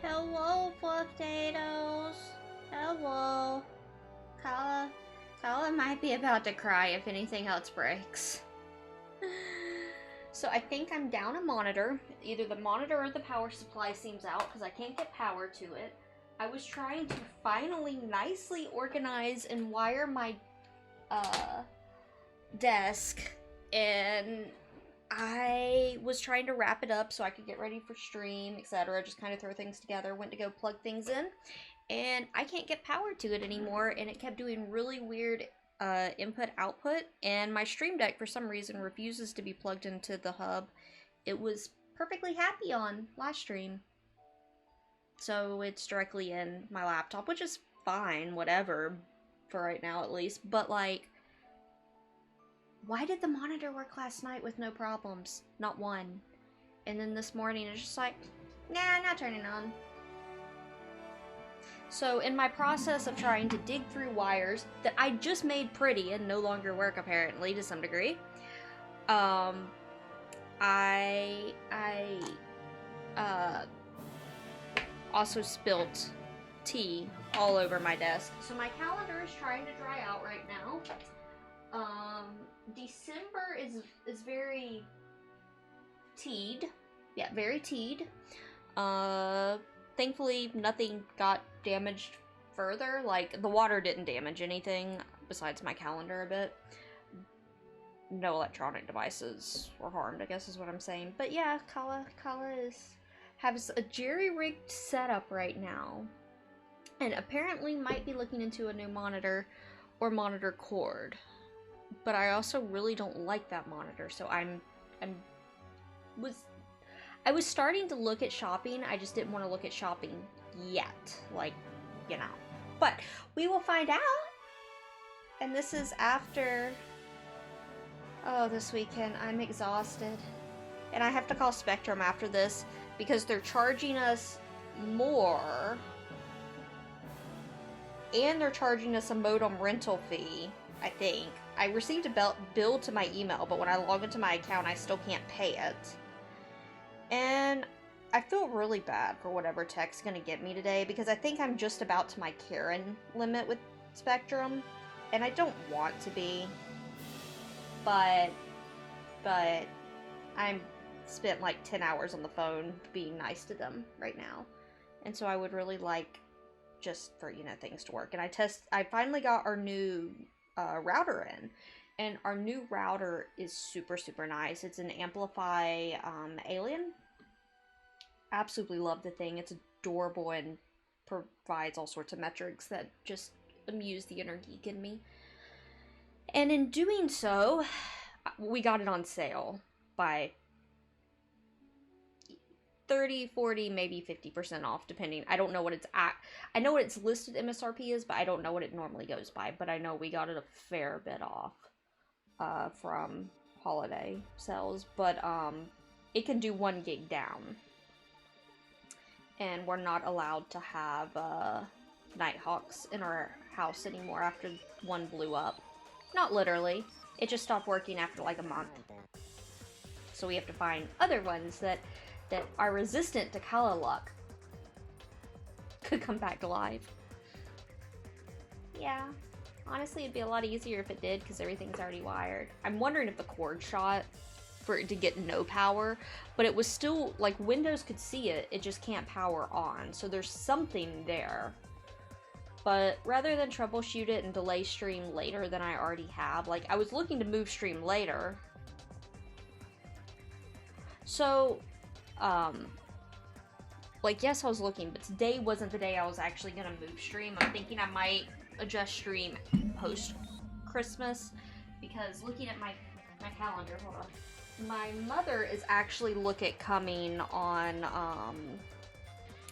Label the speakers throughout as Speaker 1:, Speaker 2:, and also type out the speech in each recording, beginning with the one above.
Speaker 1: Hello, potatoes. Hello. Kala. Kala might be about to cry if anything else breaks. So I think I'm down a monitor. Either the monitor or the power supply seems out because I can't get power to it. I was trying to finally nicely organize and wire my desk, and I was trying to wrap it up so I could get ready for stream, etc. Just kind of throw things together. Went to go plug things in, and I can't get power to it anymore, and it kept doing really weird input output, and my Stream Deck for some reason refuses to be plugged into the hub it was perfectly happy on last stream. So it's directly in my laptop, which is fine, whatever, for right now at least. But like, why did the monitor work last night with no problems? Not one. And then this morning it's just like, nah, not turning on. So in my process of trying to dig through wires that I just made pretty and no longer work apparently to some degree, I also spilt tea all over my desk. So my calendar is trying to dry out right now. December is very teed. Yeah, very teed. Thankfully nothing got damaged further. Like, the water didn't damage anything besides my calendar a bit. No electronic devices were harmed, I guess is what I'm saying. But yeah, Kala has a jerry-rigged setup right now, and apparently might be looking into a new monitor or monitor cord. But I also really don't like that monitor, so I was starting to look at shopping. I just didn't want to look at shopping yet, like, you know. But we will find out. And this is after, oh, this weekend. I'm exhausted. And I have to call Spectrum after this because they're charging us more. And they're charging us a modem rental fee, I think. I received a bill to my email, but when I log into my account, I still can't pay it. And I feel really bad for whatever tech's gonna get me today because I think I'm just about to my Karen limit with Spectrum. And I don't want to be. But I'm spent like 10 hours on the phone being nice to them right now. And so I would really like just for, you know, things to work. And I finally got our new router in. And our new router is super, super nice. It's an Amplify Alien. Absolutely love the thing. It's adorable and provides all sorts of metrics that just amuse the inner geek in me. And in doing so, we got it on sale by 30, 40, maybe 50% off, depending. I don't know what it's at. I know what its listed MSRP is, but I don't know what it normally goes by. But I know we got it a fair bit off from holiday sales. But it can do 1 gig down. And we're not allowed to have Nighthawks in our house anymore after one blew up. Not literally. It just stopped working after like a month. So we have to find other ones that are resistant to Kala luck. Could come back to life. Yeah. Honestly, it'd be a lot easier if it did because everything's already wired. I'm wondering if the cord shot for it to get no power, but it was still, like, Windows could see it, it just can't power on. So there's something there. But rather than troubleshoot it and delay stream later than I already have, like, I was looking to move stream later. So, like, yes, I was looking, but today wasn't the day I was actually gonna move stream. I'm thinking I might adjust stream post-Christmas, because looking at my calendar, hold on. My mother is actually coming on,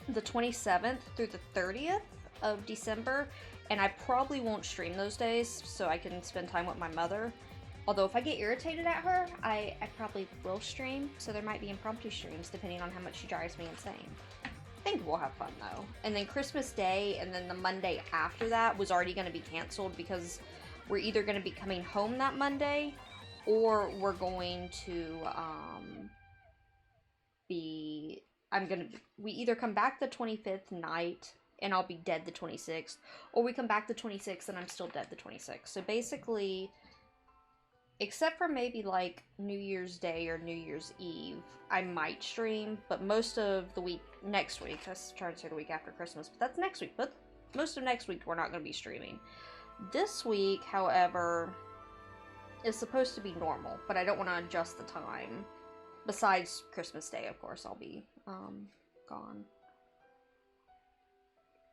Speaker 1: the 27th through the 30th of December, and I probably won't stream those days so I can spend time with my mother. Although if I get irritated at her, I probably will stream, so there might be impromptu streams depending on how much she drives me insane. I think we'll have fun though. And then Christmas Day and then the Monday after that was already going to be canceled because we're either going to be coming home that Monday or we're going to be we either come back the 25th night and I'll be dead the 26th, or we come back the 26th and I'm still dead the 26th. So basically, except for maybe like New Year's Day or New Year's Eve, I might stream, but most of the week, next week, I was trying to say the week after Christmas, but that's next week, but most of next week we're not going to be streaming. This week, however, is supposed to be normal, but I don't want to adjust the time. Besides Christmas Day, of course, I'll be gone.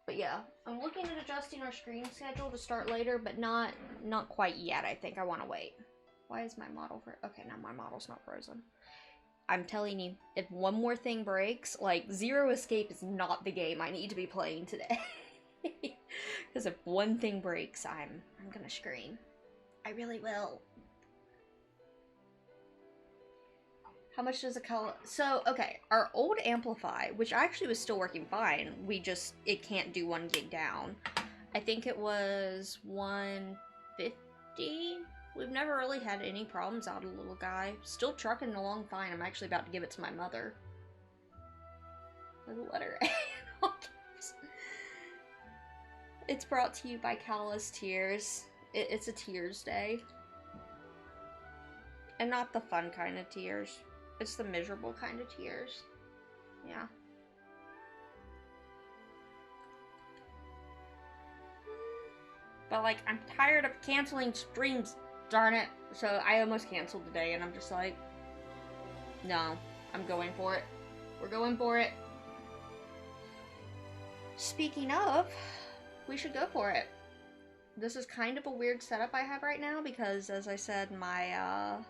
Speaker 1: But yeah, I'm looking at adjusting our screen schedule to start later, but not quite yet. I think I want to wait. Why is my model okay, now my model's not frozen. I'm telling you, if one more thing breaks, like, Zero Escape is not the game I need to be playing today. Because if one thing breaks, I'm gonna scream. I really will. How much does a color... So, okay, our old Amplify, which actually was still working fine, it can't do 1 gig down. I think it was 150? We've never really had any problems out of the little guy. Still trucking along fine. I'm actually about to give it to my mother. Little letter A. It's brought to you by Callous Tears. It's a tears day. And not the fun kind of tears. It's the miserable kind of tears. Yeah. But, like, I'm tired of canceling streams, darn it. So I almost canceled today, and I'm just like, no, I'm going for it. We're going for it. Speaking of, we should go for it. This is kind of a weird setup I have right now because, as I said, I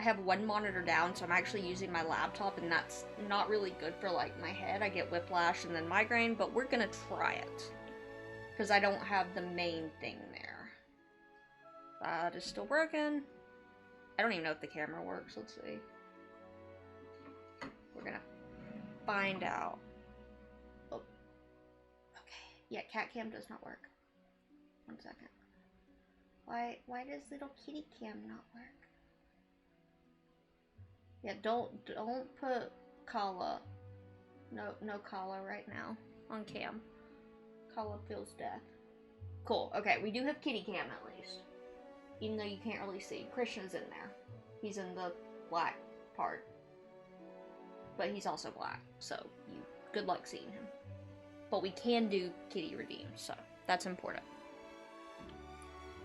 Speaker 1: have one monitor down, so I'm actually using my laptop, and that's not really good for, like, my head. I get whiplash and then migraine, but we're gonna try it. Because I don't have the main thing there. That is still working. I don't even know if the camera works. Let's see. We're gonna find out. Oh. Okay. Yeah, cat cam does not work. 1 second. Why does little kitty cam not work? Yeah, don't put Kala. No Kala right now on cam. Kala feels death. Cool. Okay, we do have kitty cam at least. Even though you can't really see. Krishna's in there. He's in the black part. But he's also black, so good luck seeing him. But we can do kitty redeem, so that's important.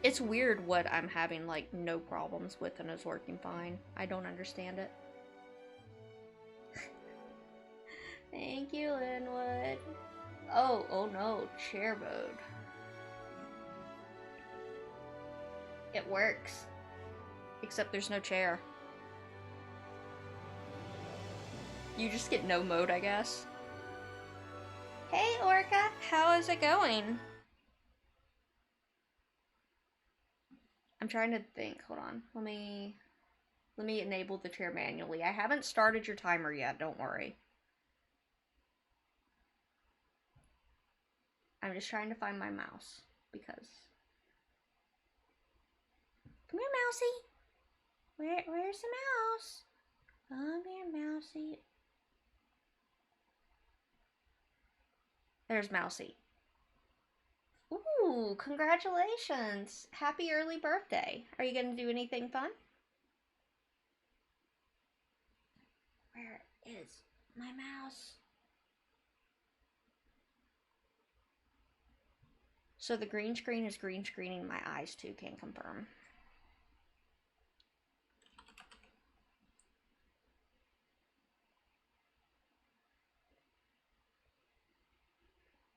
Speaker 1: It's weird what I'm having, like, no problems with and is working fine. I don't understand it. Thank you, Linwood. Oh no, chair mode. It works. Except there's no chair. You just get no mode, I guess. Hey, Orca, how is it going? I'm trying to think. Hold on. Let me enable the chair manually. I haven't started your timer yet, don't worry. I'm just trying to find my mouse because... Come here, Mousy. Where's the mouse? Come here, Mousy. There's Mousy. Ooh, congratulations. Happy early birthday. Are you going to do anything fun? Where is my mouse? So the green screen is green screening my eyes too, can confirm.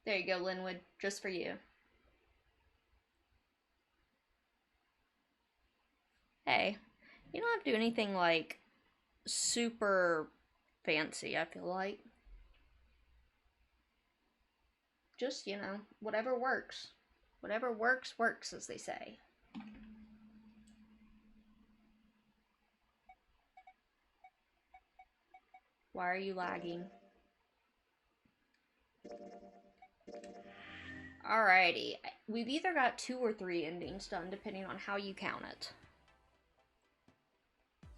Speaker 1: There you go, Linwood, just for you. Hey, you don't have to do anything, like, super fancy, I feel like. Just, you know, whatever works. Whatever works, works, as they say. Why are you lagging? Alrighty. We've either got 2 or 3 endings done, depending on how you count it. I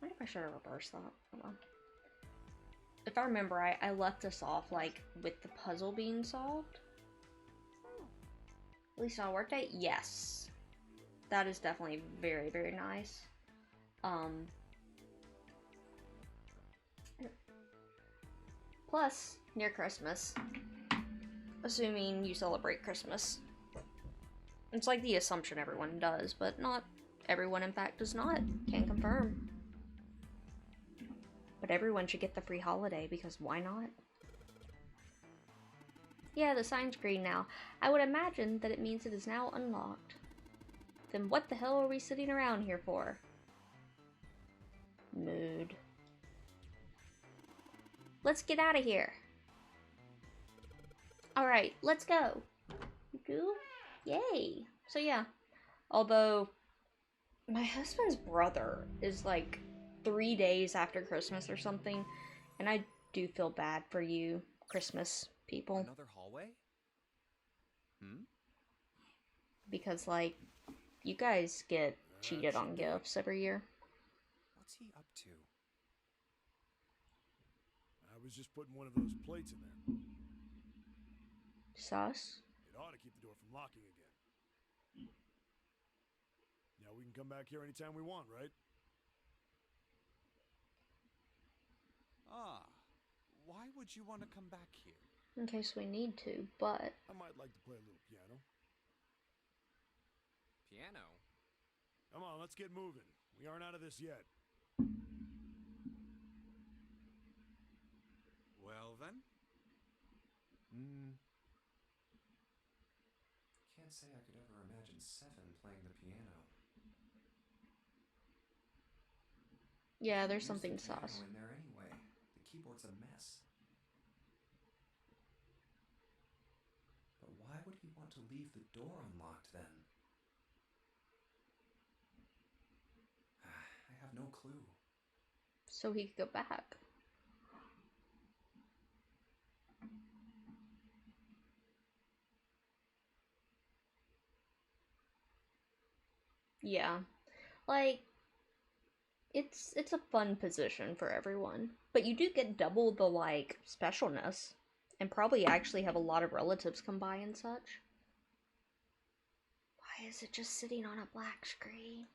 Speaker 1: wonder if I I should have reversed that. Hold on. If I remember right, I left us off, like, with the puzzle being solved. At least on a work day? Yes. That is definitely very, very nice. Plus, near Christmas, assuming you celebrate Christmas. It's like the assumption everyone does, but not everyone, in fact, does not. Can confirm. But everyone should get the free holiday, because why not? Yeah, the sign's green now. I would imagine that it means it is now unlocked. Then what the hell are we sitting around here for? Mood. Let's get out of here. Alright, let's go. Go? Yay. So yeah. Although, my husband's brother is like 3 days after Christmas or something, and I do feel bad for you, Christmas people.
Speaker 2: Another hallway?
Speaker 1: Because, like, you guys get cheated on gifts every year.
Speaker 2: What's he up to?
Speaker 3: I was just putting one of those plates in there.
Speaker 1: Sus?
Speaker 3: It ought to keep the door from locking again. Now we can come back here anytime we want, right?
Speaker 2: Ah, why would you want to come back here?
Speaker 1: In case we need to, but...
Speaker 3: I might like to play a little piano.
Speaker 2: Piano?
Speaker 3: Come on, let's get moving. We aren't out of this yet.
Speaker 2: Well then.
Speaker 4: Can't say I could ever imagine Seven playing the piano.
Speaker 1: Yeah, there's
Speaker 4: Use
Speaker 1: something
Speaker 4: the piano
Speaker 1: sus.
Speaker 4: in there anyway. The keyboard's a mess. But why would he want to leave the door unlocked then? I have no clue.
Speaker 1: So he could go back. Yeah. Like, it's a fun position for everyone. But you do get double the, like, specialness. And probably actually have a lot of relatives come by and such. Why is it just sitting on a black screen?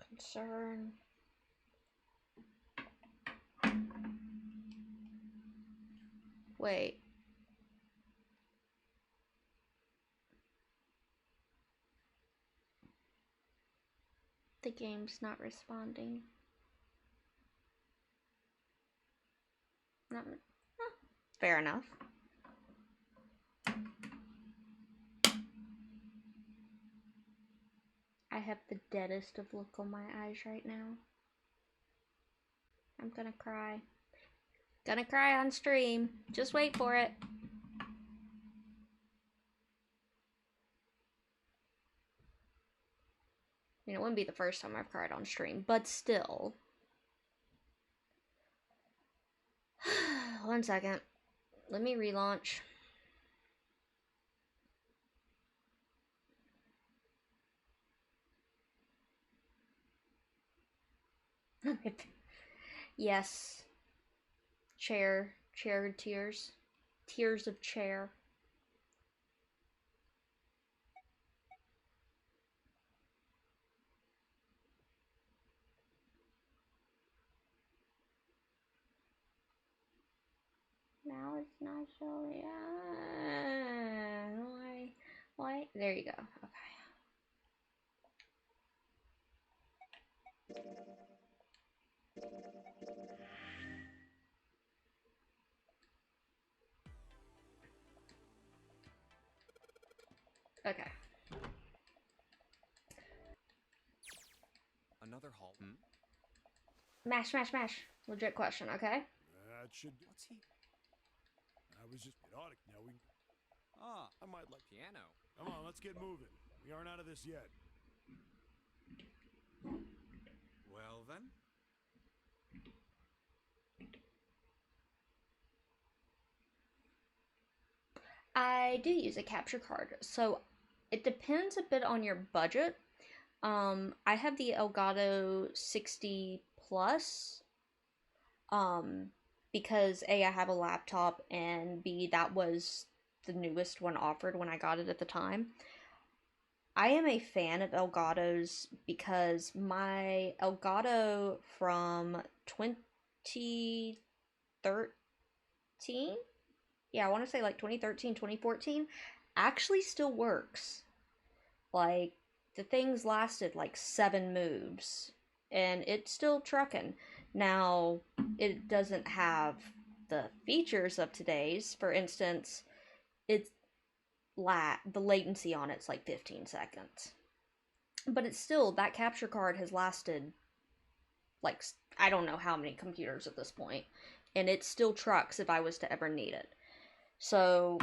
Speaker 1: Concern. Wait. The game's not responding. Not, fair enough. I have the deadest of look on my eyes right now. I'm gonna cry. Gonna cry on stream. Just wait for it. I mean, it wouldn't be the first time I've cried on stream, but still. 1 second. Let me relaunch. Yes. Chair tears. Tears of chair. Now it's not showing. Why? There you go. Okay.
Speaker 2: Another hall?
Speaker 1: Mash. Legit question, okay?
Speaker 3: That should.
Speaker 2: What's he?
Speaker 3: I was just. It ought to. Now we.
Speaker 2: Ah,
Speaker 3: I might like.
Speaker 2: piano.
Speaker 3: Come on, let's get moving. We aren't out of this yet.
Speaker 2: Well then.
Speaker 1: I do use a capture card, so it depends a bit on your budget, I have the Elgato 60 Plus. Because A, I have a laptop, and B, that was the newest one offered when I got it at the time. I am a fan of Elgatos because my Elgato from 2013, yeah, I want to say like 2013, 2014, actually still works. Like, the things lasted like 7 moves, and it's still trucking. Now, it doesn't have the features of today's. For instance, it's the latency on it's like 15 seconds. But it's still, that capture card has lasted like, I don't know how many computers at this point, and it still trucks if I was to ever need it. So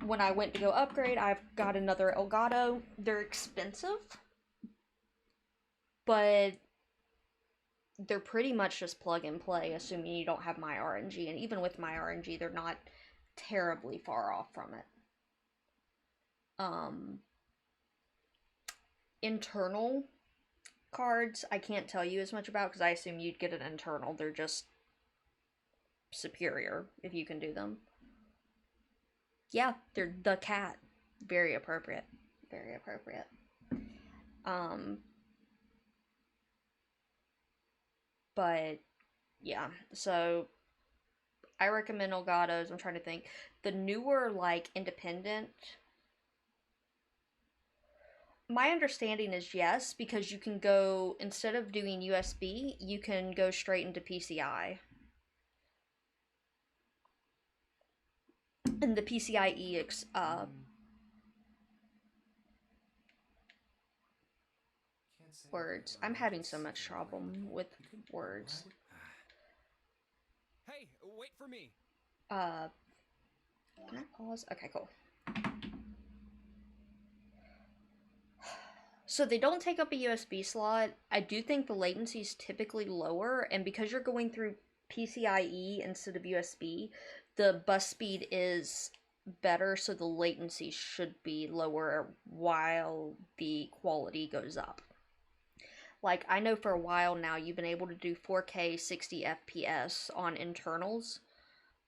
Speaker 1: when I went to go upgrade, I've got another Elgato. They're expensive, but they're pretty much just plug and play, assuming you don't have my RNG. And even with my RNG, they're not terribly far off from it. Internal cards, I can't tell you as much about because I assume you'd get an internal. They're just superior if you can do them. Yeah, they're the cat. Very appropriate. Very appropriate. But yeah, so I recommend Elgatos. I'm trying to think. The newer, like, independent, my understanding is yes, because you can go, instead of doing USB, you can go straight into PCI. And the PCIe words. I'm having so much trouble with words.
Speaker 5: Hey, wait for me.
Speaker 1: Can I pause? Okay, cool. So they don't take up a USB slot. I do think the latency is typically lower, and because you're going through PCIe instead of USB, the bus speed is better, so the latency should be lower while the quality goes up. Like, I know for a while now you've been able to do 4K 60 FPS on internals,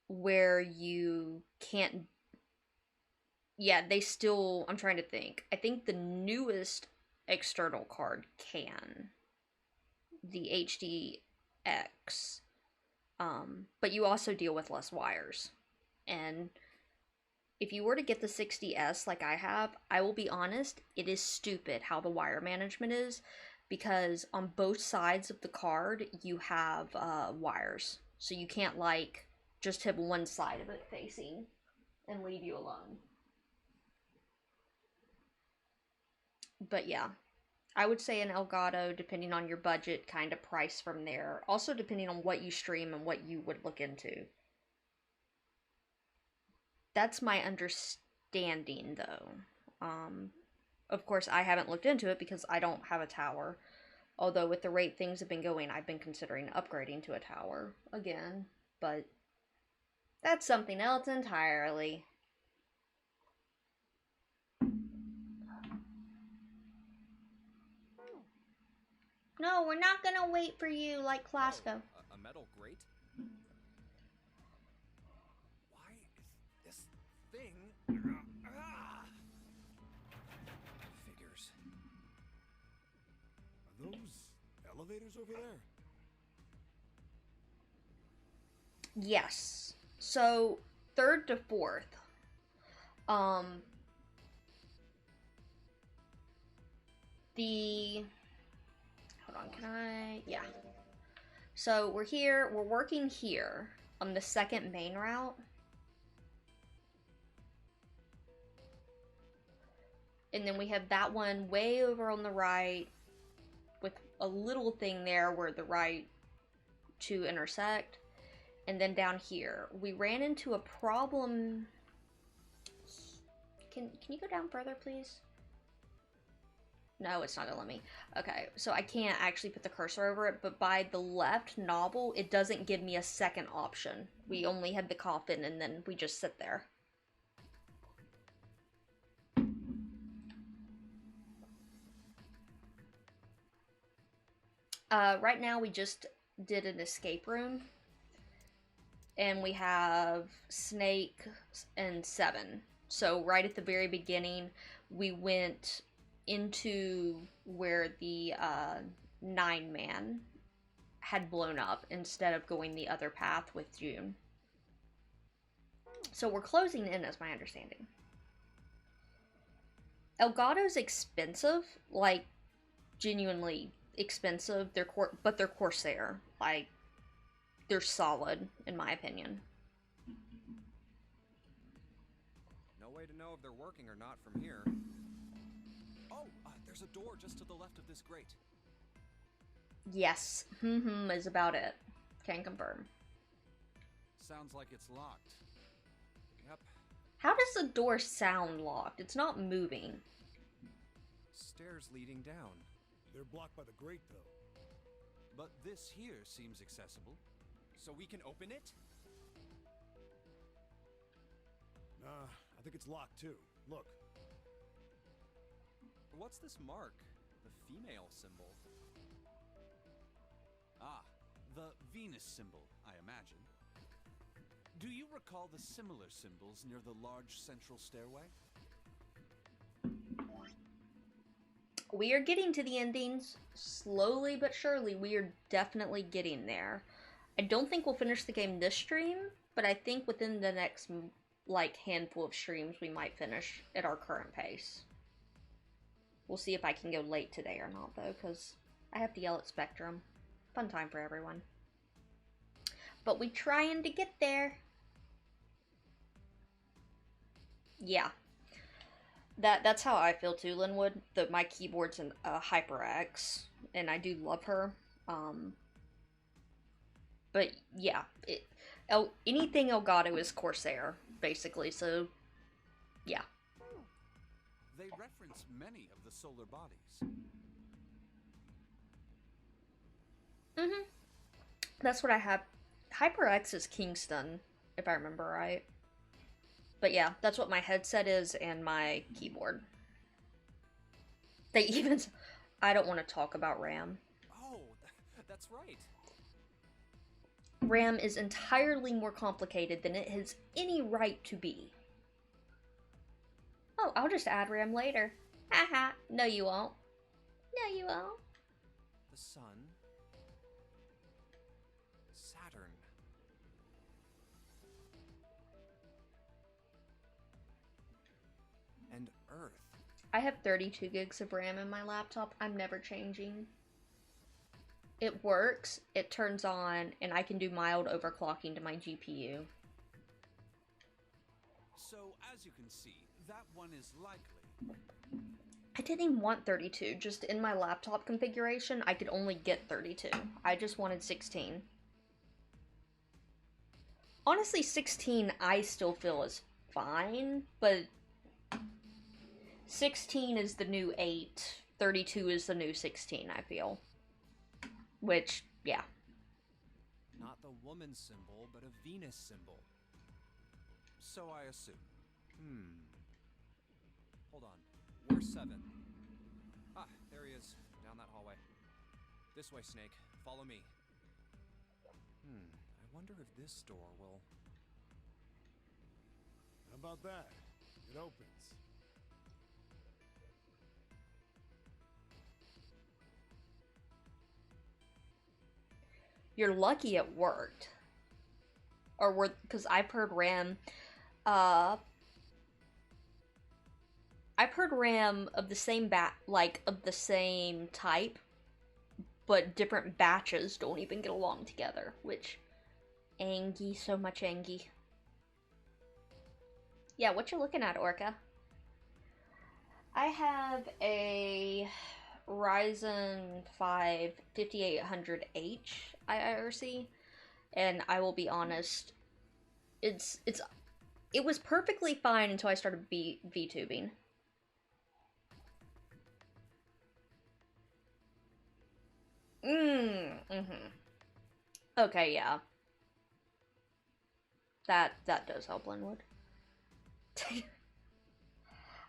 Speaker 1: where you can't... Yeah, they still... I'm trying to think. I think the newest external card can. The HDX. But you also deal with less wires. And if you were to get the 60S like I have, I will be honest, it is stupid how the wire management is, because on both sides of the card you have wires. So you can't, like, just have one side of it facing and leave you alone. But yeah, I would say an Elgato, depending on your budget, kind of price from there. Also depending on what you stream and what you would look into. That's my understanding, though. Of course, I haven't looked into it because I don't have a tower. Although with the rate things have been going, I've been considering upgrading to a tower again. But that's something else entirely. No, we're not gonna wait for you like Clasco.
Speaker 5: A metal grate? Why is this thing... Figures.
Speaker 3: Are those elevators over there?
Speaker 1: Yes. So, 3rd to 4th. Hold on, can I... Yeah. So, we're working here on the 2nd main route. And then we have that one way over on the right with a little thing there where the right two intersect. And then down here, we ran into a problem. Can you go down further, please? No, it's not gonna let me. Okay, so I can't actually put the cursor over it, but by the left novel, it doesn't give me a second option. We only had the coffin, and then we just sit there. Right now we just did an escape room. And we have Snake and Seven. So right at the very beginning, we went into where the 9-man had blown up instead of going the other path with June. So we're closing in, as my understanding. Elgato's expensive, like genuinely expensive. But they're Corsair, like they're solid in my opinion.
Speaker 5: No way to know if they're working or not from here. Oh, there's a door just to the left of this grate.
Speaker 1: Yes, is about it. Can confirm.
Speaker 2: Sounds like it's locked.
Speaker 5: Yep.
Speaker 1: How does the door sound locked? It's not moving.
Speaker 5: Stairs leading down.
Speaker 3: They're blocked by the grate, though.
Speaker 2: But this here seems accessible.
Speaker 5: So we can open it?
Speaker 3: Nah, I think it's locked, too. Look.
Speaker 5: What's this mark? The female symbol.
Speaker 2: Ah, the Venus symbol, I imagine. Do you recall the similar symbols near the large central stairway?
Speaker 1: We are getting to the endings. Slowly but surely, we are definitely getting there. I don't think we'll finish the game this stream, but I think within the next, like, handful of streams, we might finish at our current pace. We'll see if I can go late today or not, though, because I have to yell at Spectrum. Fun time for everyone. But we trying to get there. Yeah. That's how I feel too, Linwood. My keyboard's an HyperX, and I do love her. But yeah, anything Elgato is Corsair, basically, so yeah.
Speaker 2: They reference many of the solar bodies.
Speaker 1: That's what I have. HyperX is Kingston, if I remember right. But yeah, that's what my headset is and my keyboard. They even... I don't want to talk about RAM.
Speaker 5: Oh, that's right.
Speaker 1: RAM is entirely more complicated than it has any right to be. Oh, I'll just add RAM later. Haha, no you won't. No you won't.
Speaker 5: The sun. Saturn. And Earth.
Speaker 1: I have 32 gigs of RAM in my laptop. I'm never changing. It works, it turns on, and I can do mild overclocking to my GPU.
Speaker 2: So, as you can see, that one is likely.
Speaker 1: I didn't even want 32. Just in my laptop configuration, I could only get 32. I just wanted 16. Honestly, 16 I still feel is fine, but 16 is the new 8. 32 is the new 16, I feel. Which, yeah.
Speaker 5: Not the woman symbol, but a Venus symbol.
Speaker 2: So I assume.
Speaker 5: Hold on. Where's 7? Ah, there he is. Down that hallway. This way, Snake. Follow me. I wonder if this door will...
Speaker 3: How about that? It opens.
Speaker 1: You're lucky it worked. Or because I've heard RAM, I've heard RAM of the same of the same type, but different batches don't even get along together, which, Angie, so much Angie. Yeah, what you looking at, Orca? I have a Ryzen 5 5800H IRC, and I will be honest, it was perfectly fine until I started VTubing. Okay, yeah. That does help, Linwood.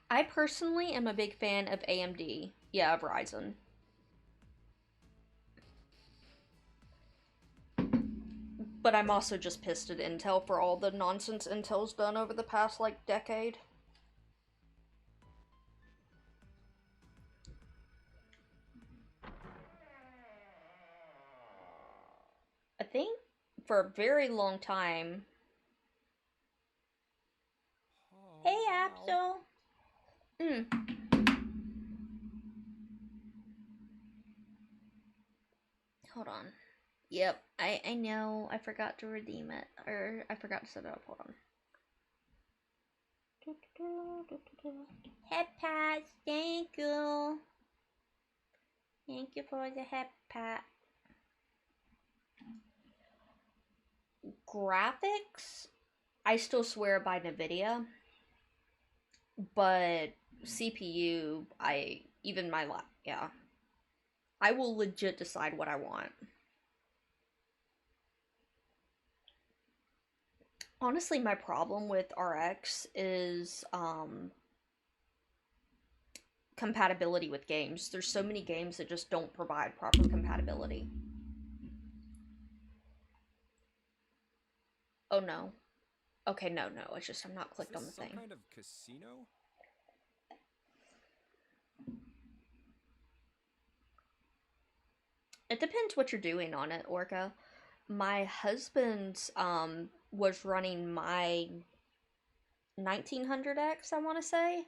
Speaker 1: I personally am a big fan of AMD. Yeah, of Ryzen. But I'm also just pissed at Intel for all the nonsense Intel's done over the past, like, decade. I think for a very long time...
Speaker 5: Oh,
Speaker 1: Hey,
Speaker 5: wow.
Speaker 1: Absol! Hold on. Yep, I know. I forgot to redeem it. Or, I forgot to set it up. Hold on. Head pats, thank you. Thank you for the head pat. Graphics, I still swear by NVIDIA. But CPU, yeah. I will legit decide what I want. Honestly, my problem with RX is compatibility with games. There's so many games that just don't provide proper compatibility. Oh no. Okay, no, it's just I'm not clicked on the thing.
Speaker 5: Some kind of casino?
Speaker 1: It depends what you're doing on it, Orca. My husband's was running my 1900X, I want to say,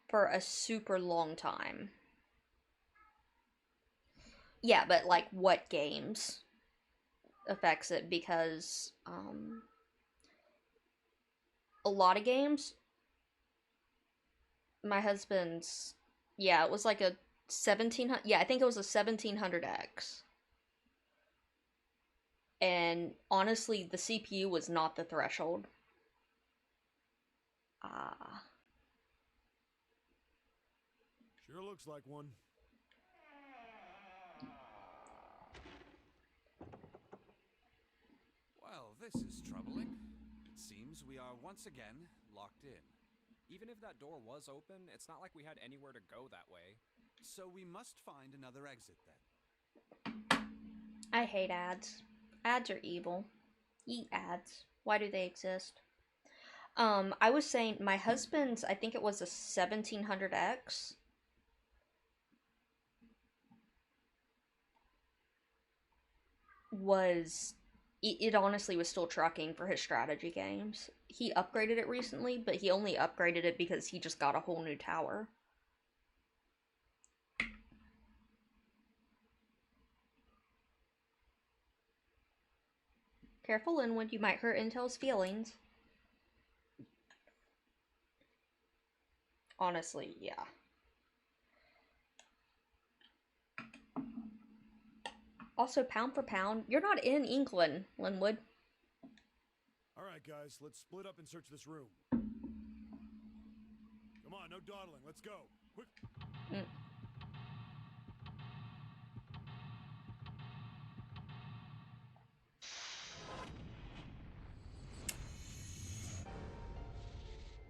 Speaker 1: for a super long time. Yeah, but like what games affects it? Because a lot of games, my husband's, yeah, it was like a 1700, yeah, I think it was a 1700X. And honestly, the CPU was not the threshold.
Speaker 3: Sure looks like one.
Speaker 2: Well, this is troubling. It seems we are once again locked in.
Speaker 5: Even if that door was open, it's not like we had anywhere to go that way.
Speaker 2: So we must find another exit then.
Speaker 1: I hate ads. Ads are evil. Eat ads. Why do they exist? I was saying my husband's, I think it was a 1700X. It honestly was still trucking for his strategy games. He upgraded it recently, but he only upgraded it because he just got a whole new tower. Careful, Linwood, you might hurt Intel's feelings. Honestly, yeah. Also, pound for pound, you're not in England, Linwood.
Speaker 3: Alright, guys, let's split up and search this room. Come on, no dawdling, let's go. Quick.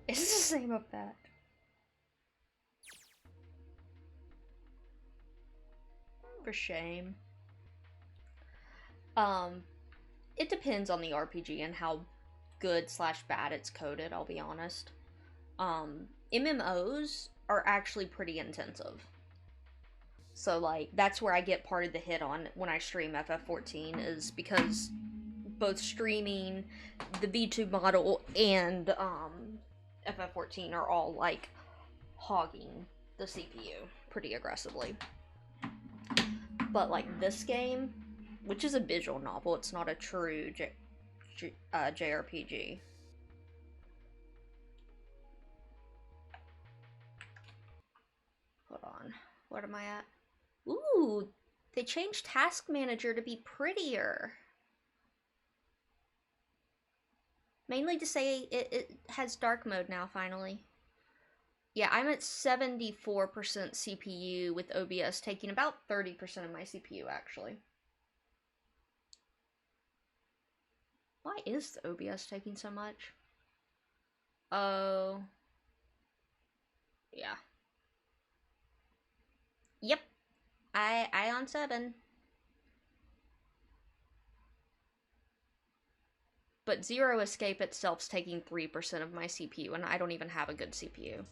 Speaker 1: It's the same effect. For shame. It depends on the RPG and how good / bad it's coded, I'll be honest. MMOs are actually pretty intensive. So, like, that's where I get part of the hit on when I stream FF14, is because both streaming, the VTube model, and FF14 are all, like, hogging the CPU pretty aggressively. But, like, this game, which is a visual novel, it's not a true JRPG. Hold on, what am I at? Ooh, they changed Task Manager to be prettier. Mainly to say it has dark mode now, finally. Yeah, I'm at 74% CPU with OBS taking about 30% of my CPU, actually. Why is the OBS taking so much? Oh. Yeah. Yep. I on 7. But Zero Escape itself's taking 3% of my CPU, and I don't even have a good CPU.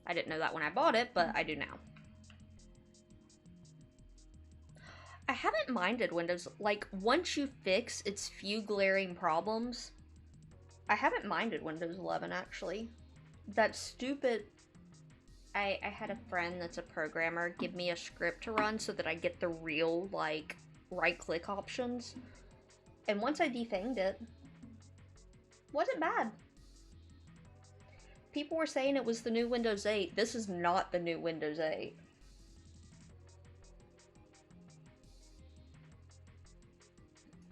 Speaker 1: I didn't know that when I bought it, but I do now. I haven't minded Windows, like, once you fix its few glaring problems, I haven't minded Windows 11, actually. That stupid... I had a friend that's a programmer give me a script to run so that I get the real, like, right-click options. And once I defanged it, wasn't bad. People were saying it was the new Windows 8. This is not the new Windows 8.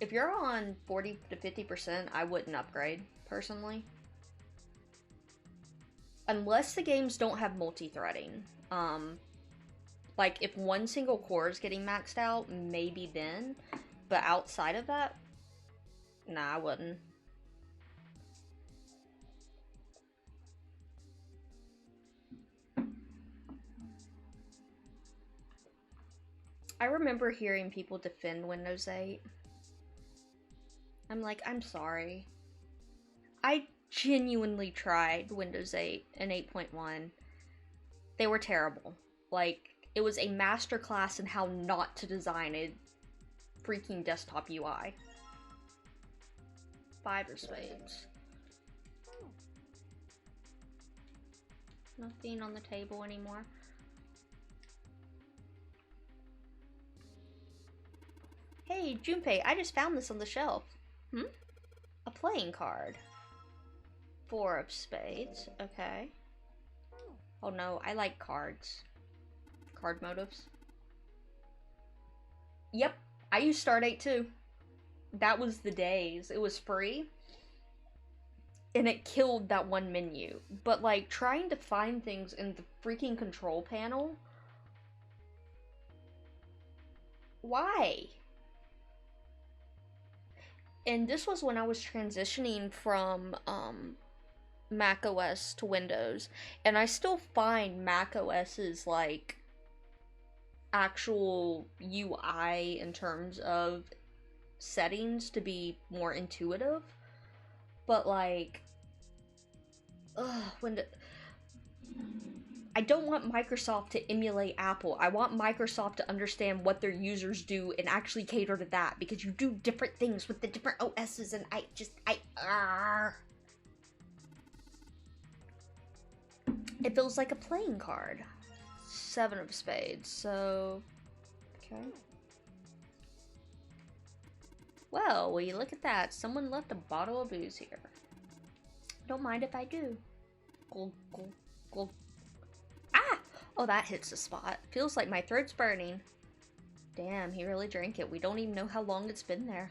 Speaker 1: If you're on 40 to 50%, I wouldn't upgrade, personally. Unless the games don't have multi-threading. Like, if one single core is getting maxed out, maybe then. But outside of that, nah, I wouldn't. I remember hearing people defend Windows 8. I'm like, I'm sorry. I genuinely tried Windows 8 and 8.1. They were terrible. Like, it was a masterclass in how not to design a freaking desktop UI. 5 of spades. Nothing on the table anymore. Hey, Junpei, I just found this on the shelf. A playing card. 4 of spades. Okay. Oh no, I like cards. Card motifs. Yep, I used Stardate too. That was the days. It was free. And it killed that one menu. But like, trying to find things in the freaking control panel? Why? And this was when I was transitioning from Mac OS to Windows, and I still find Mac OS's like actual UI in terms of settings to be more intuitive, but like, I don't want Microsoft to emulate Apple. I want Microsoft to understand what their users do and actually cater to that, because you do different things with the different OSs, and it feels like a playing card. 7 of spades, so... Okay. Well, will you look at that? Someone left a bottle of booze here. Don't mind if I do. Gulp, gulp, gulp. Ah! Oh, that hits the spot. Feels like my throat's burning. Damn, he really drank it. We don't even know how long it's been there.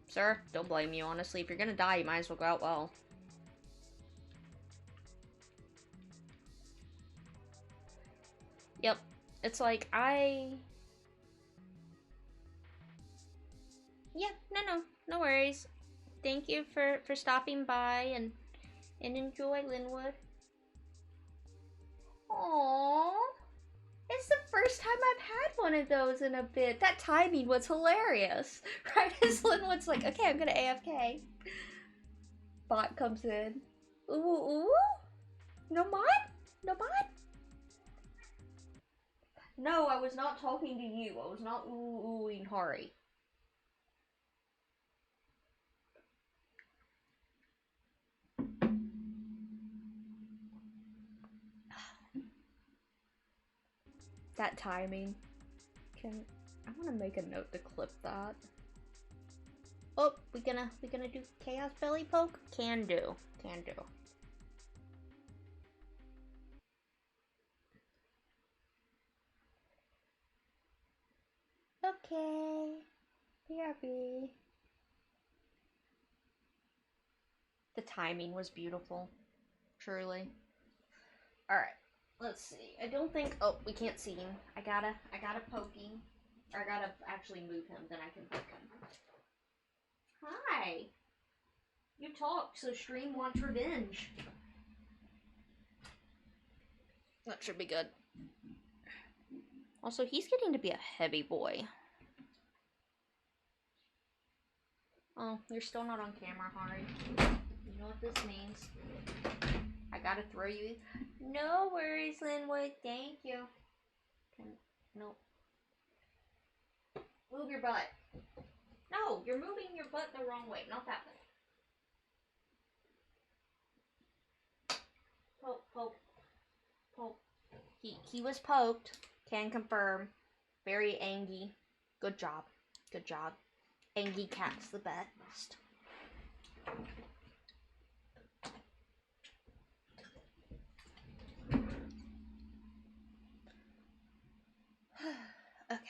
Speaker 1: Sir, don't blame you, honestly. If you're gonna die, you might as well go out well. Yep. It's like, Yeah, no worries. Thank you for stopping by and enjoy Linwood. Aww. It's the first time I've had one of those in a bit. That timing was hilarious. Right as Linwood's like, okay, I'm gonna AFK. Bot comes in. Ooh. No mod? No mod? No, I was not talking to you. I was not oohing Hari. That timing. I want to make a note to clip that. Oh, we gonna do chaos belly poke? Can do. Okay. BRB. The timing was beautiful. Truly. Alright. Let's see. I don't think... Oh, we can't see him. I gotta poke him. Or I gotta actually move him, then I can poke him. Hi! You talked, so stream wants revenge. That should be good. Also, he's getting to be a heavy boy. Oh, you're still not on camera, Hari. You know what this means. I gotta throw you. No worries, Linwood. Thank you. Nope. Move your butt. No, you're moving your butt the wrong way. Not that way. Poke, poke, poke. He was poked. Can confirm. Very angry. Good job. Good job. Angry cat's the best. Okay.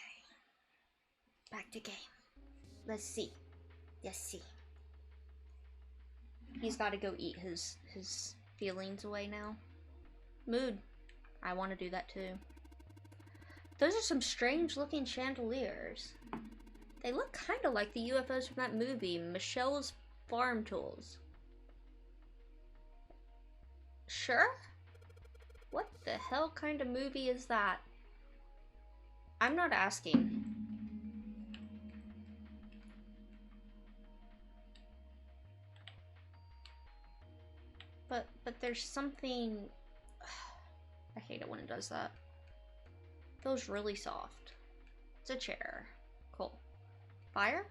Speaker 1: Back to game. Let's see. Let's see. He's got to go eat his feelings away now. Mood. I want to do that too. Those are some strange looking chandeliers. They look kind of like the UFOs from that movie, Michelle's Farm Tools. Sure? What the hell kind of movie is that? I'm not asking. But there's something... I hate it when it does that. Feels really soft. It's a chair. Cool. Fire?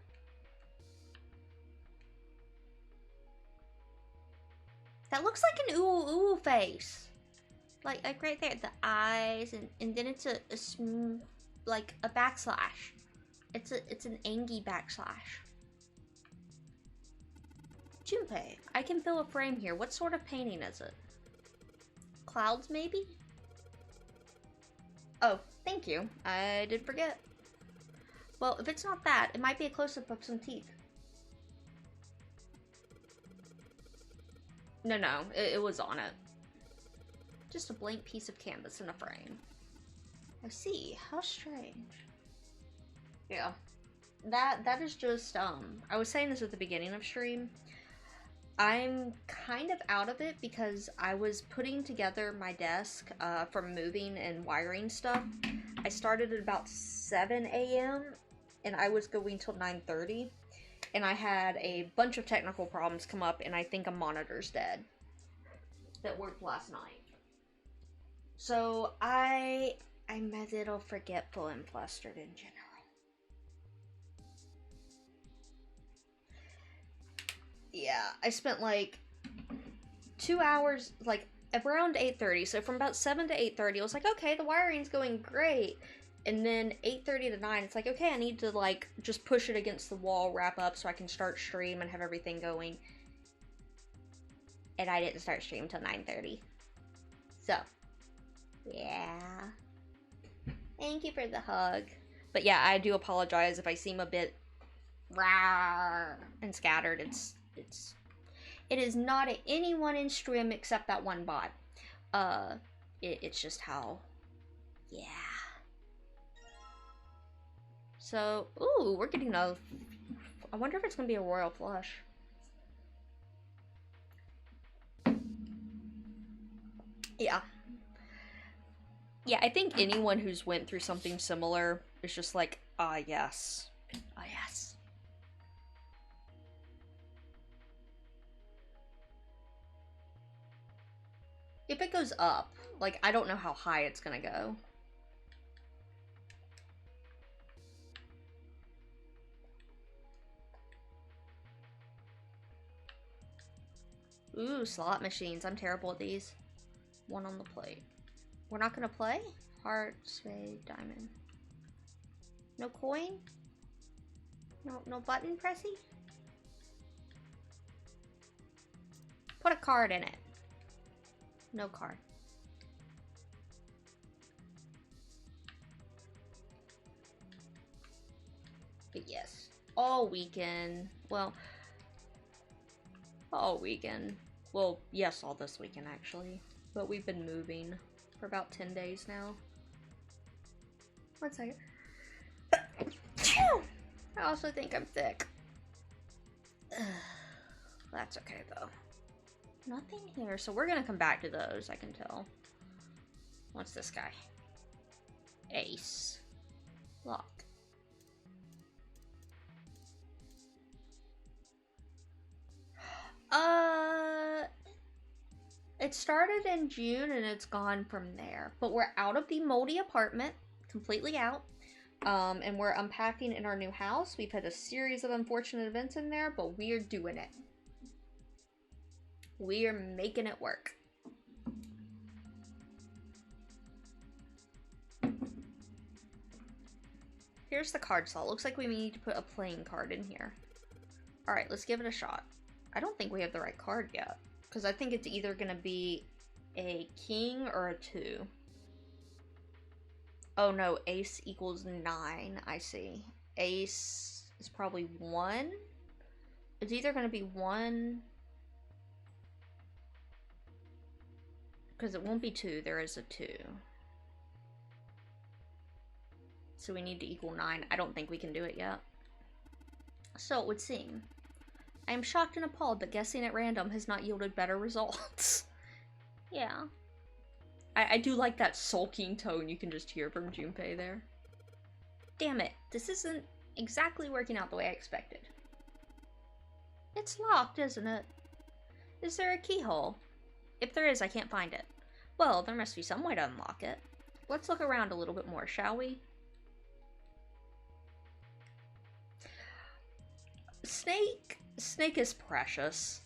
Speaker 1: That looks like an ooh face. Like right there, the eyes, and then it's like a backslash. It's an angry backslash. Junpei, I can fill a frame here. What sort of painting is it? Clouds, maybe? Oh, thank you. I did forget. Well, if it's not that, it might be a close-up of some teeth. No, it was on it. Just a blank piece of canvas in a frame. I see. How strange. Yeah. That is just, I was saying this at the beginning of stream. I'm kind of out of it because I was putting together my desk from moving and wiring stuff. I started at about 7 a.m. and I was going till 9:30. And I had a bunch of technical problems come up, and I think a monitor's dead that worked last night. So I'm a little forgetful and flustered in general. Yeah, I spent like 2 hours, like around 8:30. So from about 7 to 8:30, I was like, okay, the wiring's going great. And then 8:30 to 9, it's like, okay, I need to like just push it against the wall, wrap up so I can start stream and have everything going. And I didn't start stream till 9:30. So, yeah. Thank you for the hug. But yeah, I do apologize if I seem a bit rawr and scattered. It is not at anyone in stream except that one bot. It's just how, yeah. So, ooh, we're getting a, I wonder if it's gonna be a royal flush. Yeah. Yeah, I think anyone who's went through something similar is just like, ah, yes. Ah, yes. If it goes up, like, I don't know how high it's gonna go. Ooh, slot machines. I'm terrible at these. One on the plate. We're not gonna play? Heart, spade, diamond. No coin? No button pressy? Put a card in it. No card. But yes. All weekend. Well, all weekend. Well, yes, all this weekend actually. But we've been moving for about 10 days now. 1 second. I also think I'm thick. That's okay though. Nothing here, so we're gonna come back to those, I can tell. What's this guy? Ace. Lock. It started in June and it's gone from there. But we're out of the moldy apartment, completely out. And we're unpacking in our new house. We've had a series of unfortunate events in there, but we're doing it. We are making it work. Here's the card slot. Looks like we need to put a playing card in here. Alright, let's give it a shot. I don't think we have the right card yet. Because I think it's either going to be a king or a 2. Oh no, ace equals 9. I see. Ace is probably 1. It's either going to be 1... Because it won't be 2. There is a 2. So we need to equal 9. I don't think we can do it yet. So it would seem. I am shocked and appalled that guessing at random has not yielded better results. Yeah. I do like that sulking tone you can just hear from Junpei there. Damn it, this isn't exactly working out the way I expected. It's locked, isn't it? Is there a keyhole? If there is, I can't find it. Well, there must be some way to unlock it. Let's look around a little bit more, shall we? Snake is precious.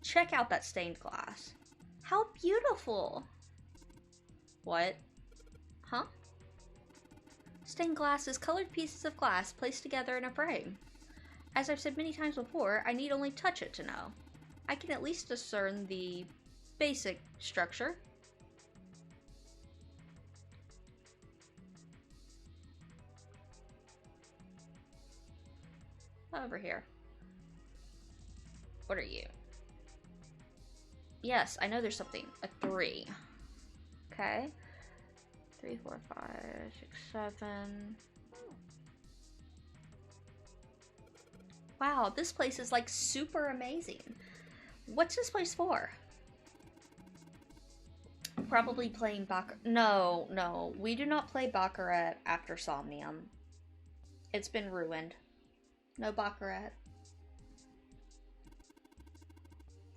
Speaker 1: Check out that stained glass. How beautiful! What? Huh? Stained glass is colored pieces of glass placed together in a frame. As I've said many times before, I need only touch it to know. I can at least discern the basic structure. Over here. What are you? Yes, I know there's something. A 3. Okay. 3, 4, 5, 6, 7. Wow, this place is like super amazing. What's this place for? Probably playing Baccarat. No, we do not play Baccarat after Somnium. It's been ruined. No Baccarat.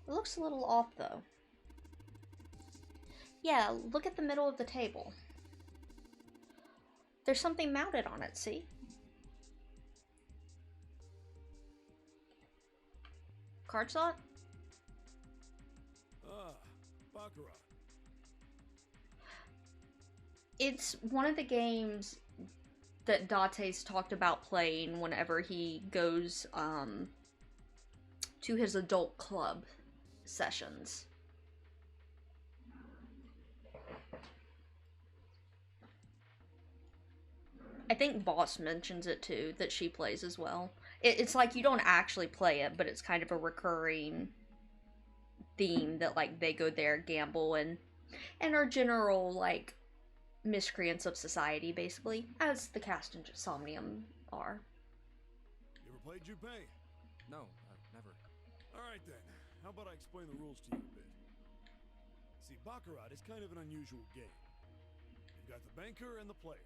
Speaker 1: It looks a little off, though. Yeah, look at the middle of the table. There's something mounted on it, see? Card slot?
Speaker 3: Ah, Baccarat.
Speaker 1: It's one of the games that Date's talked about playing whenever he goes to his adult club sessions. I think Boss mentions it too, that she plays as well. It's like you don't actually play it, but it's kind of a recurring theme that like they go there, gamble, and are general like miscreants of society, basically, as the cast in Somnium are.
Speaker 3: You ever played Junpei?
Speaker 5: No, never.
Speaker 3: Alright then, how about I explain the rules to you a bit? See, Baccarat is kind of an unusual game. You've got the banker and the player.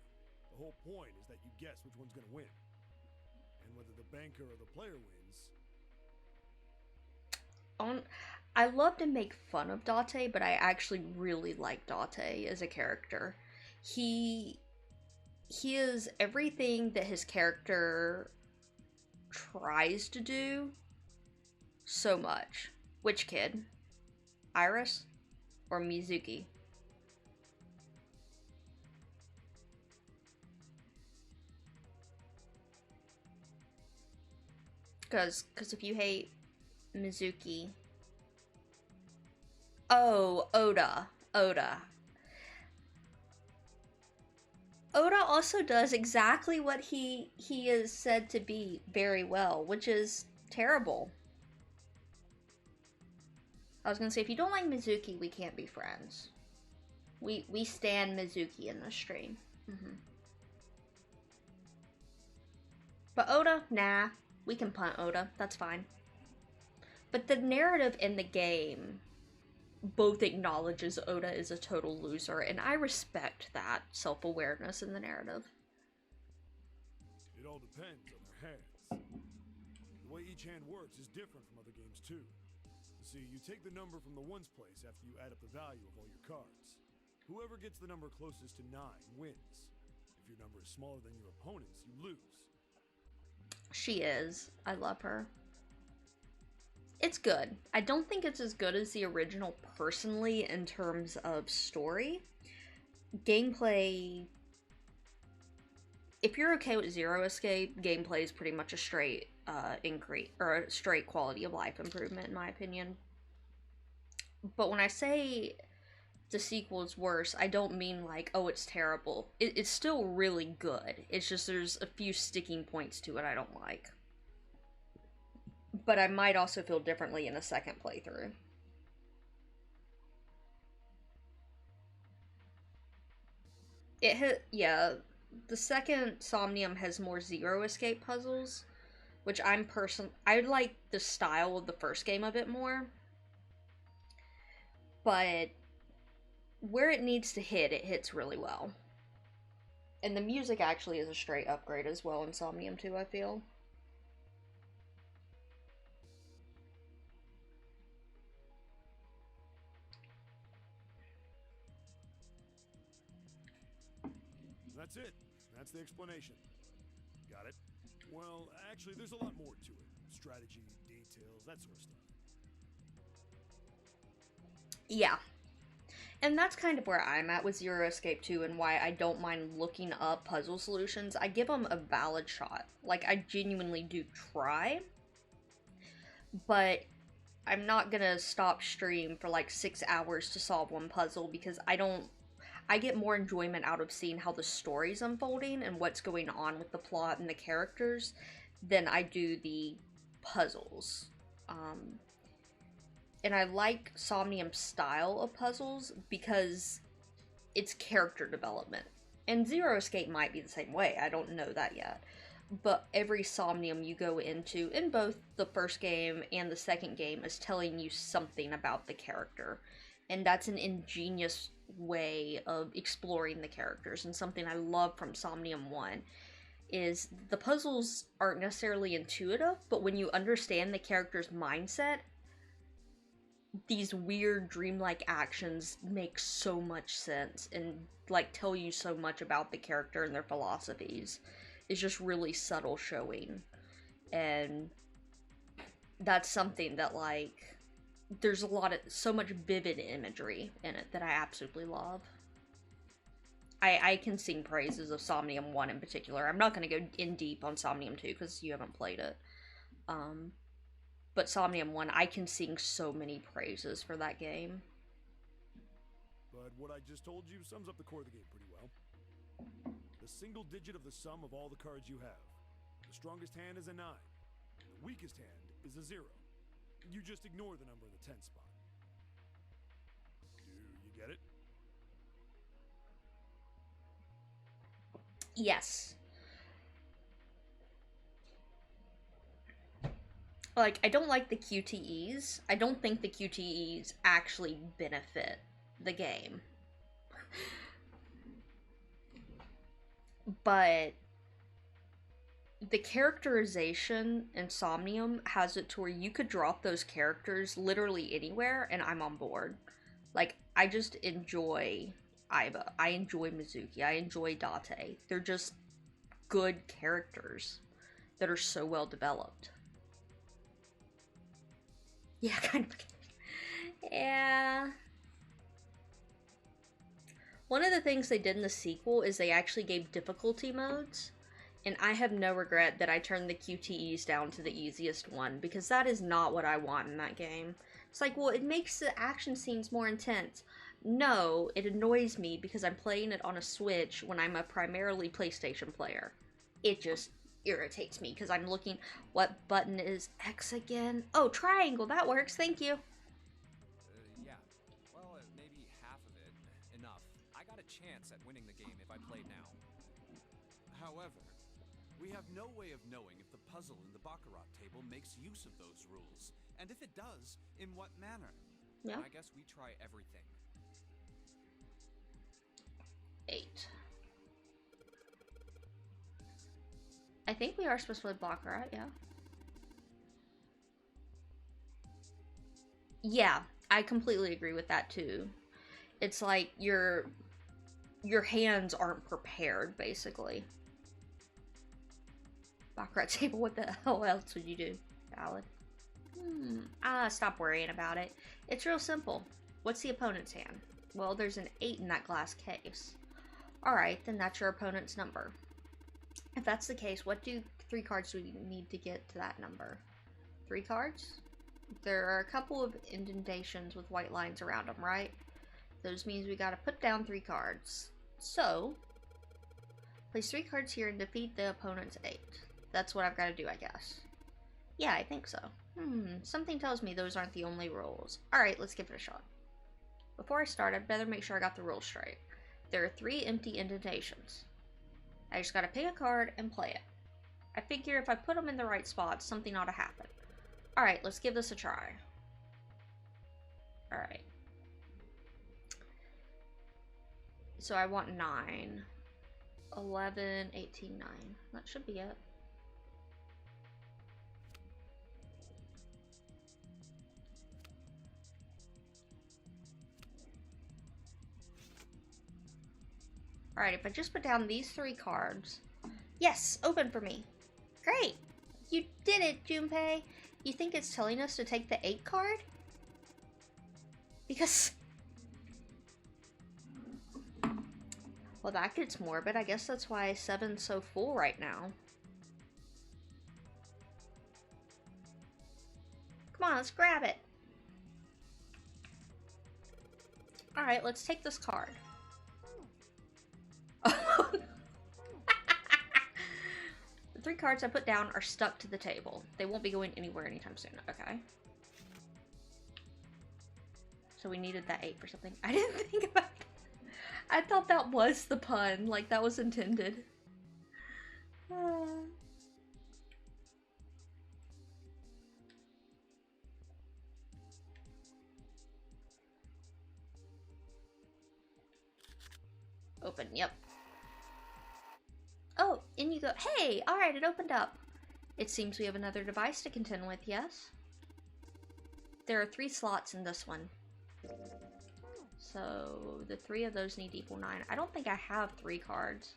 Speaker 3: The whole point is that you guess which one's gonna win. And whether the banker or the player wins...
Speaker 1: I love to make fun of Date, but I actually really like Date as a character. He is everything that his character tries to do so much. Which kid? Iris or Mizuki? Because if you hate Mizuki... Oh, Oda. Oda also does exactly what he is said to be very well, which is terrible. I was gonna say, if you don't like Mizuki, we can't be friends. We stan Mizuki in this stream. But Oda, nah. We can punt Oda. That's fine. But the narrative in the game both acknowledges Oda is a total loser, and I respect that self-awareness in the narrative.
Speaker 3: It all depends on their hands. The way each hand works is different from other games too. The See, you take the number from the ones place after you add up the value of all your cards. Whoever gets the number closest to 9 wins. If your number is smaller than your opponent's, you lose.
Speaker 1: She is. I love her. It's good. I don't think it's as good as the original personally in terms of story. Gameplay... If you're okay with Zero Escape, gameplay is pretty much a straight increase, or a straight quality of life improvement in my opinion. But when I say the sequel is worse, I don't mean like, oh, it's terrible. It's still really good. It's just there's a few sticking points to it I don't like. But I might also feel differently in a second playthrough. Yeah, the second Somnium has more Zero Escape puzzles, which I like the style of the first game a bit more. But where it needs to hit, it hits really well. And the music actually is a straight upgrade as well in Somnium 2, I feel.
Speaker 3: That's it. That's the explanation. Got it? Well, actually, there's a lot more to it. Strategy, details, that sort of stuff.
Speaker 1: Yeah. And that's kind of where I'm at with Zero Escape 2 and why I don't mind looking up puzzle solutions. I give them a valid shot. Like, I genuinely do try. But I'm not gonna stop stream for like 6 hours to solve one puzzle because I get more enjoyment out of seeing how the story's unfolding and what's going on with the plot and the characters than I do the puzzles. And I like Somnium's style of puzzles because it's character development. And Zero Escape might be the same way, I don't know that yet. But every Somnium you go into, in both the first game and the second game, is telling you something about the character. And that's an ingenious way of exploring the characters, and something I love from Somnium 1 is the puzzles aren't necessarily intuitive, but when you understand the character's mindset, these weird dreamlike actions make so much sense and like tell you so much about the character and their philosophies. It's just really subtle showing, and that's something that like there's so much vivid imagery in it that I absolutely love. I can sing praises of Somnium 1 in particular. I'm not going to go in deep on Somnium 2 because you haven't played it. But Somnium 1, I can sing so many praises for that game.
Speaker 3: But what I just told you sums up the core of the game pretty well. The single digit of the sum of all the cards you have. The strongest hand is a 9. The weakest hand is a 0. You just ignore the number in the 10 spot. Do you get it?
Speaker 1: Yes. Like, I don't like the QTEs. I don't think the QTEs actually benefit the game. But the characterization in Somnium has it to where you could drop those characters literally anywhere and I'm on board. Like, I just enjoy Aiba. I enjoy Mizuki. I enjoy Date. They're just good characters that are so well developed. Yeah, kind of. Yeah. One of the things they did in the sequel is they actually gave difficulty modes. And I have no regret that I turned the QTEs down to the easiest one, because that is not what I want in that game. It's like, well, it makes the action scenes more intense. No, it annoys me because I'm playing it on a Switch when I'm a primarily PlayStation player. It just irritates me because I'm looking, what button is X again? Oh, triangle, that works, thank you.
Speaker 5: Yeah. Well, maybe half of it. Enough. I got a chance at winning the game if I played now.
Speaker 2: However, we have no way of knowing if the puzzle in the Baccarat table makes use of those rules, and if it does, in what manner.
Speaker 1: Yeah.
Speaker 5: And I guess we try everything.
Speaker 1: 8. I think we are supposed to play Baccarat, yeah. Yeah, I completely agree with that too. It's like your hands aren't prepared, basically. Baccarat table, what the hell else would you do? Valid. Stop worrying about it. It's real simple. What's the opponent's hand? Well, there's an 8 in that glass case. Alright, then that's your opponent's number. If that's the case, what 3 cards do we need to get to that number? 3 cards? There are a couple of indentations with white lines around them, right? Those means we gotta put down 3 cards. So, place 3 cards here and defeat the opponent's 8. That's what I've got to do, I guess. Yeah, I think so. Something tells me those aren't the only rules. Alright, let's give it a shot. Before I start, I'd better make sure I got the rules straight. There are 3 empty indentations. I just gotta pick a card and play it. I figure if I put them in the right spots, something ought to happen. Alright, let's give this a try. Alright. So I want 9. 11, 18, 9. That should be it. Alright, if I just put down these 3 cards... Yes! Open for me! Great! You did it, Junpei! You think it's telling us to take the 8 card? Because... Well, that gets morbid. I guess that's why 7's so full right now. Come on, let's grab it! Alright, let's take this card. The 3 cards I put down are stuck to the table. They won't be going anywhere anytime soon. Okay. So we needed that 8 for something. I didn't think about that. I thought that was the pun. Like, that was intended. Open, yep. Oh, in you go. Hey! Alright, it opened up. It seems we have another device to contend with, yes? There are 3 slots in this one. So, the 3 of those need to equal 9. I don't think I have 3 cards.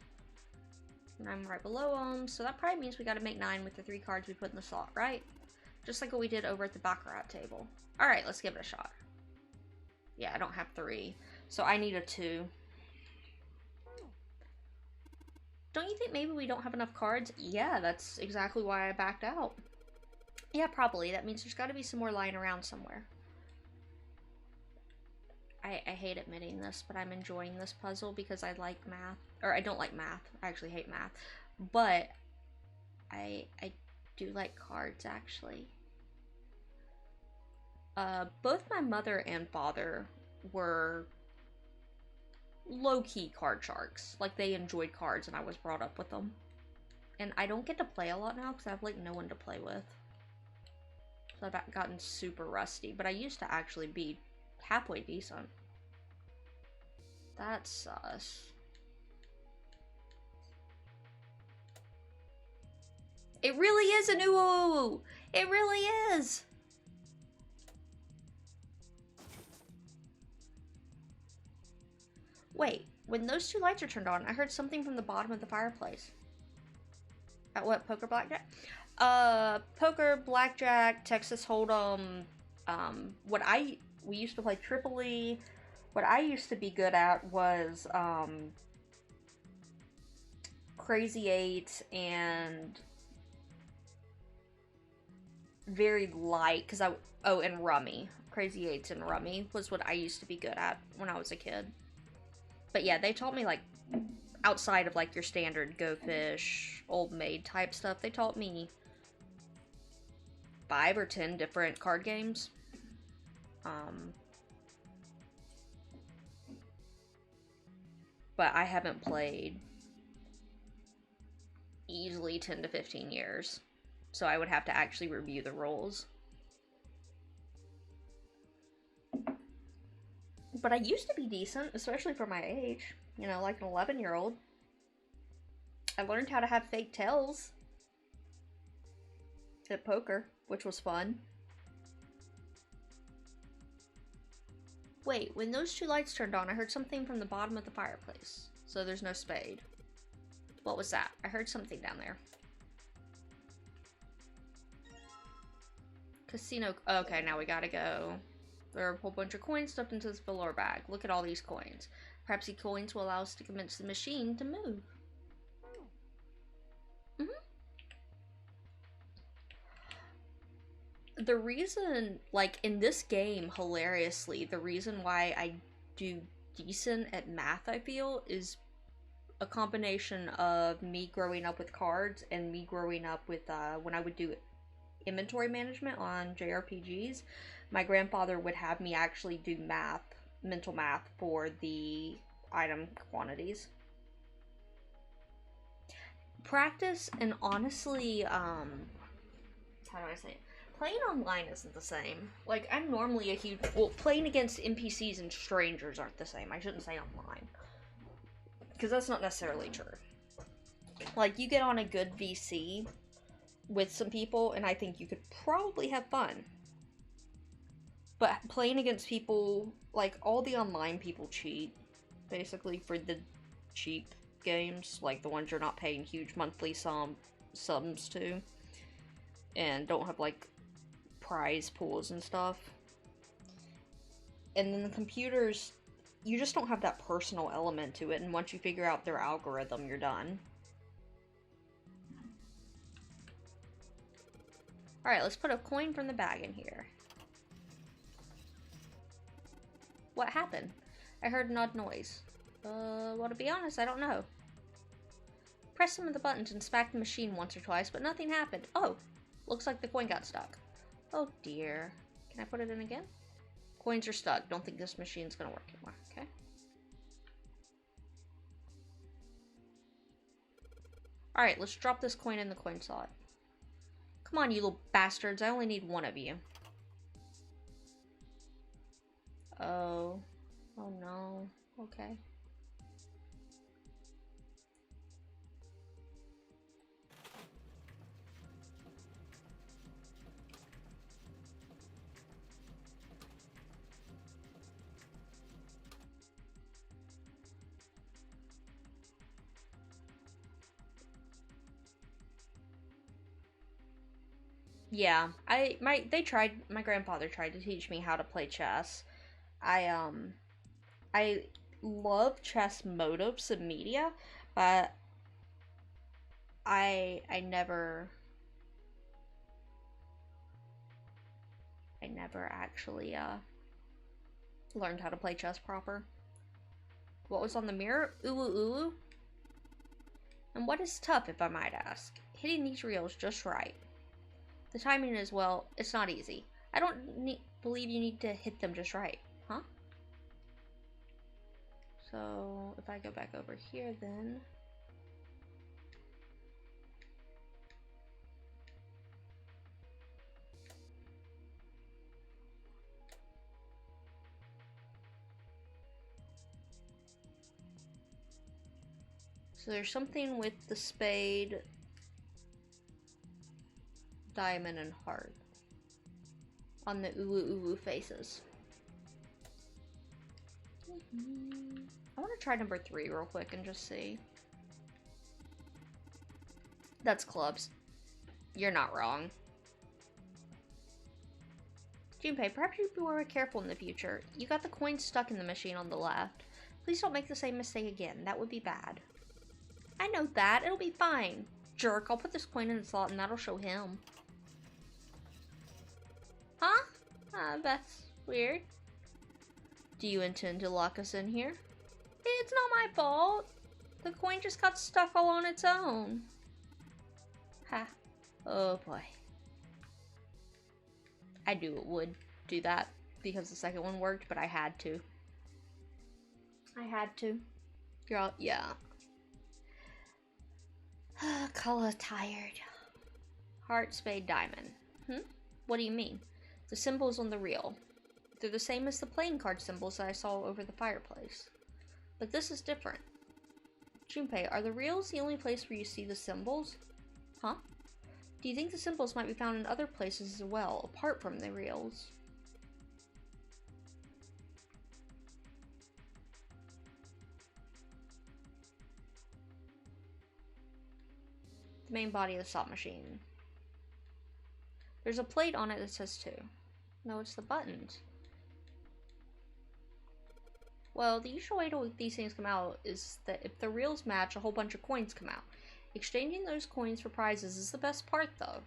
Speaker 1: And I'm right below them, so that probably means we gotta make 9 with the 3 cards we put in the slot, right? Just like what we did over at the Baccarat table. Alright, let's give it a shot. Yeah, I don't have 3. So I need a 2. Don't you think maybe we don't have enough cards? Yeah, that's exactly why I backed out. Yeah, probably. That means there's got to be some more lying around somewhere. I hate admitting this, but I'm enjoying this puzzle because I like math. Or I don't like math. I actually hate math. But I do like cards, actually. Both my mother and father were low-key card sharks. Like, they enjoyed cards and I was brought up with them. And I don't get to play a lot now because I have, like, no one to play with. So I've gotten super rusty. But I used to actually be halfway decent. That's sus. It really is a new... It really is! Wait, when those 2 lights are turned on, I heard something from the bottom of the fireplace. At what, poker, blackjack? Poker, blackjack, Texas Hold'em, we used to play Tripoli. What I used to be good at was, Crazy 8 and very light, because and Rummy. Crazy 8s and Rummy was what I used to be good at when I was a kid. But yeah, they taught me, like, outside of, like, your standard Go Fish, Old Maid type stuff, they taught me 5 or 10 different card games. But I haven't played easily 10 to 15 years. So I would have to actually review the rules. But I used to be decent, especially for my age. You know, like an 11-year-old. I learned how to have fake tails at poker, which was fun. Wait, when those two lights turned on, I heard something from the bottom of the fireplace. So there's no spade. What was that? I heard something down there. Casino. Okay, now we gotta go. There are a whole bunch of coins stuffed into this velour bag. Look at all these coins. Perhaps these coins will allow us to convince the machine to move. The reason, like, in this game, hilariously, the reason why I do decent at math, I feel, is a combination of me growing up with cards and me growing up with, when I would do inventory management on JRPGs, my grandfather would have me actually do math, mental math, for the item quantities. Practice, and honestly, how do I say it? Playing online isn't the same. Like, I'm normally a huge... Well, playing against NPCs and strangers aren't the same. I shouldn't say online. Because that's not necessarily true. Like, you get on a good VC with some people, and I think you could probably have fun. But playing against people... Like, all the online people cheat, basically, for the cheap games. Like, the ones you're not paying huge monthly sums to. And don't have, like, prize pools and stuff. And then the computers, you just don't have that personal element to it, and once you figure out their algorithm, you're done. Alright, let's put a coin from the bag in here. What happened? I heard an odd noise. Well, to be honest, I don't know. Press some of the buttons and smack the machine once or twice, but nothing happened. Oh, looks like the coin got stuck. Oh dear. Can I put it in again? Coins are stuck. Don't think this machine's gonna work anymore. Okay. Alright, let's drop this coin in the coin slot. Come on, you little bastards. I only need one of you. Oh. Oh no. Okay. Yeah, my grandfather tried to teach me how to play chess. I love chess motives and media, but I never actually learned how to play chess proper. What was on the mirror? Ooh. And what is tough, if I might ask? Hitting these reels just right. The timing is, well, it's not easy. I don't believe you need to hit them just right, huh? So, if I go back over here then... So there's something with the spade, diamond, and heart on the uwu faces. I want to try number 3 real quick and just see. That's clubs. You're not wrong. Junpei, perhaps you'd be more careful in the future. You got the coin stuck in the machine on the left. Please don't make the same mistake again. That would be bad. I know that. It'll be fine. Jerk, I'll put this coin in the slot and that'll show him. Huh? That's weird. Do you intend to lock us in here? It's not my fault. The coin just got stuck all on its own. Ha. Oh boy. I knew it would do that because the second one worked, but I had to. Girl, yeah. Color tired. Heart, spade, diamond. What do you mean? The symbols on the reel. They're the same as the playing card symbols that I saw over the fireplace. But this is different. Junpei, are the reels the only place where you see the symbols? Huh? Do you think the symbols might be found in other places as well, apart from the reels? main body of the slot machine. There's a plate on it that says 2. No, it's the buttons. Well, the usual way to these things come out is that if the reels match, a whole bunch of coins come out. Exchanging those coins for prizes is the best part, though.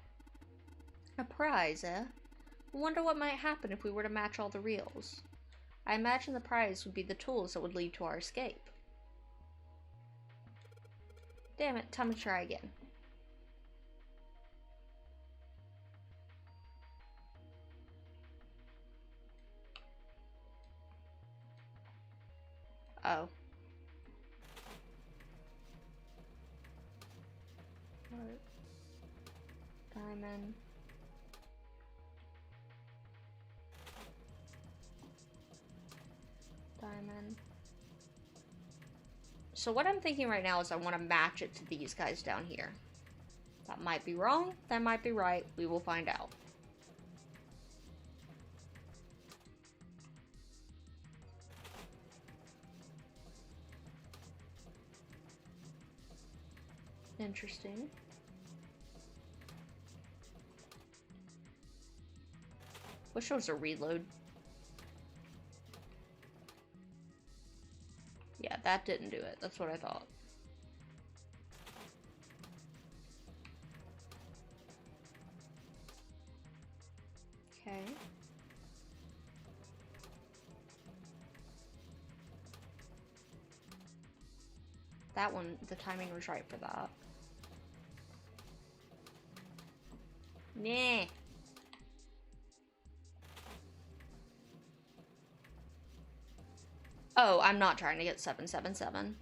Speaker 1: A prize, eh? I wonder what might happen if we were to match all the reels. I imagine the prize would be the tools that would lead to our escape. Damn it, time to try again. Oh. Diamond. Diamond. So what I'm thinking right now is I want to match it to these guys down here. That might be wrong, that might be right. We will find out. Interesting. Wish there was a reload. Yeah, that didn't do it. That's what I thought. Okay. That one, the timing was right for that. Nah. Oh, I'm not trying to get 777.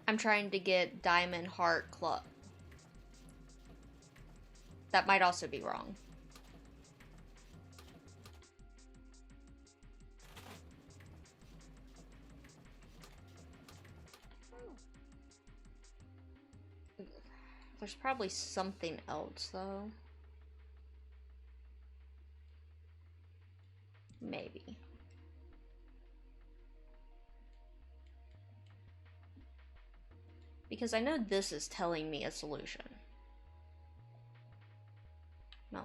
Speaker 1: I'm trying to get Diamond Heart Club. That might also be wrong. There's probably something else, though. Maybe. Because I know this is telling me a solution. No.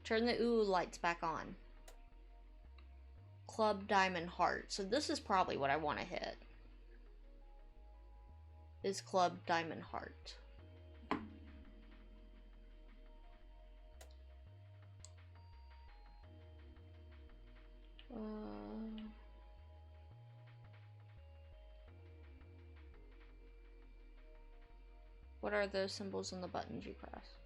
Speaker 1: Turn the ooh lights back on. Club Diamond Heart. So this is probably what I want to hit. Is Club Diamond Heart. What are those symbols and the buttons you press?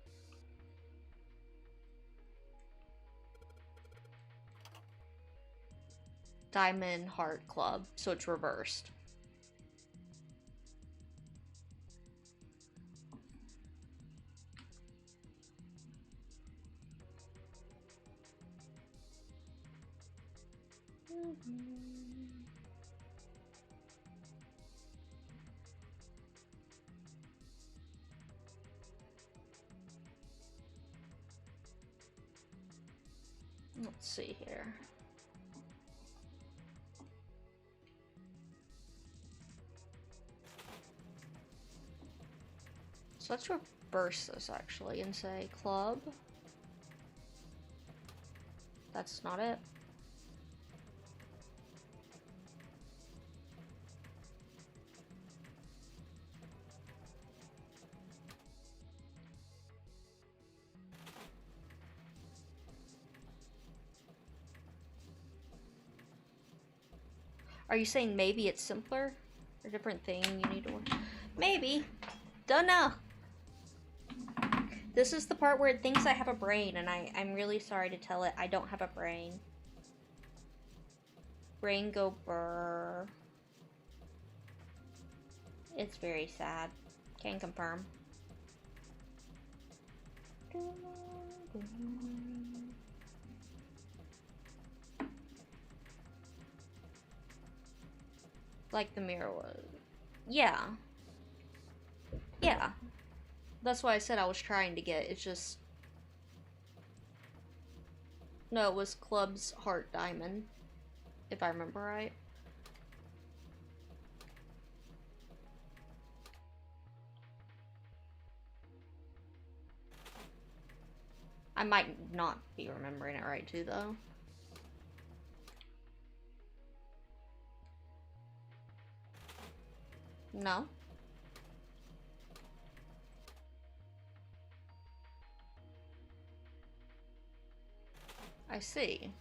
Speaker 1: Diamond Heart Club, so it's reversed. Let's see here. So let's reverse this actually and say club. That's not it. Are you saying maybe it's simpler? Or a different thing you need to work? Maybe. Don't know. This is the part where it thinks I have a brain, and I'm really sorry to tell it I don't have a brain. Brain go brrr. It's very sad. Can confirm. Like the mirror was. Yeah. Yeah. That's why I said I was trying to get. It's just. No, it was Club's Heart Diamond, if I remember right. I might not be remembering it right too, though. No. I see.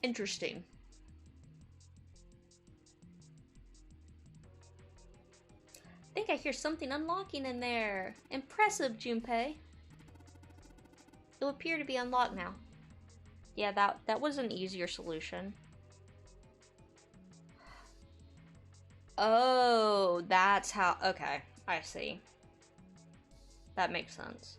Speaker 1: Interesting. I think I hear something unlocking in there. Impressive, Junpei. It'll appear to be unlocked now. Yeah, that was an easier solution. Oh, that's how... Okay, I see. That makes sense.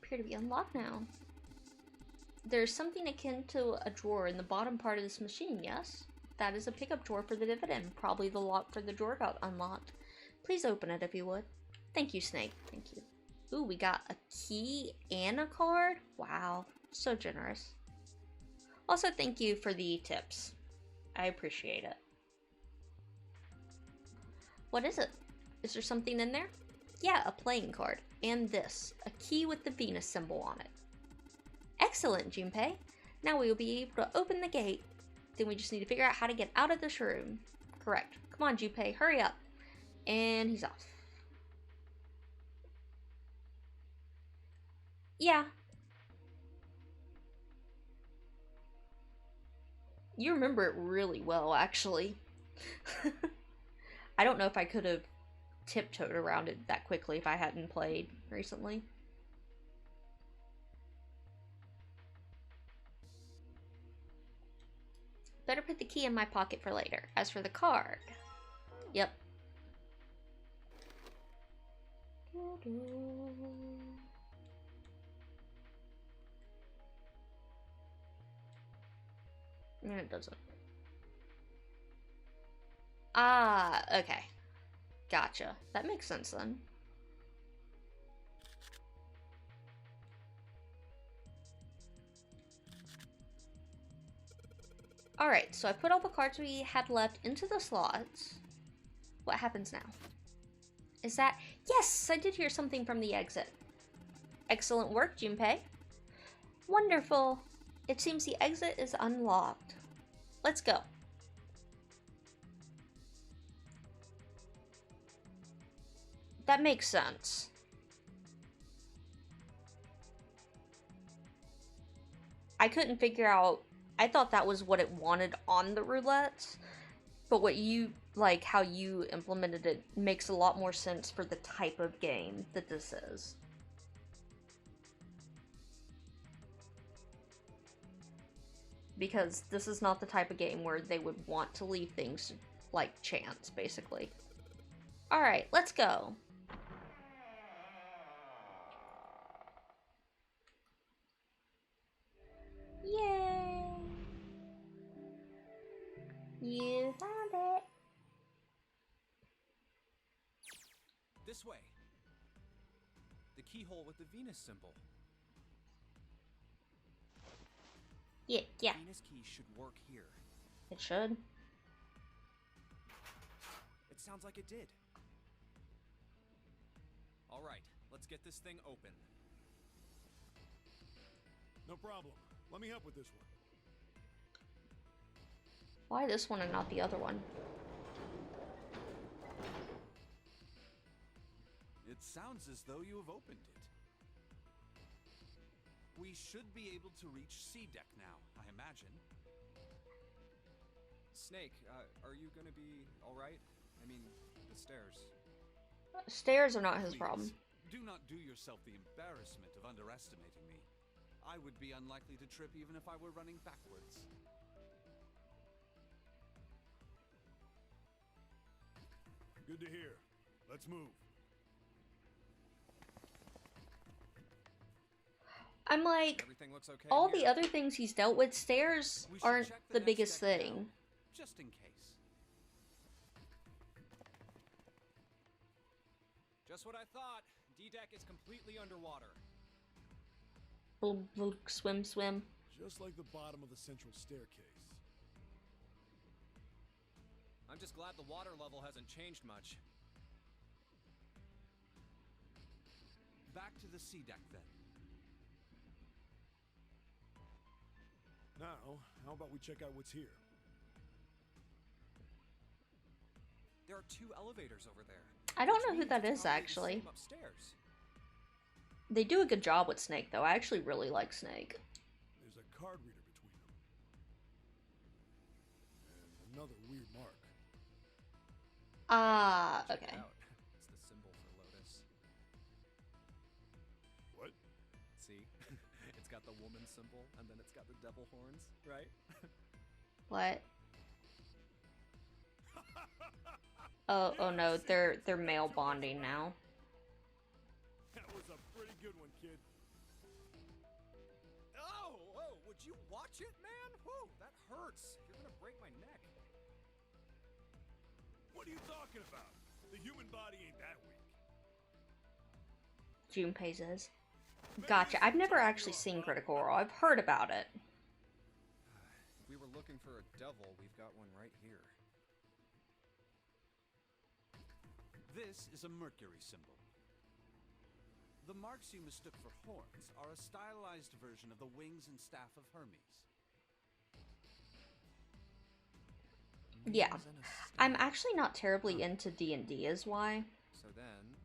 Speaker 1: Appear to be unlocked now. There's something akin to a drawer in the bottom part of this machine, yes? That is a pickup drawer for the dividend. Probably the lock for the drawer got unlocked. Please open it if you would. Thank you, Snake. Thank you. Ooh, we got a key and a card? Wow, so generous. Also, thank you for the tips. I appreciate it. What is it? Is there something in there? Yeah, a playing card. And this, a key with the Venus symbol on it. Excellent, Junpei. Now we will be able to open the gate. Then we just need to figure out how to get out of this room. Correct. Come on, Junpei, hurry up. And he's off. Yeah. You remember it really well, actually. I don't know if I could have tiptoed around it that quickly if I hadn't played recently. Better put the key in my pocket for later. As for the card... Yep. No, it doesn't. Ah, okay. Gotcha. That makes sense then. Alright, so I put all the cards we had left into the slots. What happens now? Is that... Yes! I did hear something from the exit. Excellent work, Junpei. Wonderful. It seems the exit is unlocked. Let's go. That makes sense. I couldn't figure out... I thought that was what it wanted on the roulettes, but what you, like, how you implemented it makes a lot more sense for the type of game that this is. Because this is not the type of game where they would want to leave things like chance, basically. Alright, let's go. Yay! You found it!
Speaker 5: This way. The keyhole with the Venus symbol.
Speaker 1: Yeah.
Speaker 5: Venus key should work here.
Speaker 1: It should.
Speaker 5: It sounds like it did. All right, let's get this thing open.
Speaker 3: No problem. Let me help with this one.
Speaker 1: Why this one and not the other one?
Speaker 2: It sounds as though you have opened it. We should be able to reach C deck now, I imagine.
Speaker 5: Snake, are you gonna be alright? I mean, the stairs.
Speaker 1: Stairs are not his
Speaker 2: Please,
Speaker 1: problem.
Speaker 2: do not do yourself the embarrassment of underestimating me. I would be unlikely to trip even if I were running backwards.
Speaker 3: Good to hear. Let's move.
Speaker 1: I'm like,
Speaker 5: Everything looks okay
Speaker 1: all
Speaker 5: here.
Speaker 1: the other things he's dealt with, stairs
Speaker 2: We should
Speaker 1: aren't
Speaker 2: check
Speaker 1: the
Speaker 2: next
Speaker 1: biggest
Speaker 2: deck
Speaker 1: thing.
Speaker 2: now, just in case.
Speaker 5: Just what I thought. D-Deck is completely underwater.
Speaker 1: Swim, swim.
Speaker 3: Just like the bottom of the central staircase.
Speaker 5: I'm just glad the water level hasn't changed much.
Speaker 2: Back to the sea deck then.
Speaker 3: Now, how about we check out what's here?
Speaker 5: There are 2 elevators over there.
Speaker 1: I don't
Speaker 5: which
Speaker 1: know who
Speaker 5: means
Speaker 1: that
Speaker 5: it's
Speaker 1: is,
Speaker 5: probably the
Speaker 1: actually.
Speaker 5: same upstairs.
Speaker 1: They do a good job with Snake, though. I actually really like Snake.
Speaker 3: There's a card reader between them. And another weird mark.
Speaker 1: Ah,
Speaker 5: Check it
Speaker 1: okay.
Speaker 5: out. It's the symbol for Lotus.
Speaker 3: What?
Speaker 5: See? It's got the woman symbol, and then it's got the devil horns, right?
Speaker 1: What? Oh no, they're male bonding now.
Speaker 3: That was a pretty good one, kid.
Speaker 5: Oh, would you watch it, man? Whoa, that hurts. You're gonna break my neck.
Speaker 3: What are you talking about? The human body ain't that weak.
Speaker 1: Junpei says. Gotcha. I've never actually seen Critical Role. I've heard about it.
Speaker 5: If we were looking for a devil, we've got one right here.
Speaker 2: This is a Mercury symbol. The marks you mistook for horns are a stylized version of the wings and staff of Hermes.
Speaker 1: Yeah.
Speaker 5: Wings and a staff.
Speaker 1: I'm actually not terribly into D&D is why.
Speaker 5: So then,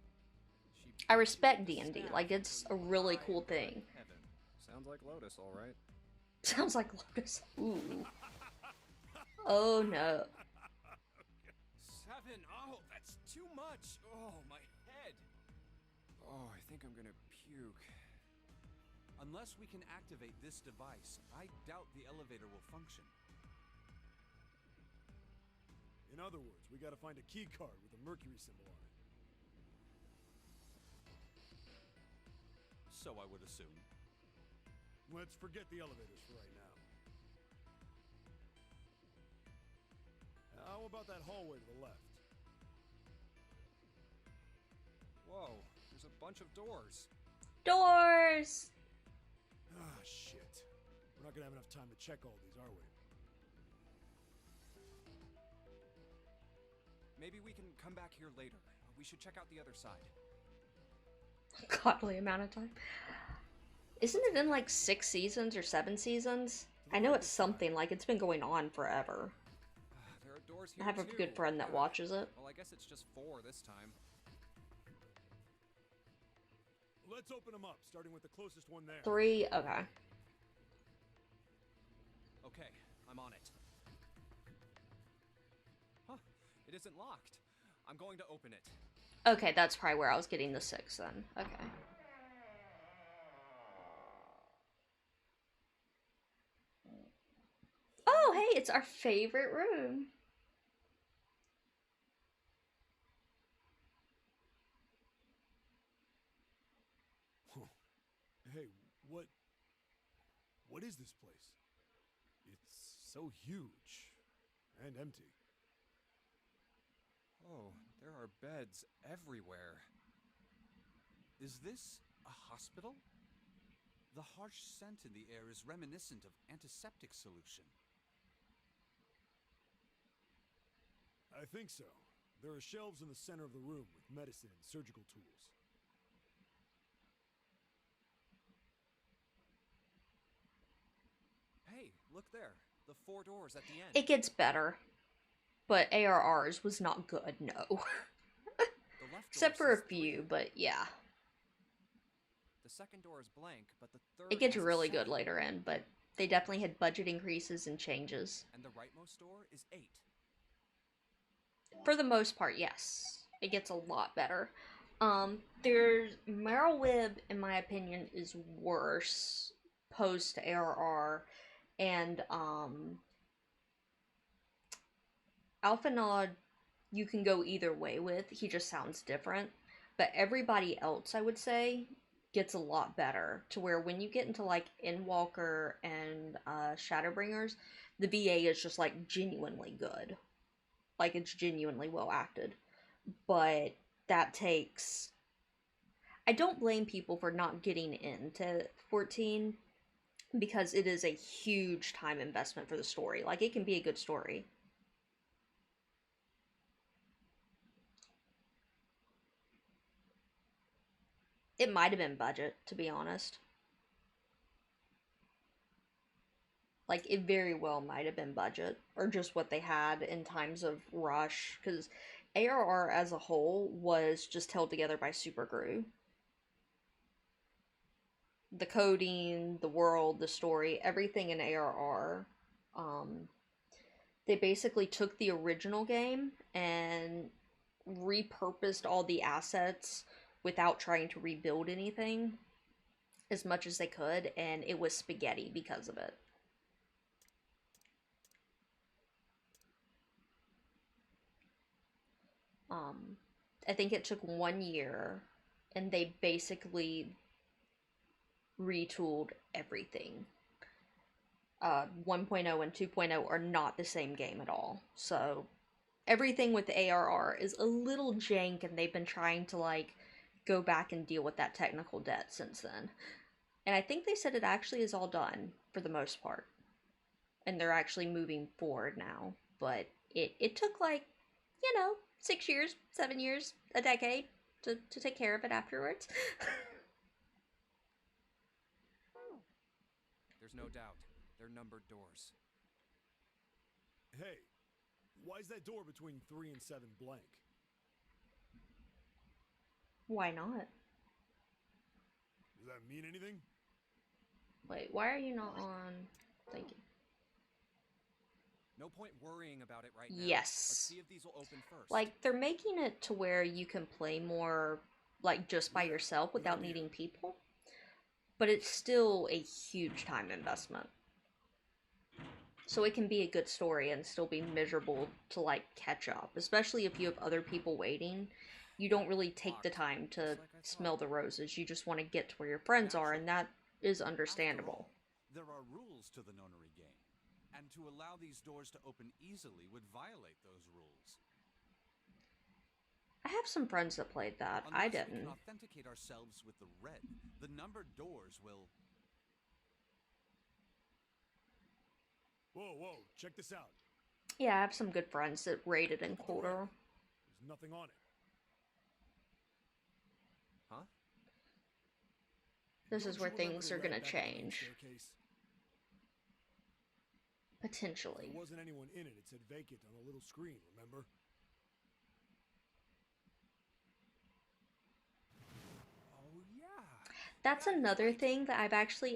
Speaker 5: she
Speaker 1: I respect
Speaker 5: used the
Speaker 1: D&D,
Speaker 5: staff
Speaker 1: like it's
Speaker 5: to
Speaker 1: a really
Speaker 5: fly
Speaker 1: cool
Speaker 5: over
Speaker 1: thing.
Speaker 5: Heaven. Sounds like Lotus, all right.
Speaker 1: Sounds like Lotus. Ooh. Oh no.
Speaker 5: 7. Oh, that's too much. Oh, my head. Oh, I think I'm gonna puke.
Speaker 2: Unless we can activate this device, I doubt the elevator will function.
Speaker 3: In other words, we gotta find a key card with a Mercury symbol on it.
Speaker 2: So I would assume.
Speaker 3: Let's forget the elevators for right now. How about that hallway to the left?
Speaker 5: Whoa, there's a bunch of doors.
Speaker 1: Doors!
Speaker 3: Ah, shit. We're not gonna have enough time to check all these, are we?
Speaker 5: Maybe we can come back here later. We should check out the other side.
Speaker 1: Godly amount of time. Isn't it in like 6 seasons or 7 seasons? I know it's something, like it's been going on forever.
Speaker 5: There are doors
Speaker 1: I
Speaker 5: here
Speaker 1: have a
Speaker 5: too.
Speaker 1: good friend that watches it.
Speaker 5: Well, I guess it's just 4 this time.
Speaker 3: Let's open them up, starting with the closest one there.
Speaker 1: 3, okay.
Speaker 5: Okay, I'm on it. Huh, it isn't locked. I'm going to open it.
Speaker 1: Okay, that's probably where I was getting the 6 then. Okay. Oh, hey, it's our favorite room.
Speaker 3: Hey, what is this place? It's so huge and empty.
Speaker 5: Oh, there are beds everywhere.
Speaker 2: Is this a hospital? The harsh scent in the air is reminiscent of antiseptic solution.
Speaker 3: I think so. There are shelves in the center of the room with medicine and surgical tools.
Speaker 5: Hey, look there. The 4 doors at the end.
Speaker 1: It gets better. But ARR's was not good, no.
Speaker 5: The left
Speaker 1: Except
Speaker 5: door
Speaker 1: for a
Speaker 5: says 3.
Speaker 1: few, but yeah.
Speaker 5: The second door is blank, but the third
Speaker 1: It gets
Speaker 5: has a
Speaker 1: really good
Speaker 5: 7.
Speaker 1: later in, but They definitely had budget increases and changes.
Speaker 5: And the rightmost door is 8.
Speaker 1: For the most part, yes. It gets a lot better. There's Merylwib, in my opinion, is worse post ARR, and Alphanod you can go either way with. He just sounds different. But everybody else, I would say, gets a lot better. To where when you get into like Endwalker and Shadowbringers, the VA is just like genuinely good. Like it's genuinely well acted. But that takes... I don't blame people for not getting into 14 because it is a huge time investment for the story. Like, it can be a good story. It might have been budget, to be honest. Like, it very well might have been budget, or just what they had in times of rush, because ARR as a whole was just held together by Supergrew. The coding, the world, the story, everything in ARR. They basically took the original game and repurposed all the assets without trying to rebuild anything as much as they could, and it was spaghetti because of it. I think it took 1 year, and they basically retooled everything. 1.0 and 2.0 are not the same game at all. So everything with ARR is a little jank, and they've been trying to like go back and deal with that technical debt since then. And I think they said it actually is all done for the most part. And they're actually moving forward now. But it took like, 6 years, 7 years, a decade to take care of it afterwards.
Speaker 5: There's no doubt. They're numbered doors.
Speaker 3: Hey, why is that door between 3 and 7 blank?
Speaker 1: Why not?
Speaker 3: Does that mean anything?
Speaker 1: Wait, why are you not on... Thank you.
Speaker 5: No point worrying about it right now.
Speaker 1: Yes.
Speaker 5: Let's see if these will open first.
Speaker 1: Like, they're making it to where you can play more, like, just by yourself without needing people. But it's still a huge time investment. So it can be a good story and still be miserable to, like, catch up. Especially if you have other people waiting. You don't really take the time to smell the roses. You just want to get to where your friends are, and that is understandable.
Speaker 2: There are rules to the nonary game, and to allow these doors to open easily would violate those rules.
Speaker 1: I have some friends that played that. I
Speaker 2: Unless we
Speaker 1: didn't.
Speaker 2: can authenticate ourselves with the red, the numbered doors will...
Speaker 3: Whoa, check this out.
Speaker 1: Yeah, I have some good friends that raided in Coulter.
Speaker 3: There's nothing on it.
Speaker 5: Huh?
Speaker 1: This is
Speaker 3: Don't
Speaker 1: where
Speaker 3: you remember
Speaker 1: things
Speaker 3: the
Speaker 1: are
Speaker 3: red
Speaker 1: gonna
Speaker 3: back at the main
Speaker 1: change.
Speaker 3: staircase?
Speaker 1: Potentially.
Speaker 3: There wasn't anyone in it. It said vacant on a little screen, remember?
Speaker 5: Oh, yeah.
Speaker 1: That's another thing that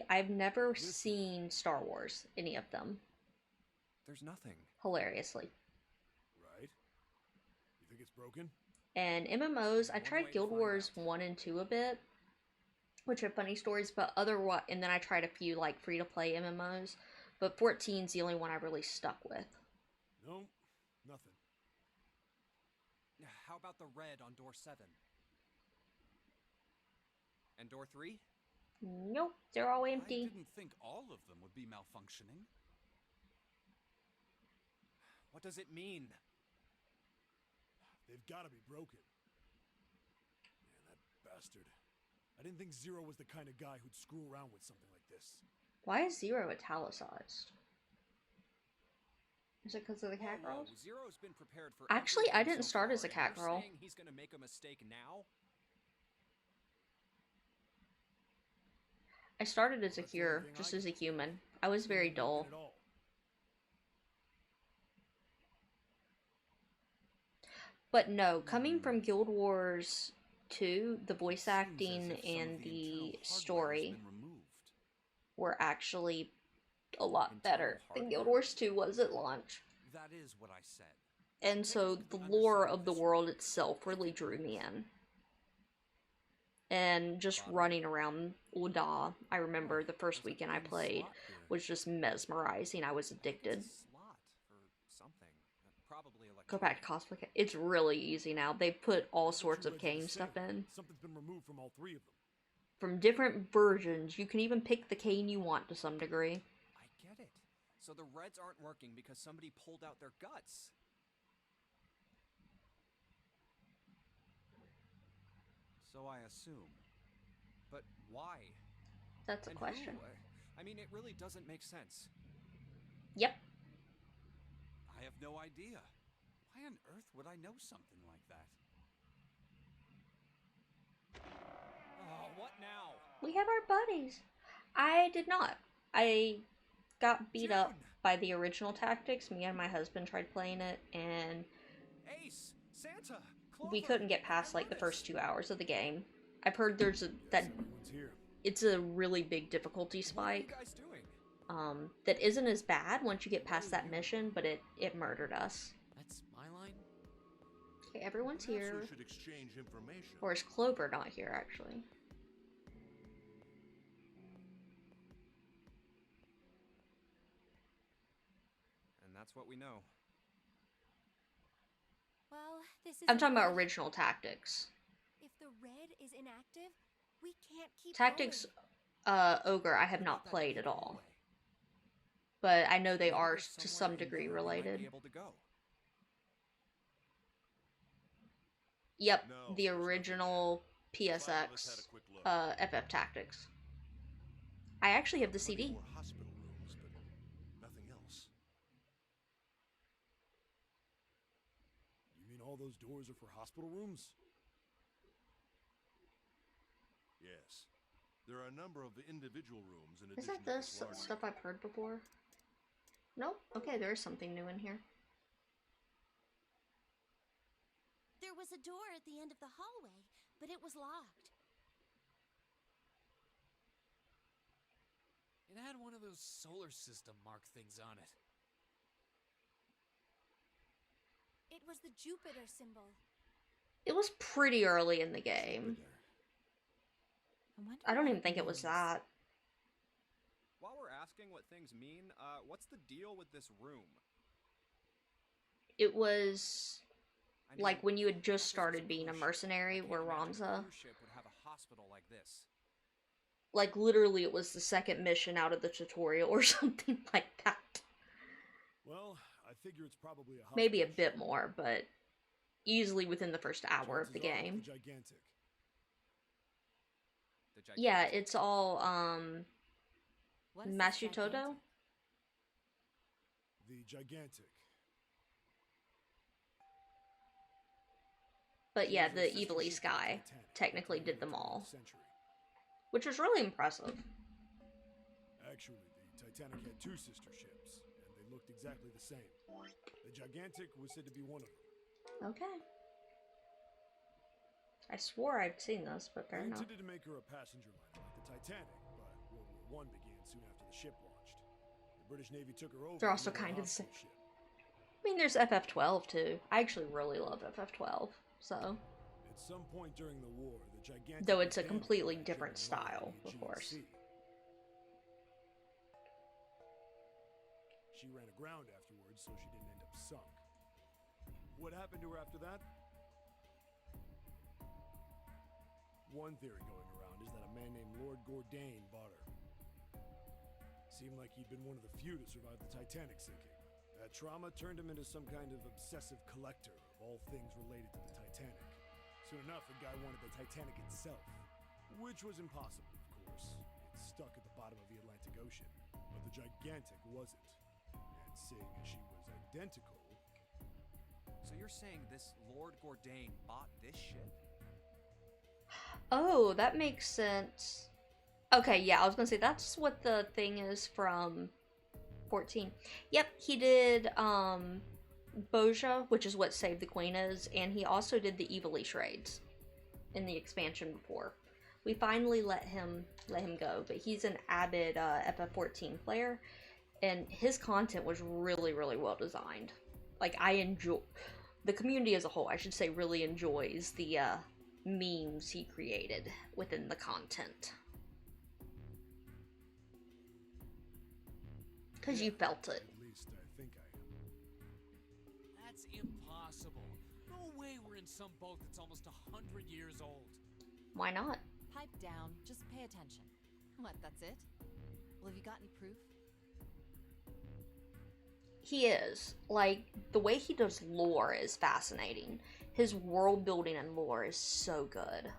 Speaker 1: I've never seen Star Wars, any of them,
Speaker 5: There's nothing.
Speaker 1: hilariously.
Speaker 3: Right. You think it's broken?
Speaker 1: And MMOs, I
Speaker 5: One
Speaker 1: tried
Speaker 5: way to
Speaker 1: Guild
Speaker 5: find
Speaker 1: Wars
Speaker 5: out.
Speaker 1: 1 and 2 a bit, which are funny stories, but and then I tried a few, like, free-to-play MMOs, but 14's the only one I really stuck with.
Speaker 3: No, nothing.
Speaker 5: How about the red on door 7? And door 3?
Speaker 1: Nope, they're all
Speaker 2: I
Speaker 1: empty.
Speaker 2: didn't think all of them would be malfunctioning.
Speaker 5: What does it mean?
Speaker 3: They've got to be broken. Man, that bastard. I didn't think Zero was the kind of guy who'd screw around with something like this.
Speaker 1: Why is Zero italicized? Is it because of the cat
Speaker 5: Whoa,
Speaker 1: girls?
Speaker 5: Zero's been prepared for
Speaker 1: Actually, I
Speaker 5: everything
Speaker 1: didn't
Speaker 5: so
Speaker 1: start
Speaker 5: far,
Speaker 1: as a
Speaker 5: and
Speaker 1: cat
Speaker 5: you're
Speaker 1: girl.
Speaker 5: saying he's gonna make a mistake now?
Speaker 1: I started as a
Speaker 3: That's the
Speaker 1: cure,
Speaker 3: only thing
Speaker 1: just
Speaker 3: I
Speaker 1: as a
Speaker 3: can do.
Speaker 1: human. I was very
Speaker 3: Nothing
Speaker 1: dull.
Speaker 3: at all.
Speaker 1: But no, coming from Guild Wars 2, the voice
Speaker 2: Seems as
Speaker 1: acting
Speaker 2: if some of
Speaker 1: and
Speaker 2: the
Speaker 1: the
Speaker 2: internal hardware has
Speaker 1: story
Speaker 2: been removed.
Speaker 1: were actually a lot better than Guild Wars 2 was at launch.
Speaker 2: That is what I said.
Speaker 1: And so the lore of the world itself really drew me in. And just running around Ul'dah, I remember the first weekend I played, was just mesmerizing. I was addicted.
Speaker 5: Slot for something. Probably
Speaker 1: Go back to cosplay. It's really easy now. They put all sorts of Kane stuff in.
Speaker 3: Something's been removed from all three of them.
Speaker 1: From different versions. You can even pick the Kane you want to some degree.
Speaker 5: I get it. So the Reds aren't working because somebody pulled out their guts.
Speaker 2: So I assume.
Speaker 5: But why?
Speaker 1: That's a
Speaker 5: And
Speaker 1: question.
Speaker 5: who? I mean, it really doesn't make sense.
Speaker 1: Yep.
Speaker 2: I have no idea. Why on earth would I know something like that?
Speaker 5: Oh, what now?
Speaker 1: We have our buddies. I did not. I got beat up
Speaker 5: June!
Speaker 1: by the original tactics. Me and my husband tried playing it, and
Speaker 5: Ace! Santa!
Speaker 1: we
Speaker 5: Clover!
Speaker 1: couldn't get past like the first 2 hours of the game. I've heard there's a
Speaker 3: Yes,
Speaker 1: that
Speaker 3: everyone's here.
Speaker 1: it's a really big difficulty
Speaker 5: What are you
Speaker 1: spike.
Speaker 5: guys doing?
Speaker 1: That isn't as bad once you get past that mission, but it murdered us.
Speaker 6: That's my line?
Speaker 1: Okay, everyone's
Speaker 7: Perhaps
Speaker 1: here.
Speaker 7: we should exchange information.
Speaker 1: Or is Clover not here, actually?
Speaker 5: And that's what we know.
Speaker 8: Well, this is.
Speaker 1: I'm talking about original tactics.
Speaker 8: If the red is inactive, we can't keep
Speaker 1: Tactics,
Speaker 8: going.
Speaker 1: Ogre, I have not played at all. But I know they are to some degree related.
Speaker 5: Be able to go.
Speaker 1: Yep,
Speaker 7: No,
Speaker 1: the
Speaker 7: there's nothing
Speaker 1: original
Speaker 7: Five of us had
Speaker 1: PSX,
Speaker 7: a quick look.
Speaker 1: FF Tactics. I actually have the
Speaker 7: Plenty
Speaker 1: CD.
Speaker 7: more hospital rooms, but nothing else.
Speaker 3: You mean all those doors are for hospital rooms?
Speaker 7: Yes. There are a number of individual rooms in
Speaker 1: Is
Speaker 7: addition
Speaker 1: that
Speaker 7: to
Speaker 1: this
Speaker 7: large
Speaker 1: stuff I've heard before? Nope. Okay, there is something new in here.
Speaker 8: There was a door at the end of the hallway, but it was locked.
Speaker 6: It had one of those solar system mark things on it.
Speaker 8: It was the Jupiter symbol.
Speaker 1: It was pretty early in the game.
Speaker 8: wonder
Speaker 1: I don't
Speaker 8: what
Speaker 1: even think it was that.
Speaker 5: While we're asking what things mean, what's the deal with this room?
Speaker 1: It was
Speaker 5: I mean,
Speaker 1: like when you had just
Speaker 5: this is
Speaker 1: started being a
Speaker 5: cruise ship.
Speaker 1: mercenary,
Speaker 5: I can't
Speaker 1: where
Speaker 5: imagine a
Speaker 1: Ramza,
Speaker 5: cruise ship would have a hospital like this.
Speaker 1: like literally it was the second mission out of the tutorial or something like that.
Speaker 3: Well, I figure it's probably a
Speaker 1: Maybe a
Speaker 3: hospital
Speaker 1: bit
Speaker 3: ship.
Speaker 1: more, but easily within the first hour of the
Speaker 3: Chances are it's
Speaker 1: game.
Speaker 3: the gigantic.
Speaker 5: The
Speaker 1: Yeah,
Speaker 5: gigantic-
Speaker 1: it's all
Speaker 8: What is this
Speaker 1: Masutodo.
Speaker 8: gigantic?
Speaker 3: The gigantic.
Speaker 1: But yeah,
Speaker 3: These are
Speaker 1: the
Speaker 3: sister
Speaker 1: Evilly
Speaker 3: ships of the
Speaker 1: Sky
Speaker 3: Titanic,
Speaker 1: technically
Speaker 3: dating
Speaker 1: did them
Speaker 3: back to the
Speaker 1: all,
Speaker 3: 20th century.
Speaker 1: which was really impressive.
Speaker 3: Actually, the Titanic had two sister ships, and they looked exactly the same. The gigantic was said to be one of them.
Speaker 1: Okay. I swore I'd seen this, but fair
Speaker 3: They
Speaker 1: enough.
Speaker 3: intended to make her a passenger liner like the Titanic, but World War I began soon after the ship launched. The British Navy took her over.
Speaker 1: They're
Speaker 3: and
Speaker 1: also
Speaker 3: made her a
Speaker 1: kind of the same.
Speaker 3: hospital ship.
Speaker 1: I mean, there's FF12 too. I actually really love FF12, so.
Speaker 3: At some point during the war, the gigantic
Speaker 1: Though it's a
Speaker 3: abandoned
Speaker 1: completely
Speaker 3: by
Speaker 1: different
Speaker 3: German Navy
Speaker 1: style,
Speaker 3: in the
Speaker 1: of
Speaker 3: Aegean
Speaker 1: course.
Speaker 3: Sea. She ran aground afterwards, so she didn't end up sunk. What happened to her after that? One theory going around is that a man named Lord Gordain bought her. Seemed like he'd been one of the few to survive the Titanic sinking. That trauma turned him into some kind of obsessive collector of all things related to the Titanic. Soon enough, the guy wanted the Titanic itself, which was impossible, of course. It's stuck at the bottom of the Atlantic Ocean, but the gigantic wasn't. And seeing as she was identical,
Speaker 5: So you're saying this Lord Gordain bought this ship?
Speaker 1: Oh, that makes sense. Okay, yeah, I was gonna say that's what the thing is from 14. Yep, he did Boja, which is what Save the Queen is, and he also did the Evilly Shrades in the expansion before. We finally let him go, but he's an avid FF14 player, and his content was really, really well designed. Like, I enjoy the community as a whole, I should say, really enjoys the memes he created within the content. Because you felt it.
Speaker 3: At least I think I am.
Speaker 6: That's impossible. No way we're in some boat that's almost 100 years old.
Speaker 1: Why not?
Speaker 9: Pipe down, just pay attention. What, that's it? Well, have you got any proof?
Speaker 1: He is. Like, the way he does lore is fascinating. His world building and lore is so good.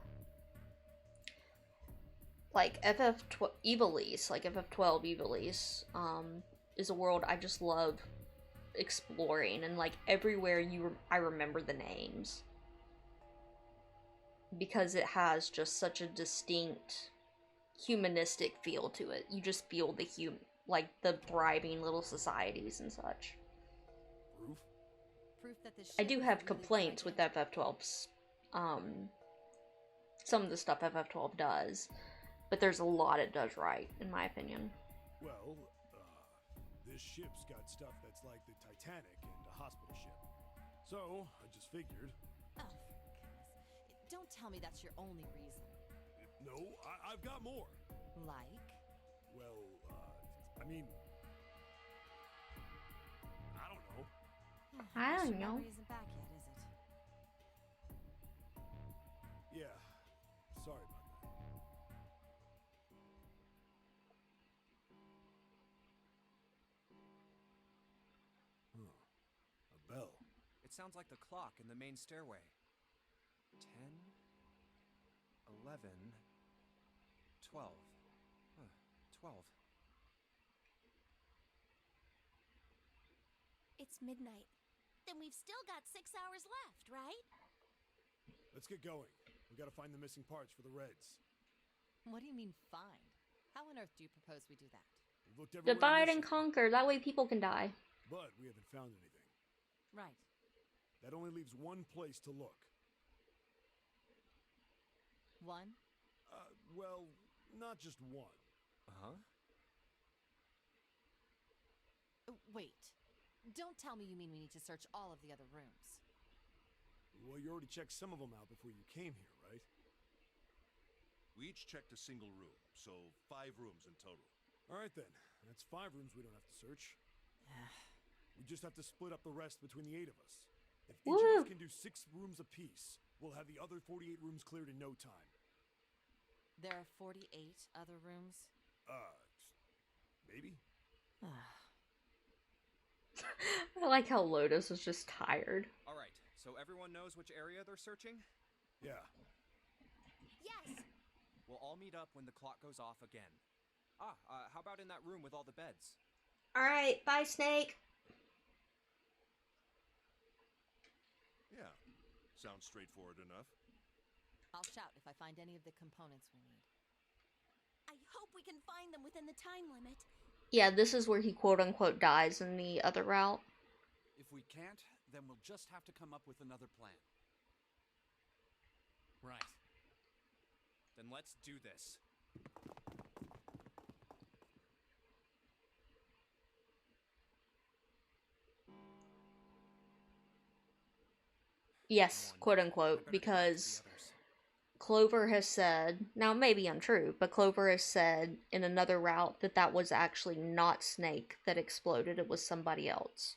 Speaker 1: Like, FF12 Ivalice, is a world I just love exploring, and like everywhere I remember the names. Because it has just such a distinct humanistic feel to it. You just feel the the thriving little societies and such.
Speaker 3: Proof?
Speaker 9: Proof that this
Speaker 1: I
Speaker 9: ship
Speaker 1: do
Speaker 9: is
Speaker 1: have
Speaker 9: really
Speaker 1: complaints with
Speaker 9: gigantic.
Speaker 1: FF12's, some of the stuff FF12 does, but there's a lot it does right, in my opinion.
Speaker 3: Well, this ship's got stuff that's like the Titanic and a hospital ship. So, I just figured.
Speaker 9: Oh, for goodness. Don't tell me that's your only reason.
Speaker 3: No, I've got more.
Speaker 9: Like?
Speaker 3: Well, I mean, I don't know.
Speaker 1: I
Speaker 9: Guess
Speaker 1: don't
Speaker 9: your
Speaker 1: know.
Speaker 9: memory isn't back yet, is it?
Speaker 3: Yeah, sorry about that. A bell.
Speaker 5: It sounds like the clock in the main stairway. 10, 11, 12. Huh, 12.
Speaker 8: It's midnight. Then we've still got 6 hours left, right?
Speaker 3: Let's get going. We gotta find the missing parts for the Reds.
Speaker 9: What do you mean, find? How on earth do you propose we do that?
Speaker 3: We've looked everywhere. in
Speaker 1: Divide
Speaker 3: this
Speaker 1: and
Speaker 3: city,
Speaker 1: conquer, that way people can die.
Speaker 3: but we haven't found anything.
Speaker 9: Right.
Speaker 3: That only leaves one place to look.
Speaker 9: One?
Speaker 3: Well, not just one.
Speaker 5: Uh-huh.
Speaker 9: Wait. Don't tell me you mean we need to search all of the other rooms.
Speaker 3: Well, you already checked some of them out before you came here, right?
Speaker 7: We each checked a single room, so 5 rooms in total.
Speaker 3: All right then. That's 5 rooms we don't have to search. We just have to split up the rest between the 8 of us. If each of
Speaker 1: Woo!
Speaker 3: us can do 6 rooms apiece, we'll have the other 48 rooms cleared in no time.
Speaker 9: There are 48 other rooms?
Speaker 3: Maybe?
Speaker 1: I like how Lotus was just tired.
Speaker 5: All right, so everyone knows which area they're searching?
Speaker 3: Yeah.
Speaker 8: Yes!
Speaker 5: We'll all meet up when the clock goes off again. How about in that room with all the beds?
Speaker 1: Alright, bye, Snake.
Speaker 7: Yeah, sounds straightforward enough.
Speaker 9: I'll shout if I find any of the components we need.
Speaker 8: I hope we can find them within the time limit.
Speaker 1: Yeah, this is where he quote-unquote dies in the other route.
Speaker 2: If we can't, then we'll just have to come up with another plan.
Speaker 6: Right.
Speaker 5: Then let's do this.
Speaker 1: Yes,
Speaker 5: Come on, I
Speaker 1: quote-unquote,
Speaker 5: better
Speaker 1: because
Speaker 5: contact the others.
Speaker 1: Clover has said, now it may be untrue, but Clover has said in another route that that was actually not Snake that exploded, it was somebody else.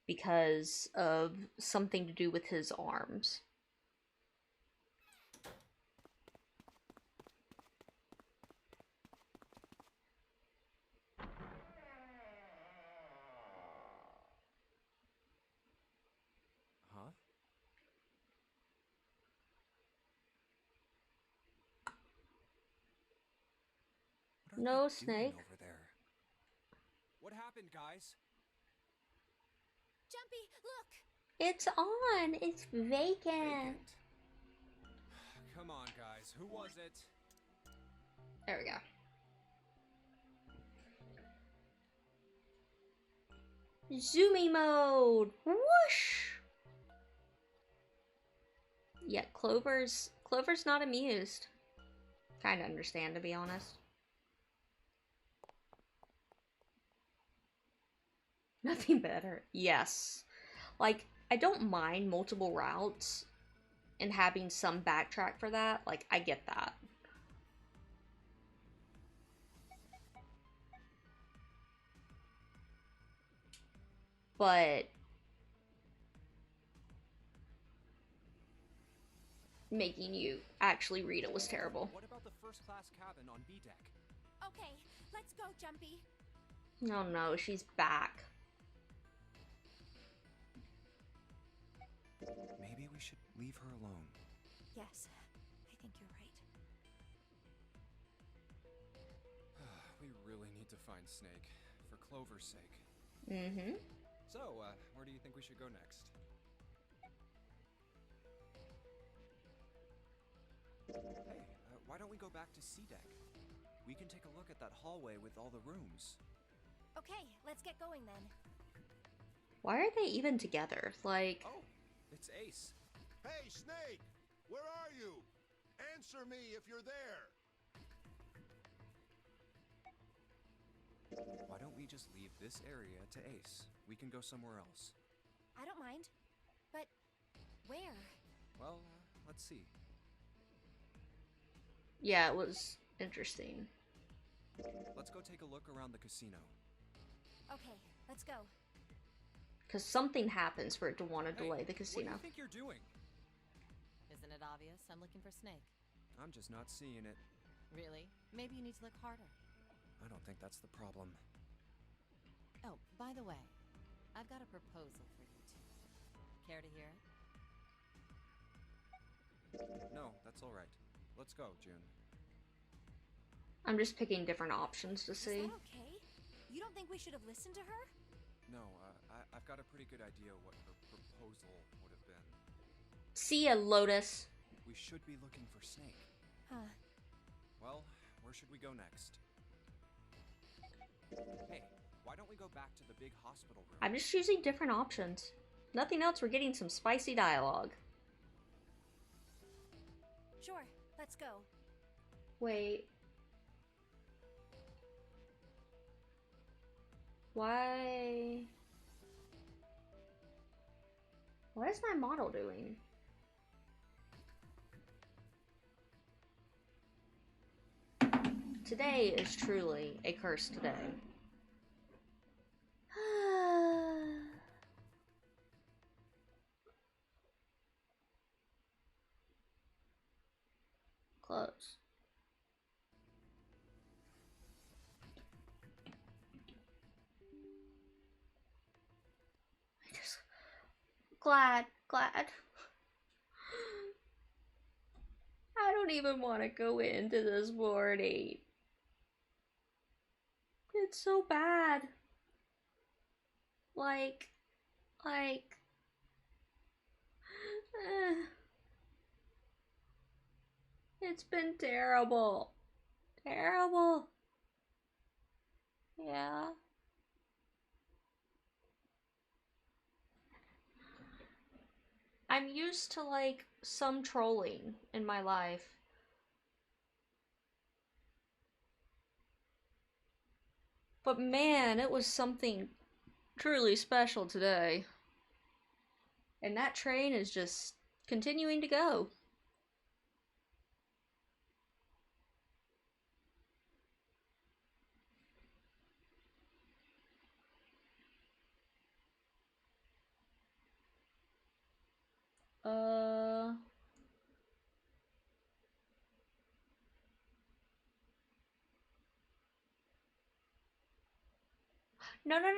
Speaker 1: Because of something to do with his arms.
Speaker 5: Huh? What are
Speaker 1: No,
Speaker 5: they doing
Speaker 1: Snake.
Speaker 5: over there? What happened, guys?
Speaker 8: Jumpy, look!
Speaker 1: It's on! It's vacant!
Speaker 5: Come on, guys. Who was it?
Speaker 1: There we go. Zoomy mode! Whoosh! Yeah, Clover's not amused. Kinda understand, to be honest. Nothing better. Yes. Like, I don't mind multiple routes and having some backtrack for that. Like, I get that. But making you actually read it was terrible.
Speaker 5: What about the first class cabin on B deck?
Speaker 8: Okay, let's go, Jumpy.
Speaker 1: Oh no, she's back.
Speaker 5: Maybe we should leave her alone.
Speaker 8: Yes, I think you're right.
Speaker 5: We really need to find Snake, for Clover's sake.
Speaker 1: Mm-hmm.
Speaker 5: So, where do you think we should go next? Hey, why don't we go back to C deck? We can take a look at that hallway with all the rooms.
Speaker 8: Okay, let's get going then.
Speaker 1: Why are they even together? Like,
Speaker 5: Oh, it's Ace.
Speaker 7: Hey, Snake! Where are you? Answer me if you're there!
Speaker 5: Why don't we just leave this area to Ace? We can go somewhere else.
Speaker 8: I don't mind. But where?
Speaker 5: Well, let's see.
Speaker 1: yeah, it was interesting.
Speaker 5: Let's go take a look around the casino.
Speaker 8: Okay, let's go.
Speaker 1: Because something happens for it to want to
Speaker 5: Hey,
Speaker 1: delay the
Speaker 5: What do
Speaker 1: casino.
Speaker 5: you think you're doing?
Speaker 9: Isn't it obvious? I'm looking for Snake.
Speaker 5: I'm just not seeing it.
Speaker 9: Really? Maybe you need to look harder.
Speaker 5: I don't think that's the problem.
Speaker 9: Oh, by the way, I've got a proposal for you two. Care to hear it?
Speaker 5: No, that's all right. Let's go, June.
Speaker 1: I'm just picking different options to
Speaker 8: Is
Speaker 1: see.
Speaker 8: that okay? You don't think we should have listened to her?
Speaker 5: No, I've got a pretty good idea what her proposal would have been.
Speaker 1: See ya, Lotus.
Speaker 5: We should be looking for Snake.
Speaker 8: Huh.
Speaker 5: Well, where should we go next? Hey, why don't we go back to the big hospital room?
Speaker 1: I'm just choosing different options. Nothing else, we're getting some spicy dialogue.
Speaker 8: Sure, let's go.
Speaker 1: Wait. Why? What is my model doing? Today is truly a cursed day. Close. Glad. I don't even want to go into this morning. It's so bad. Like, it's been terrible. Terrible. Yeah. I'm used to, like, some trolling in my life. But man, it was something truly special today. And that train is just continuing to go.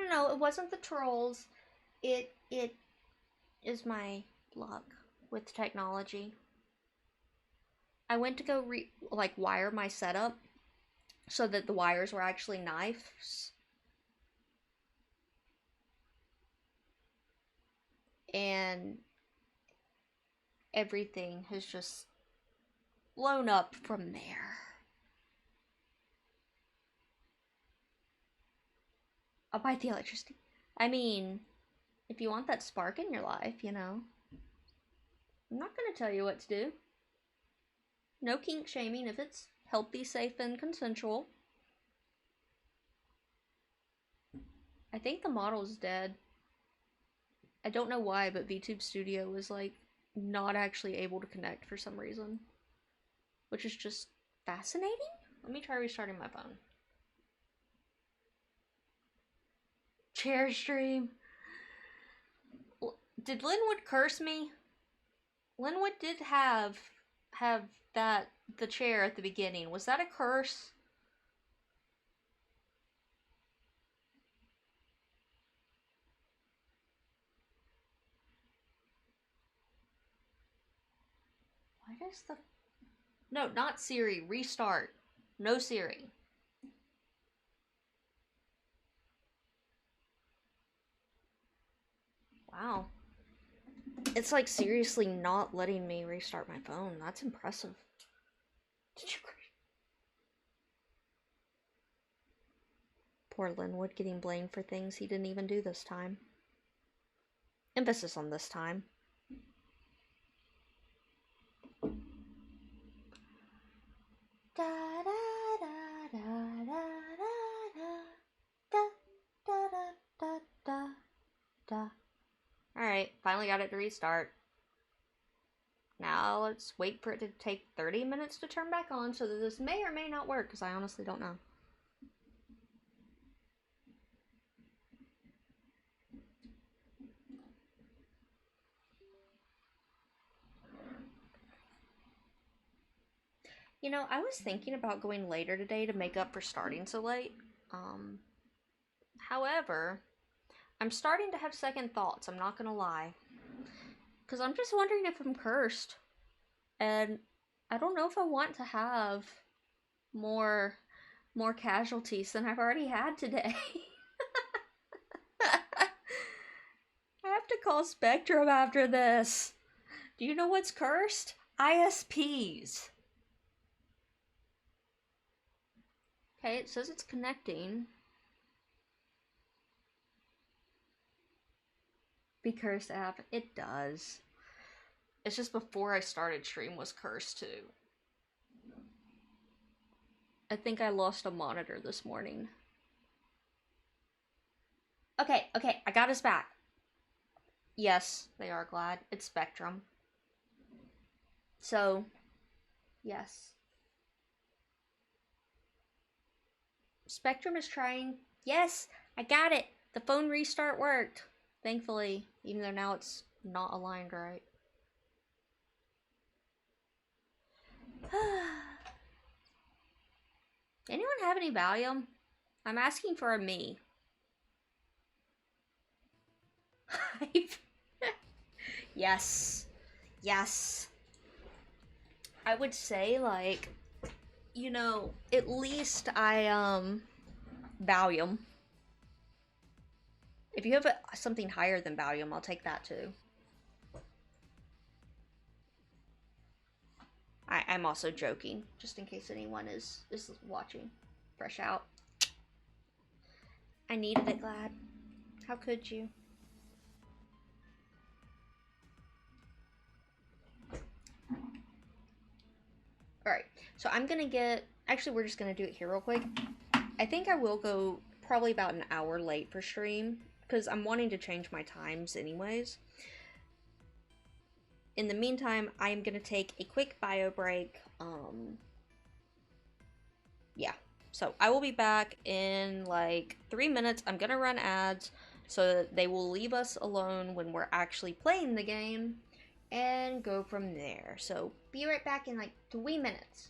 Speaker 1: No, it wasn't the trolls. It is my luck with technology. I went to go wire my setup so that the wires were actually knives. And everything has just blown up from there. I'll buy the electricity. I mean, if you want that spark in your life, you know. I'm not gonna tell you what to do. No kink shaming if it's healthy, safe, and consensual. I think the model's dead. I don't know why, but VTube Studio was like not actually able to connect for some reason, which is just fascinating. Let me try restarting my phone. Chair stream. Did Linwood curse me? Linwood did have that the chair at the beginning. Was that a curse? Why does the... No, not Siri. Restart. No Siri. Wow. It's like seriously not letting me restart my phone. That's impressive. Did you... Poor Linwood getting blamed for things he didn't even do this time. Emphasis on this time. Da da da da da da da da da da. Alright, finally got it to restart. Now let's wait for it to take 30 minutes to turn back on so that this may or may not work, because I honestly don't know. You know, I was thinking about going later today to make up for starting so late. However, I'm starting to have second thoughts, I'm not gonna lie. Because I'm just wondering if I'm cursed. And I don't know if I want to have more casualties than I've already had today. I have to call Spectrum after this. Do you know what's cursed? ISPs. Okay, it says it's connecting. Be cursed app. It does. It's just before I started stream was cursed too. I think I lost a monitor this morning. Okay, I got us back. Yes, they are glad. It's Spectrum. So, yes. Spectrum is trying. Yes, I got it. The phone restart worked. Thankfully, even though now it's not aligned right. Anyone have any Valium? I'm asking for a me. Yes. Yes. I would say, like, you know, at least Valium. If you have something higher than Valium, I'll take that too. I'm also joking, just in case anyone is watching. Fresh out. I needed it, Glad. How could you? Alright, so I'm gonna get... Actually, we're just gonna do it here real quick. I think I will go probably about an hour late for stream, because I'm wanting to change my times anyways. In the meantime, I am gonna take a quick bio break. Yeah, so I will be back in like 3 minutes. I'm gonna run ads so that they will leave us alone when we're actually playing the game and go from there. So be right back in like 3 minutes.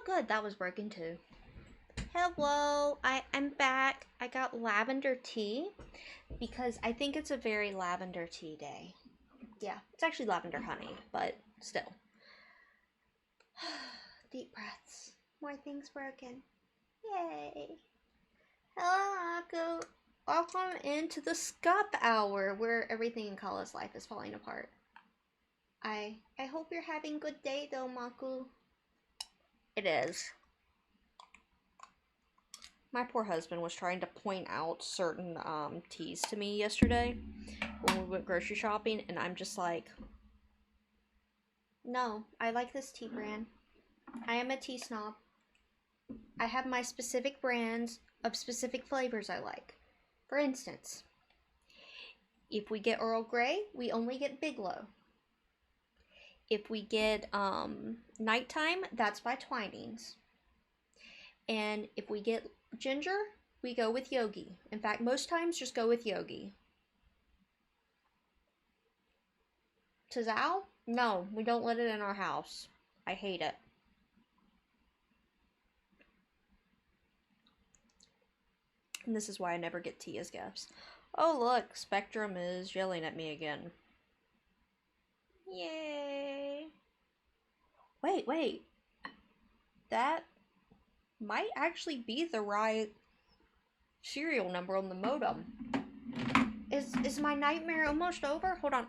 Speaker 1: good. That was broken too. Hello, I'm back. I got lavender tea because I think it's a very lavender tea day. Yeah, it's actually lavender honey, but still. Deep breaths. More things broken. Yay. Hello, Aku. Welcome into the Scup Hour, where everything in Kala's life is falling apart. I hope you're having a good day though, Maku. It is. My poor husband was trying to point out certain teas to me yesterday when we went grocery shopping, and I'm just like, no, I like this tea brand. I am a tea snob. I have my specific brands of specific flavors I like. For instance, if we get Earl Grey, we only get Bigelow. If we get Nighttime, that's by Twinings. And if we get ginger, we go with Yogi. In fact, most times just go with Yogi. Tazal? No, we don't let it in our house. I hate it. And this is why I never get tea as gifts. Oh look, Spectrum is yelling at me again. Yay. Wait. That might actually be the right serial number on the modem. Is my nightmare almost over? Hold on.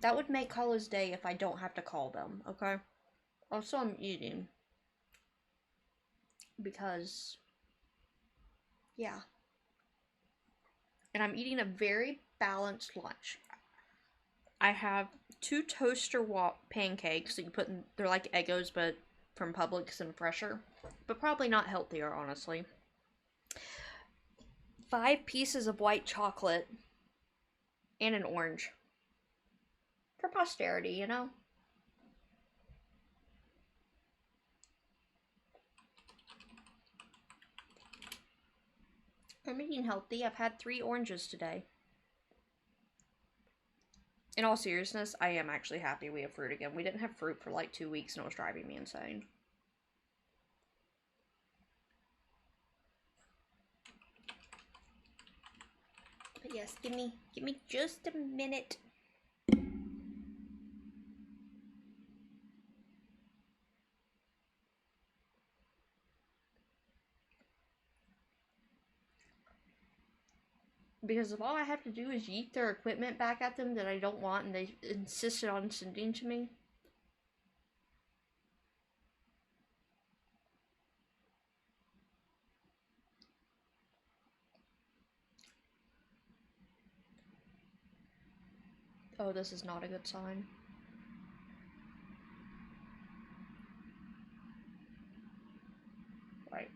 Speaker 1: That would make Kala's day if I don't have to call them, okay? Also, I'm eating. Because, yeah. And I'm eating a very balanced lunch. I have 2 toaster pancakes that you put in, they're like Eggos, but from Publix and fresher. But probably not healthier, honestly. 5 pieces of white chocolate. And an orange. For posterity, you know? I'm eating healthy. I've had 3 oranges today. In all seriousness, I am actually happy we have fruit again. We didn't have fruit for like 2 weeks and it was driving me insane. But yes, give me just a minute. Because if all I have to do is yeet their equipment back at them that I don't want and they insisted on sending to me. Oh, this is not a good sign. Right.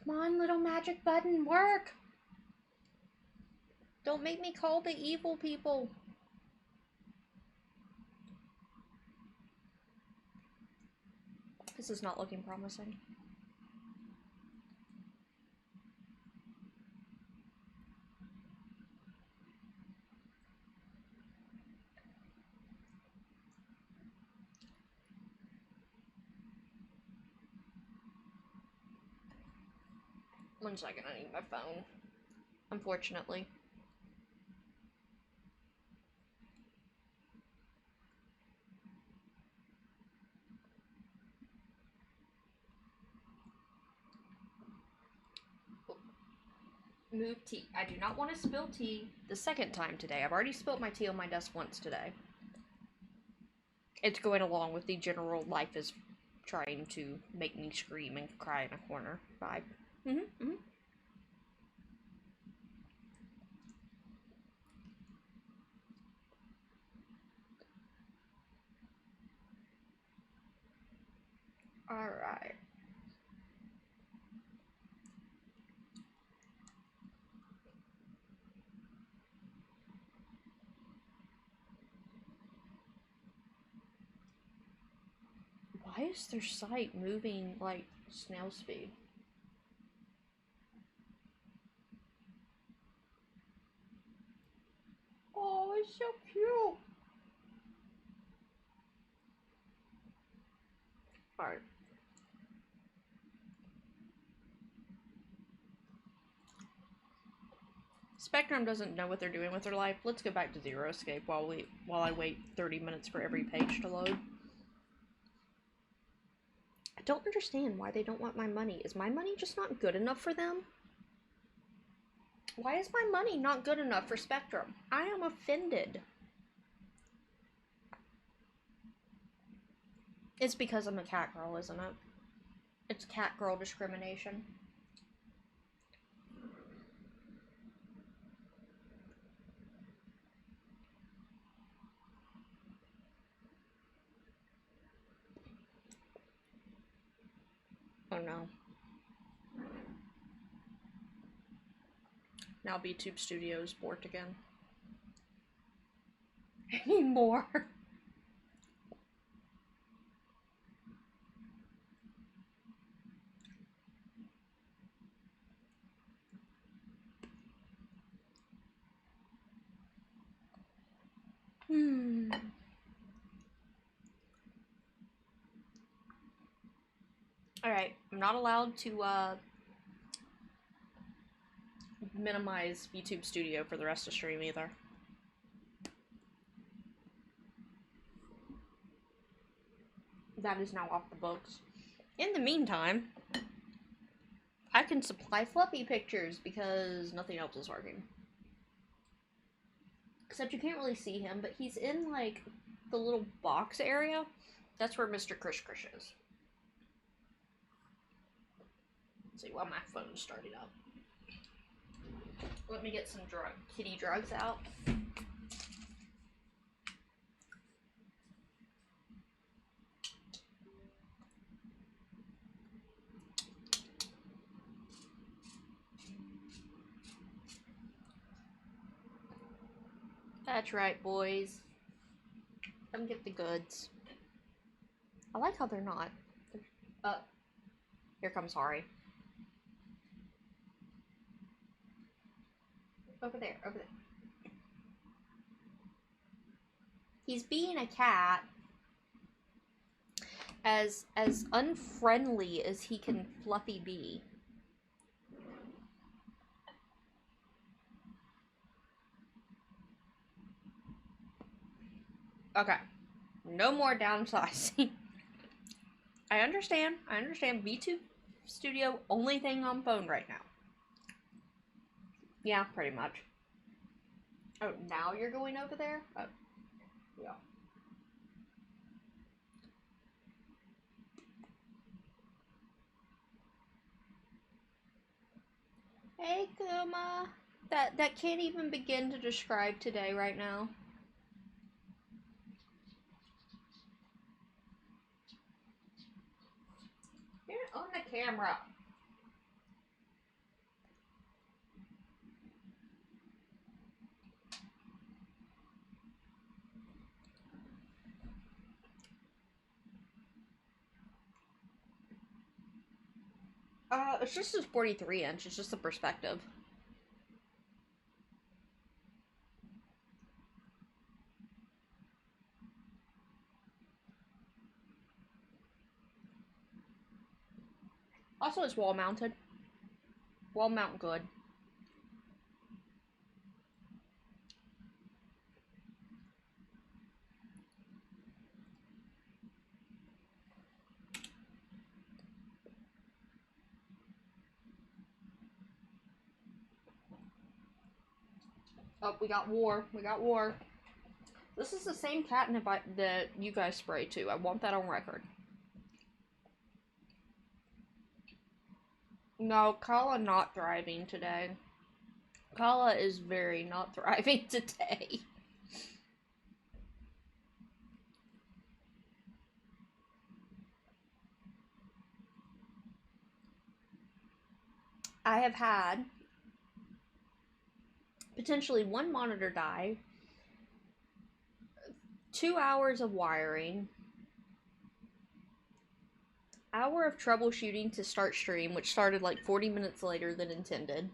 Speaker 1: Come on, little magic button, work! Don't make me call the evil people. This is not looking promising. One second, I need my phone. Unfortunately. Move tea. I do not want to spill tea the second time today. I've already spilled my tea on my desk once today. It's going along with the general life is trying to make me scream and cry in a corner vibe. Alright. Why is their site moving like snail speed? Oh, it's so cute. Alright. Spectrum doesn't know what they're doing with their life. Let's go back to Zero Escape while I wait 30 minutes for every page to load. I don't understand why they don't want my money. Is my money just not good enough for them? Why is my money not good enough for Spectrum? I am offended. It's because I'm a cat girl, isn't it? It's cat girl discrimination. Oh no. Now VTube Studios borked again. Anymore. Alright, I'm not allowed to minimize VTube Studio for the rest of the stream either. That is now off the books. In the meantime, I can supply Fluffy pictures because nothing else is working. Except you can't really see him, but he's in, like, the little box area. That's where Mr. Krish Krish is. Let's see, while my phone's starting up. Let me get some kitty drugs out. That's right, boys. Come get the goods. I like how they're not. Here comes Hari. Over there, over there. He's being a cat. As unfriendly as he can Fluffy be. Okay. No more downsizing. I understand. VTube Studio, only thing on phone right now. Yeah, pretty much. Oh, now you're going over there? Oh, yeah. Hey, Kuma. That can't even begin to describe today right now. You're on the camera. It's just a 43 inch. It's just the perspective. Also, it's wall mounted. Wall mount good. Oh, we got war. We got war. This is the same catnip that you guys spray too. I want that on record. No, Kala not thriving today. Kala is very not thriving today. I have had potentially one monitor die, 2 hours of wiring, hour of troubleshooting to start stream, which started like 40 minutes later than intended.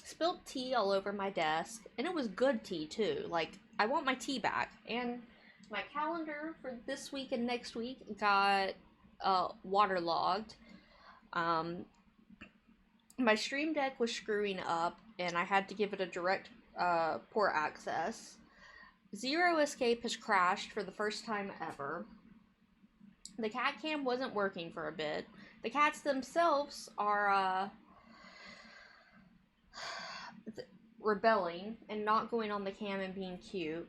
Speaker 1: Spilled tea all over my desk, and it was good tea too. Like, I want my tea back. And my calendar for this week and next week got waterlogged. My Stream Deck was screwing up, and I had to give it a direct port access. Zero Escape has crashed for the first time ever. The cat cam wasn't working for a bit. The cats themselves are rebelling and not going on the cam and being cute.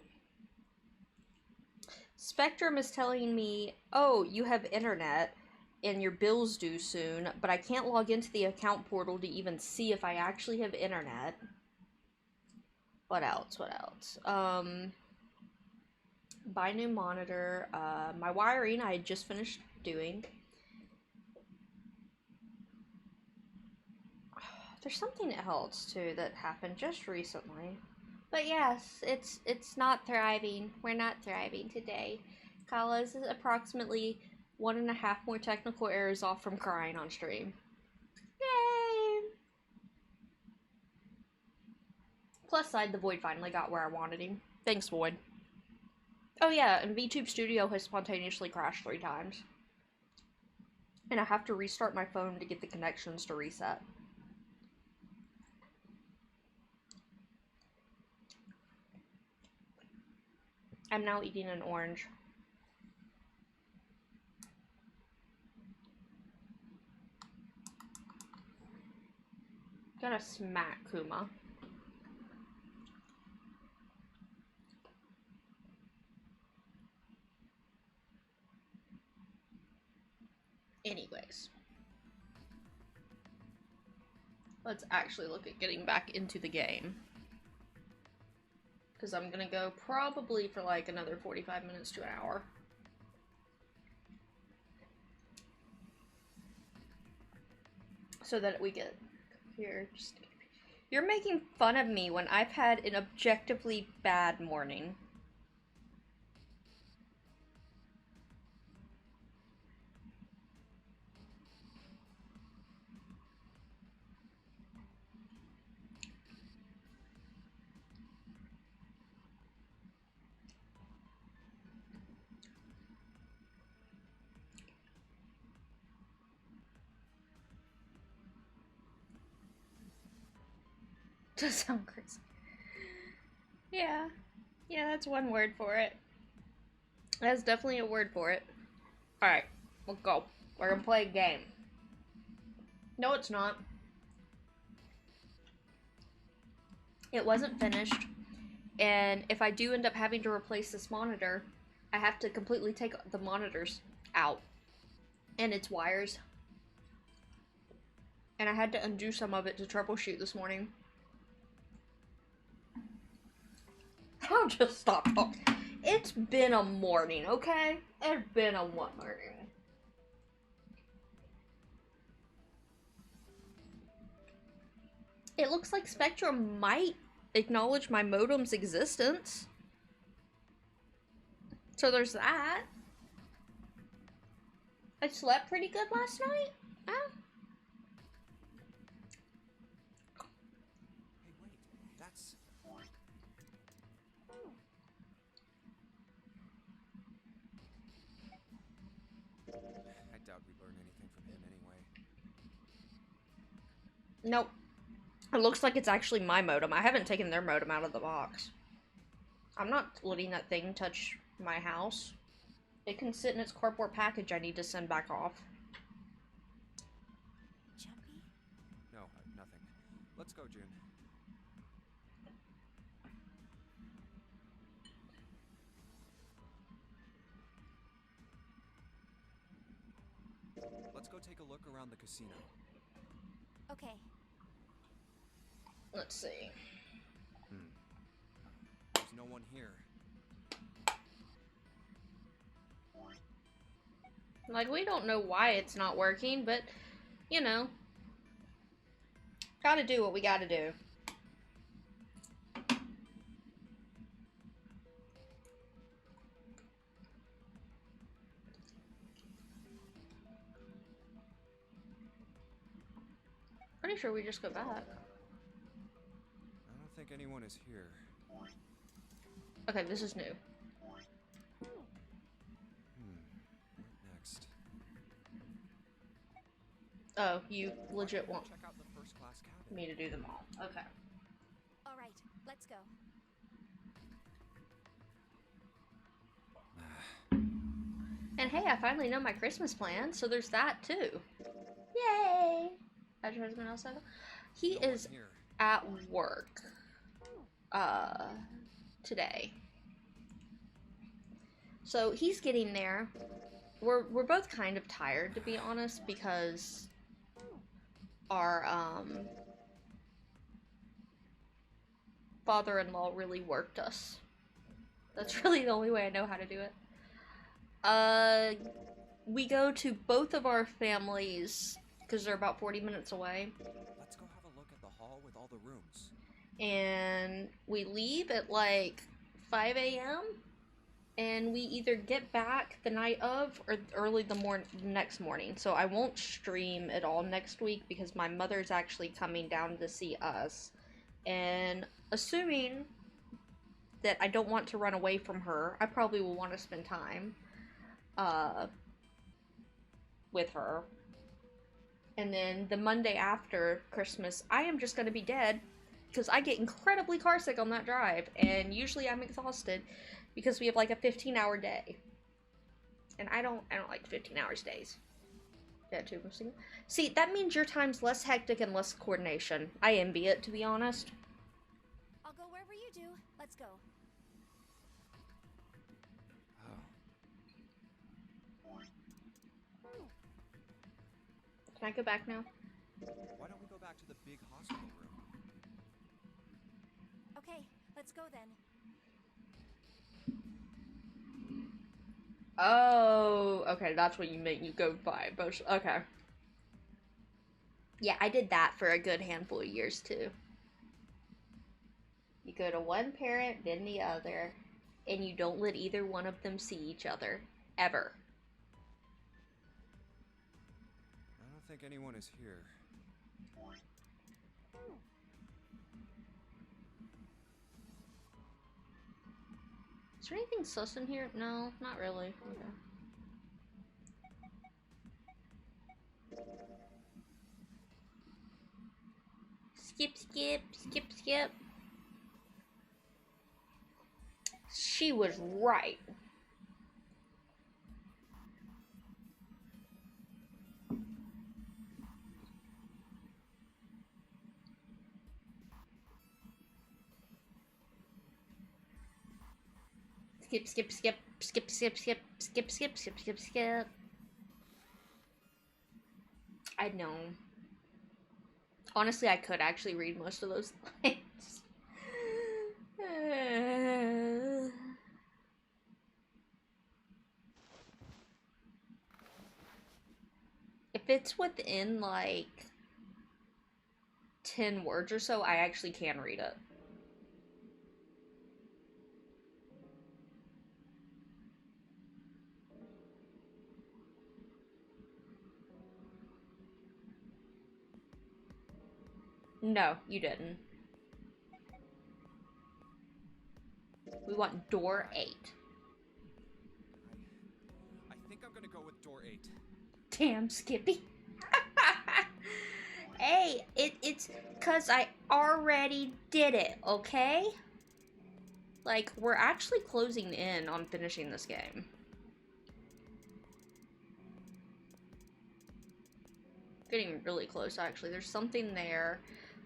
Speaker 1: Spectrum is telling me, oh, you have internet and your bill's due soon, but I can't log into the account portal to even see if I actually have internet. What else? What else? Buy new monitor. My wiring I had just finished doing. There's something else too that happened just recently. But yes, it's not thriving. We're not thriving today. Kala's is approximately 1.5 more technical errors off from crying on stream. Yay! Plus side, the Void finally got where I wanted him. Thanks, Void. Oh yeah, and VTube Studio has spontaneously crashed 3 times. And I have to restart my phone to get the connections to reset. I'm now eating an orange. Gotta smack Kuma. Anyways. Let's actually look at getting back into the game. Because I'm gonna go probably for like another 45 minutes to an hour. So that we get here. You're making fun of me when I've had an objectively bad morning. Does sound crazy. Yeah. Yeah, that's one word for it. That's definitely a word for it. Alright, let's go. We're gonna play a game. No, it's not. It wasn't finished. And if I do end up having to replace this monitor, I have to completely take the monitors out. And its wires. And I had to undo some of it to troubleshoot this morning. I'll just stop talking. It's been a morning, okay? It's been a morning. It looks like Spectrum might acknowledge my modem's existence. So there's that. I slept pretty good last night. Oh.
Speaker 5: Hey, wait. That's... I doubt we'd learn anything from him anyway.
Speaker 1: Nope. It looks like it's actually my modem. I haven't taken their modem out of the box. I'm not letting that thing touch my house. It can sit in its cardboard package I need to send back off.
Speaker 8: Jumpy?
Speaker 5: No, nothing. Let's go, June. Let's go take a look around the casino.
Speaker 8: Okay.
Speaker 1: Let's see.
Speaker 5: There's no one here.
Speaker 1: Like, we don't know why it's not working, but, you know. Gotta do what we gotta do. pretty sure we just go back.
Speaker 5: I don't think anyone is here.
Speaker 1: Okay, this is new.
Speaker 5: What next?
Speaker 1: Oh, you legit want
Speaker 5: Check out the first class cabin.
Speaker 1: me to do them all. Okay.
Speaker 8: All right, let's go.
Speaker 1: And hey, I finally know my Christmas plan, so there's that too. Yay! How's your husband outside? He
Speaker 5: No one
Speaker 1: is
Speaker 5: here.
Speaker 1: at work. Today. So he's getting there. We're both kind of tired, to be honest, because our father-in-law really worked us. That's really the only way I know how to do it. We go to both of our families because they're about 40 minutes away,
Speaker 5: Let's go have a look at the hall with all the rooms.
Speaker 1: and we leave at like 5 a.m. and we either get back the night of or early the next morning. So I won't stream at all next week because my mother's actually coming down to see us, and assuming that I don't want to run away from her, I probably will want to spend time with her. And then the Monday after Christmas, I am just going to be dead because I get incredibly carsick on that drive, and usually I'm exhausted because we have like a 15-hour day, and I don't like 15 hours days. Yeah, too. See, that means your time's less hectic and less coordination. I envy it, to be honest.
Speaker 8: I'll go wherever you do. Let's go.
Speaker 5: Oh.
Speaker 1: Can I go back now?
Speaker 5: Why don't we go back to the big hospital room?
Speaker 8: Okay, let's go then.
Speaker 1: Oh, okay, that's what you meant. You go by both. Okay. Yeah, I did that for a good handful of years too. You go to one parent, then the other, and you don't let either one of them see each other. Ever.
Speaker 5: I don't think anyone is here.
Speaker 1: Is there anything sus in here? No, not really. Okay. Skip, skip, skip, skip. She was right. Skip, skip, skip, skip, skip, skip, skip, skip, skip, skip, skip. I know. Honestly, I could actually read most of those lines. If it's within like 10 words or so, I actually can read it. No, you didn't. We want door 8.
Speaker 5: I think I'm gonna go with door 8.
Speaker 1: Damn, Skippy. Hey, it's cause I already did it, okay? Like, we're actually closing in on finishing this game. Getting really close, actually. There's something there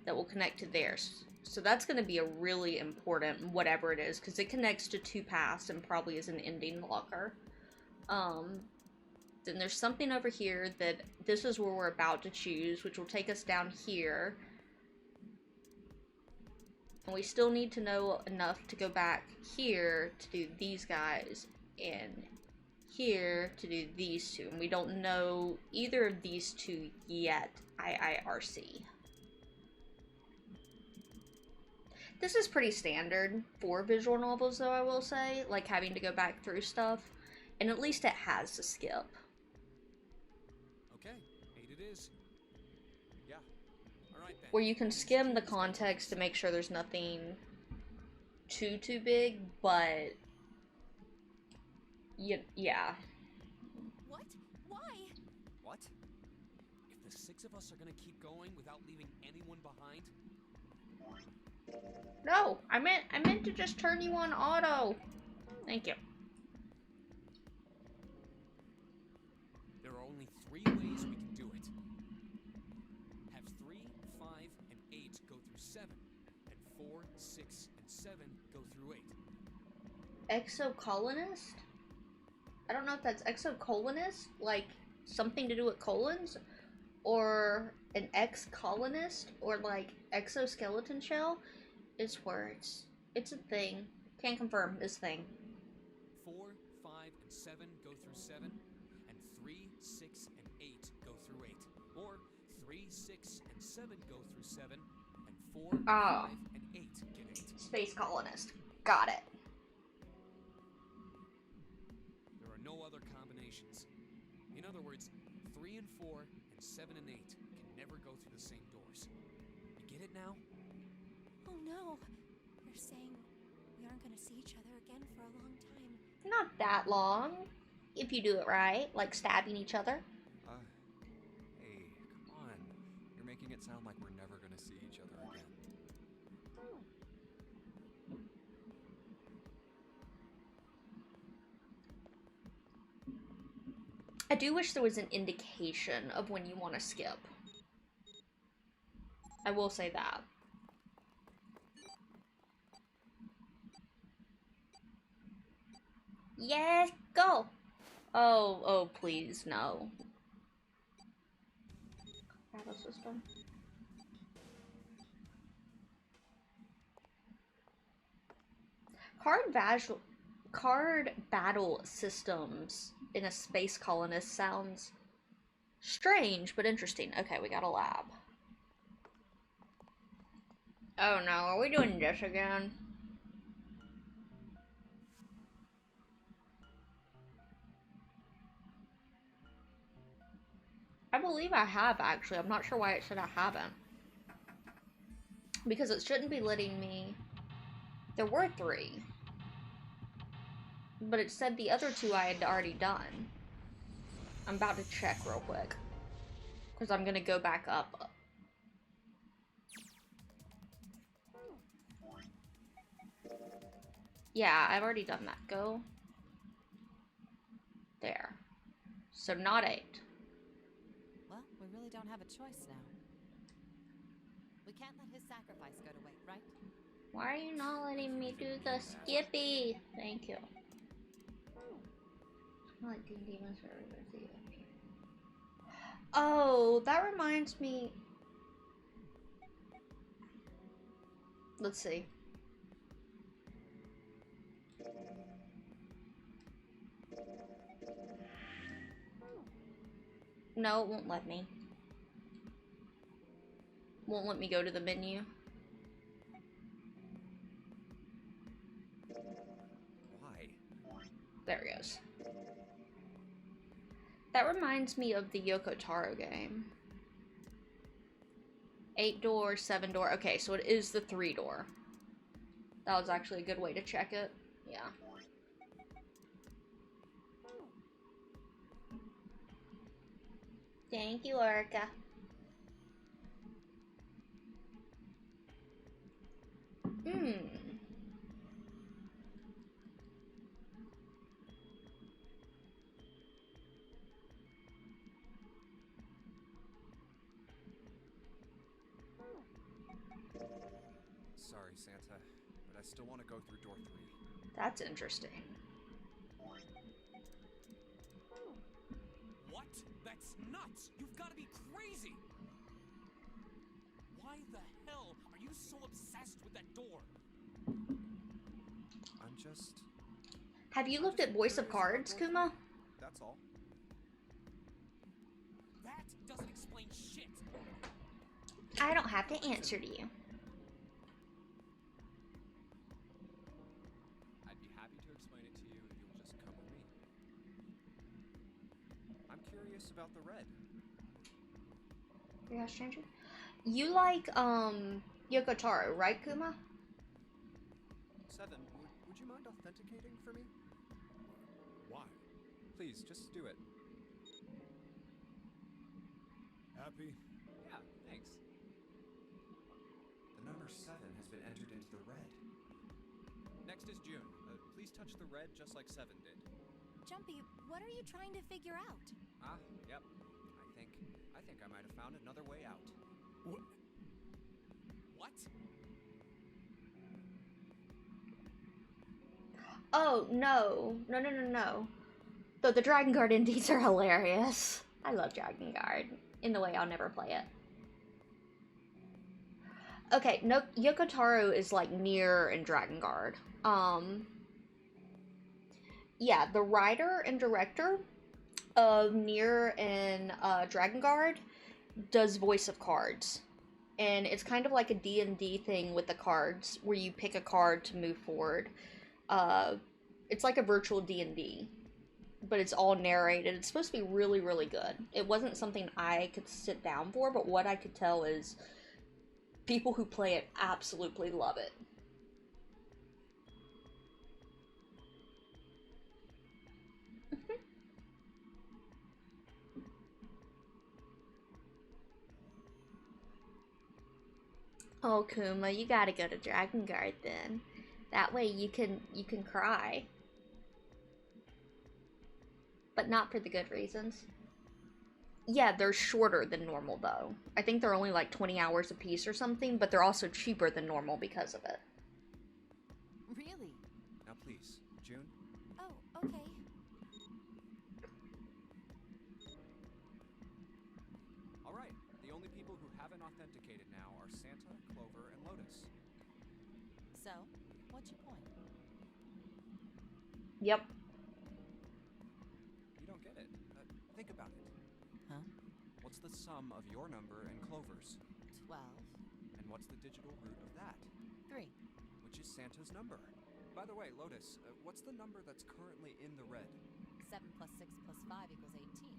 Speaker 1: that will connect to theirs. So that's going to be a really important whatever it is, because it connects to 2 paths and probably is an ending locker. Then there's something over here that this is where we're about to choose, which will take us down here. And we still need to know enough to go back here to do these guys, and here to do these 2. And we don't know either of these 2 yet, IIRC. This is pretty standard for visual novels, though, I will say, like having to go back through stuff, and at least it has to skip.
Speaker 6: Okay, 8 it is. Yeah. All right.
Speaker 1: where you can skim the context to make sure there's nothing too big, but yeah.
Speaker 8: What? Why?
Speaker 5: What?
Speaker 6: If the 6 of us are gonna keep going without leaving anyone behind,
Speaker 1: No, I meant to just turn you on auto. Thank you.
Speaker 6: there are only 3 ways we can do it. Have 3, 5, and 8 go through 7, and 4, 6, and 7 go through 8.
Speaker 1: Exocolonist? I don't know if that's exocolonist, like something to do with colons, or an ex-colonist, or like exoskeleton shell. It's words. It's a thing. Can't confirm. It's a thing.
Speaker 6: 4, 5, and 7 go through 7, and 3, 6, and 8 go through 8. Or 3, 6, and 7 go through 7, and 4, 5, and 8 get 8.
Speaker 1: Space colonist. Got it.
Speaker 6: There are no other combinations. In other words, 3 and 4 and 7 and 8 can never go through the same doors. You get it now?
Speaker 8: Oh no. You're saying we aren't gonna see each other again for a long time.
Speaker 1: Not that long. If you do it right, like stabbing each other.
Speaker 5: Hey, come on. You're making it sound like we're never gonna see each other again.
Speaker 1: I do wish there was an indication of when you want to skip. I will say that. Yes, go! Oh, please, no. Battle system. Card battle systems in a space colonist sounds strange, but interesting. Okay, we got a lab. Oh no, are we doing this again? I believe I have, actually. I'm not sure why it said I haven't. Because it shouldn't be letting me... There were 3. But it said the other 2 I had already done. I'm about to check real quick. Because I'm going to go back up. Yeah, I've already done that. Go. There. So not 8.
Speaker 9: Well, we really don't have a choice now. We can't let his sacrifice go to waste, right?
Speaker 1: Why are you not letting me do the Skippy? Thank you. Like D&D Monster. Oh, that reminds me. Let's see. No, it won't let me. Won't let me go to the menu.
Speaker 5: Why?
Speaker 1: There it goes. That reminds me of the Yoko Taro game. 8 door, 7 door. Okay, so it is the 3 door. That was actually a good way to check it. Yeah. Thank you, Erica.
Speaker 5: Sorry, Santa, but I still want to go through door 3.
Speaker 1: That's interesting.
Speaker 6: What? That's nuts! You've got to be crazy! Why the hell are you so obsessed with that door?
Speaker 5: I'm just...
Speaker 1: Have you looked at Voice of Cards, Kuma?
Speaker 5: That's all.
Speaker 6: That doesn't explain shit!
Speaker 1: I don't have to answer to you.
Speaker 5: I'd be happy to explain it to you if you'll just come with me. I'm curious about the red.
Speaker 1: Yeah, stranger? You like, Yoko Taro, right, Kuma?
Speaker 5: 7, would you mind authenticating for me?
Speaker 3: Why?
Speaker 5: Please, just do it.
Speaker 3: Happy?
Speaker 5: Yeah, thanks.
Speaker 4: The number 7 has been entered into the red.
Speaker 5: Next is June. Please touch the red just like 7 did.
Speaker 8: Jumpy, what are you trying to figure out?
Speaker 5: Yep. I think I might have found another way out.
Speaker 3: What?
Speaker 6: What?
Speaker 1: Oh, no. No. The Dragon Guard indies are hilarious. I love Dragon Guard. In the way I'll never play it. Okay, no, Yoko Taro is like Nier and Dragon Guard. Yeah, the writer and director of Nier and Dragon Guard does voice of cards. And it's kind of like a D&D thing with the cards, where you pick a card to move forward. It's like a virtual D&D, but it's all narrated. It's supposed to be really, really good. It wasn't something I could sit down for, but what I could tell is people who play it absolutely love it. Oh, Kuma, you gotta go to Dragon Guard then. That way you can cry. But not for the good reasons. Yeah, they're shorter than normal though. I think they're only like 20 hours a piece or something, but they're also cheaper than normal because of it.
Speaker 9: Really?
Speaker 5: Now please, June.
Speaker 8: Oh, okay.
Speaker 5: Alright, the only people who haven't authenticated now are Santa, Clover, and Lotus.
Speaker 9: So, what's your point?
Speaker 1: Yep.
Speaker 5: You don't get it. Think about it.
Speaker 9: Huh?
Speaker 5: What's the sum of your number and Clover's?
Speaker 9: 12.
Speaker 5: And what's the digital root of that?
Speaker 9: 3.
Speaker 5: Which is Santa's number. By the way, Lotus, what's the number that's currently in the red?
Speaker 9: 7 plus 6 plus 5 equals 18.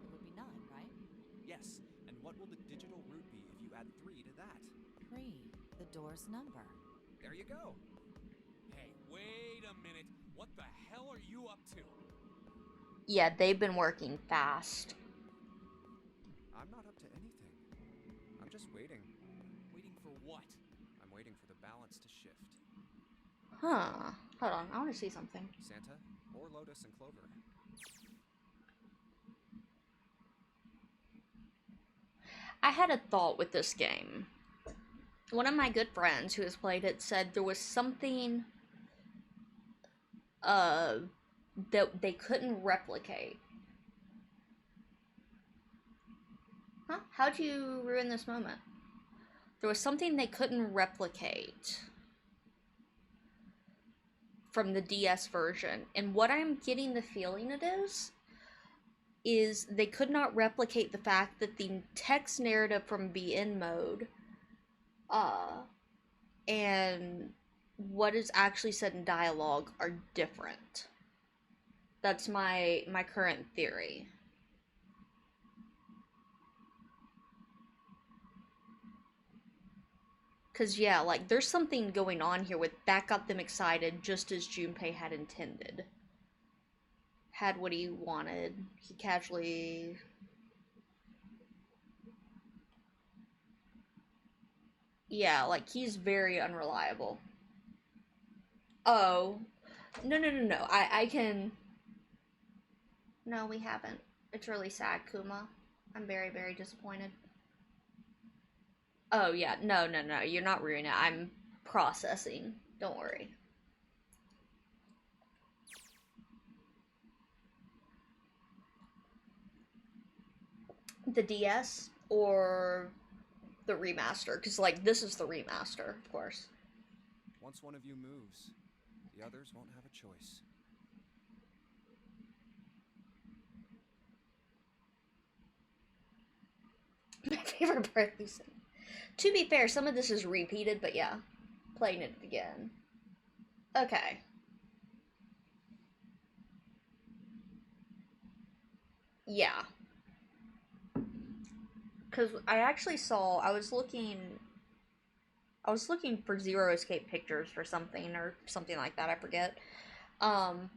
Speaker 9: It would be 9, right?
Speaker 5: Yes, and what will the digital root be if you add 3 to that?
Speaker 9: 3. The door's number.
Speaker 5: There you go.
Speaker 6: Hey, wait a minute. What the hell are you up to?
Speaker 1: Yeah, they've been working fast.
Speaker 5: I'm not up to anything. I'm just waiting.
Speaker 6: Waiting for what?
Speaker 5: I'm waiting for the balance to shift.
Speaker 1: Huh. Hold on, I want to see something.
Speaker 5: Santa, or Lotus and Clover.
Speaker 1: I had a thought with this game. One of my good friends who has played it said there was something that they couldn't replicate. Huh? How'd you ruin this moment? There was something they couldn't replicate from the DS version, and what I'm getting the feeling it is they could not replicate the fact that the text narrative from BN mode and what is actually said in dialogue are different. That's my current theory. Cause yeah, like there's something going on here with that got them excited just as Junpei had intended. Had what he wanted. He casually... Yeah, like he's very unreliable. Oh. No. I can... No, we haven't. It's really sad, Kuma. I'm very, very disappointed. Oh, yeah. No. You're not ruining it. I'm processing. Don't worry. The DS or the remaster? Because, like, this is the remaster, of course.
Speaker 5: Once one of you moves, the others won't have a choice.
Speaker 1: My favorite part of this. To be fair, some of this is repeated, but yeah. Playing it again. Okay. Yeah. because I actually saw, I was looking for Zero Escape pictures for something or something like that, I forget. And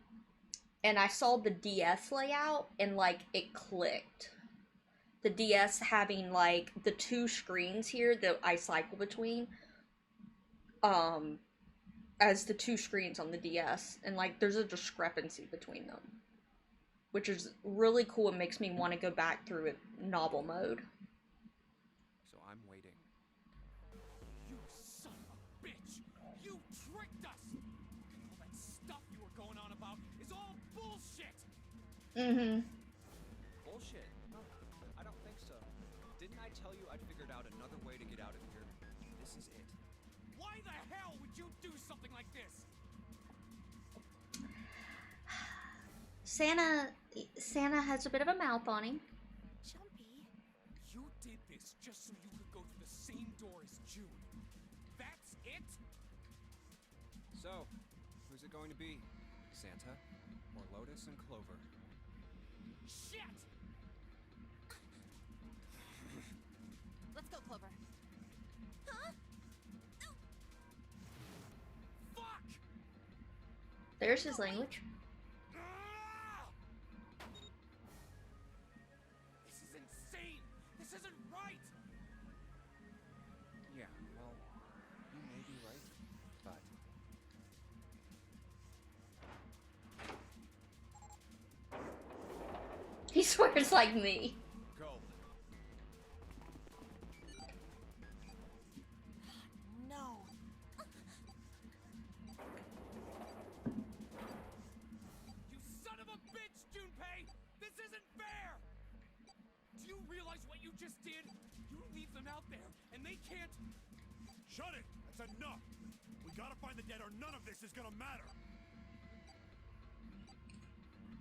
Speaker 1: I saw the DS layout and like it clicked. The DS having like the two screens here that I cycle between, as the two screens on the DS, and like there's a discrepancy between them, which is really cool. It makes me want to go back through it novel mode.
Speaker 5: So I'm waiting.
Speaker 6: You son of a bitch! You tricked us! All that stuff you were going on about is all bullshit!
Speaker 1: Mm-hmm.
Speaker 5: Bullshit? No, I don't think so. Didn't I tell you I'd figured out another way to get out of here? This is it.
Speaker 6: Why the hell would you do something like this?
Speaker 1: Santa has a bit of a mouth on him.
Speaker 8: Jumpy.
Speaker 6: You did this just so you could go through the same door as June. That's it?
Speaker 5: So, who's it going to be? Santa or Lotus and Clover?
Speaker 6: Shit!
Speaker 9: Let's go, Clover.
Speaker 8: Huh?
Speaker 6: Fuck!
Speaker 1: There's his language.
Speaker 6: Ah! This is insane! This isn't right!
Speaker 5: Yeah, well, you may be right, but
Speaker 1: He swears like me.
Speaker 7: Go.
Speaker 8: No.
Speaker 6: You son of a bitch, Junpei! This isn't fair! Do you realize what you just did? You leave them out there, and they can't...
Speaker 3: Shut it! That's enough! We gotta find the dead or none of this is gonna matter!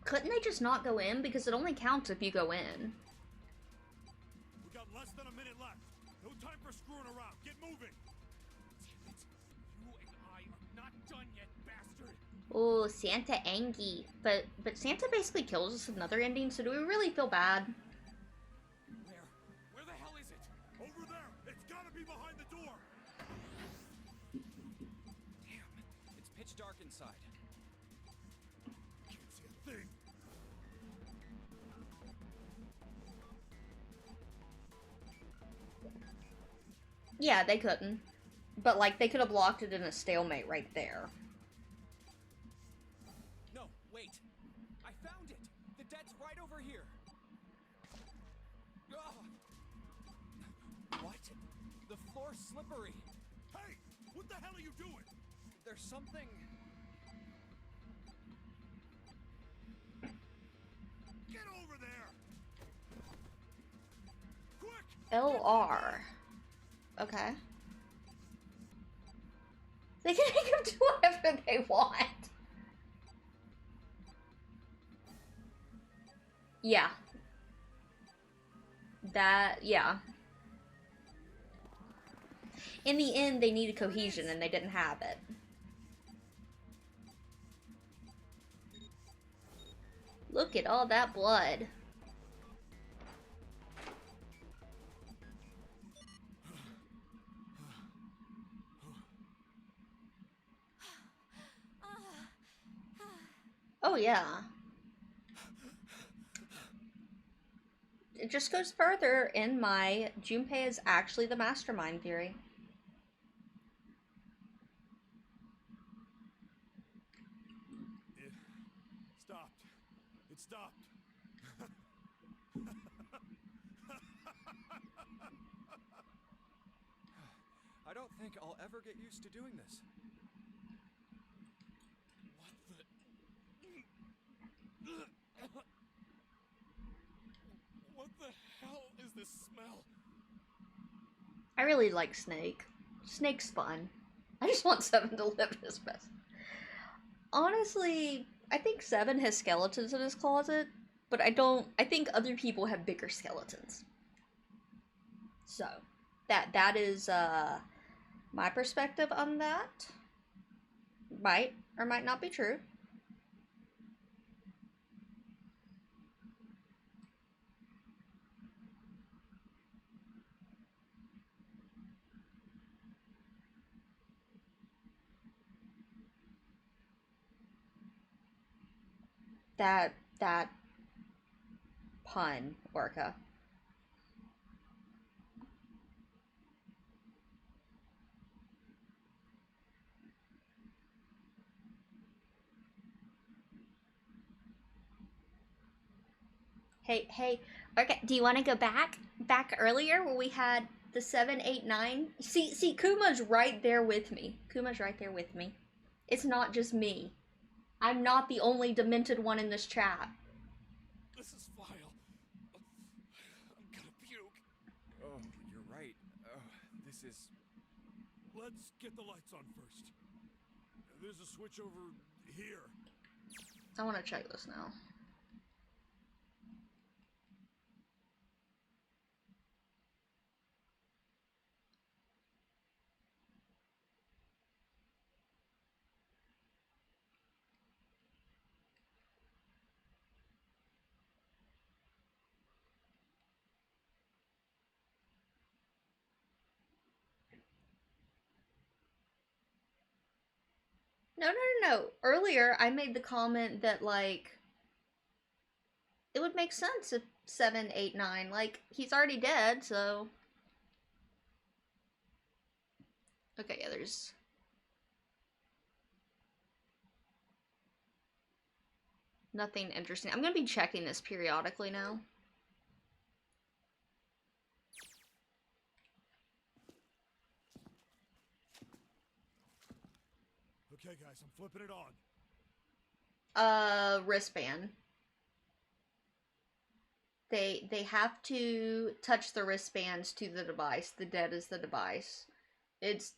Speaker 1: Couldn't they just not go in? Because it only counts if you go in.
Speaker 3: We got less than a minute left. No time for screwing around. Get moving!
Speaker 6: Damn it! You and I are not done yet, bastard!
Speaker 1: Oh, Santa Angie. But Santa basically kills us in another ending, so do we really feel bad?
Speaker 6: Where the hell is it?
Speaker 3: Over there! It's gotta be behind the door!
Speaker 5: damn, it's pitch dark inside.
Speaker 3: Can't see a thing.
Speaker 1: Yeah, they couldn't. But, like, they could have blocked it in a stalemate right there.
Speaker 6: No, wait! I found it! The dead's right over here! Ugh. What? The floor's slippery!
Speaker 3: Hey! What the hell are you doing?
Speaker 5: There's something...
Speaker 3: Get over there! Quick!
Speaker 1: LR. Okay. They can make them do whatever they want. Yeah. Yeah. In the end, they needed cohesion and they didn't have it. Look at all that blood. Oh yeah. It just goes further in my Junpei is actually the mastermind theory.
Speaker 3: It stopped. It stopped.
Speaker 5: I don't think I'll ever get used to doing this.
Speaker 6: What the hell is this smell?
Speaker 1: I really like Snake. Snake's fun. I just want Seven to live his best. Honestly, I think Seven has skeletons in his closet, but I think other people have bigger skeletons. So, that is, my perspective on that. Might or might not be true. that pun, Orca. Hey, okay, do you want to go back earlier where we had the 7, 8, 9? See, Kuma's right there with me. It's not just me. I'm not the only demented one in this chat.
Speaker 6: This is vile. I'm gonna puke.
Speaker 5: Oh, you're right. This is...
Speaker 3: Let's get the lights on first. There's a switch over here.
Speaker 1: I want to check this now. No. Earlier, I made the comment that, like, it would make sense if 7, 8, 9, like, he's already dead, so... Okay, yeah, there's... nothing interesting. I'm gonna be checking this periodically now.
Speaker 3: Okay, guys, I'm flipping it on.
Speaker 1: Wristband. They have to touch the wristbands to the device. The dead is the device. It's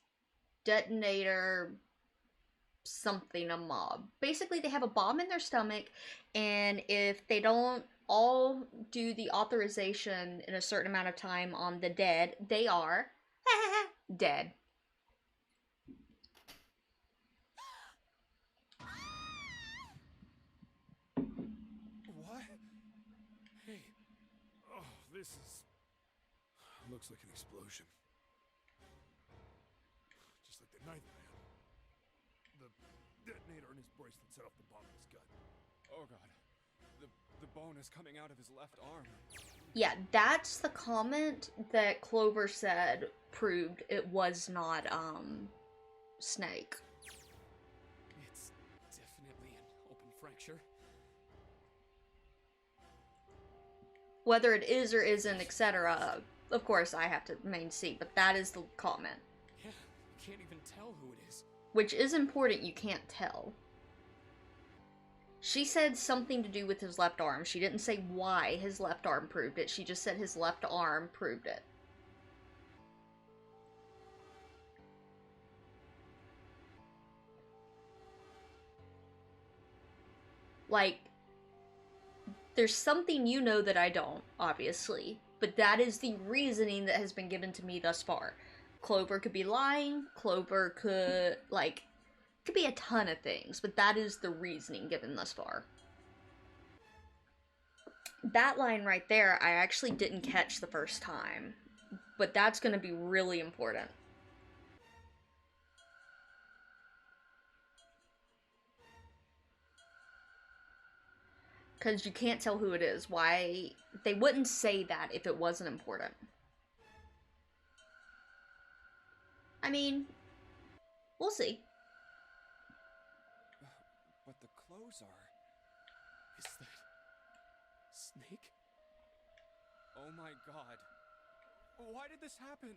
Speaker 1: detonator something a mob. Basically, they have a bomb in their stomach, and if they don't all do the authorization in a certain amount of time on the dead, they are dead.
Speaker 5: What?
Speaker 3: Hey. Oh, this is... looks like an explosion. Just like the Ninth Man. The detonator in his bracelet set off the bomb in his gut.
Speaker 5: Oh god. The bone is coming out of his left arm.
Speaker 1: Yeah, that's the comment that Clover said proved it was not, Snake.
Speaker 6: It's definitely an open fracture.
Speaker 1: Whether it is or isn't, etc., of course I have to remain C, but that is the comment.
Speaker 6: Yeah, you can't even tell who it is.
Speaker 1: Which is important, you can't tell. She said something to do with his left arm. She didn't say why his left arm proved it. She just said his left arm proved it. Like, there's something you know that I don't, obviously. But that is the reasoning that has been given to me thus far. Clover could be lying. Clover could, like... could be a ton of things, but that is the reasoning given thus far. That line right there, I actually didn't catch the first time, but that's going to be really important. Because you can't tell who it is. Why? They wouldn't say that if it wasn't important. I mean, we'll see.
Speaker 5: But the clothes are...
Speaker 6: Is that... Snake?
Speaker 5: Oh my god. Why did this happen?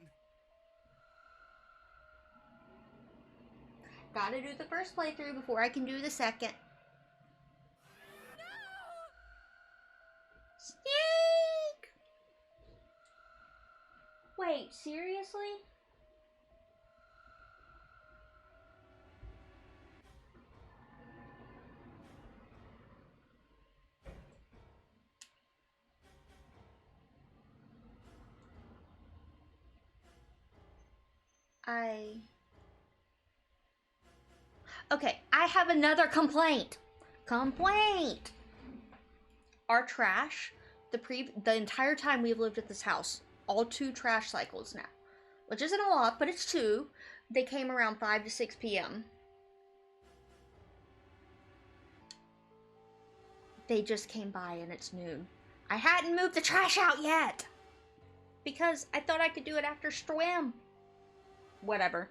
Speaker 1: Gotta do the first playthrough before I can do the second. Snake! Wait, seriously? Okay, I have another complaint. Our trash, the entire time we've lived at this house, all 2 trash cycles now, which isn't a lot, but it's 2. They came around 5 to 6 p.m. They just came by and it's noon. I hadn't moved the trash out yet! Because I thought I could do it after swim. Whatever.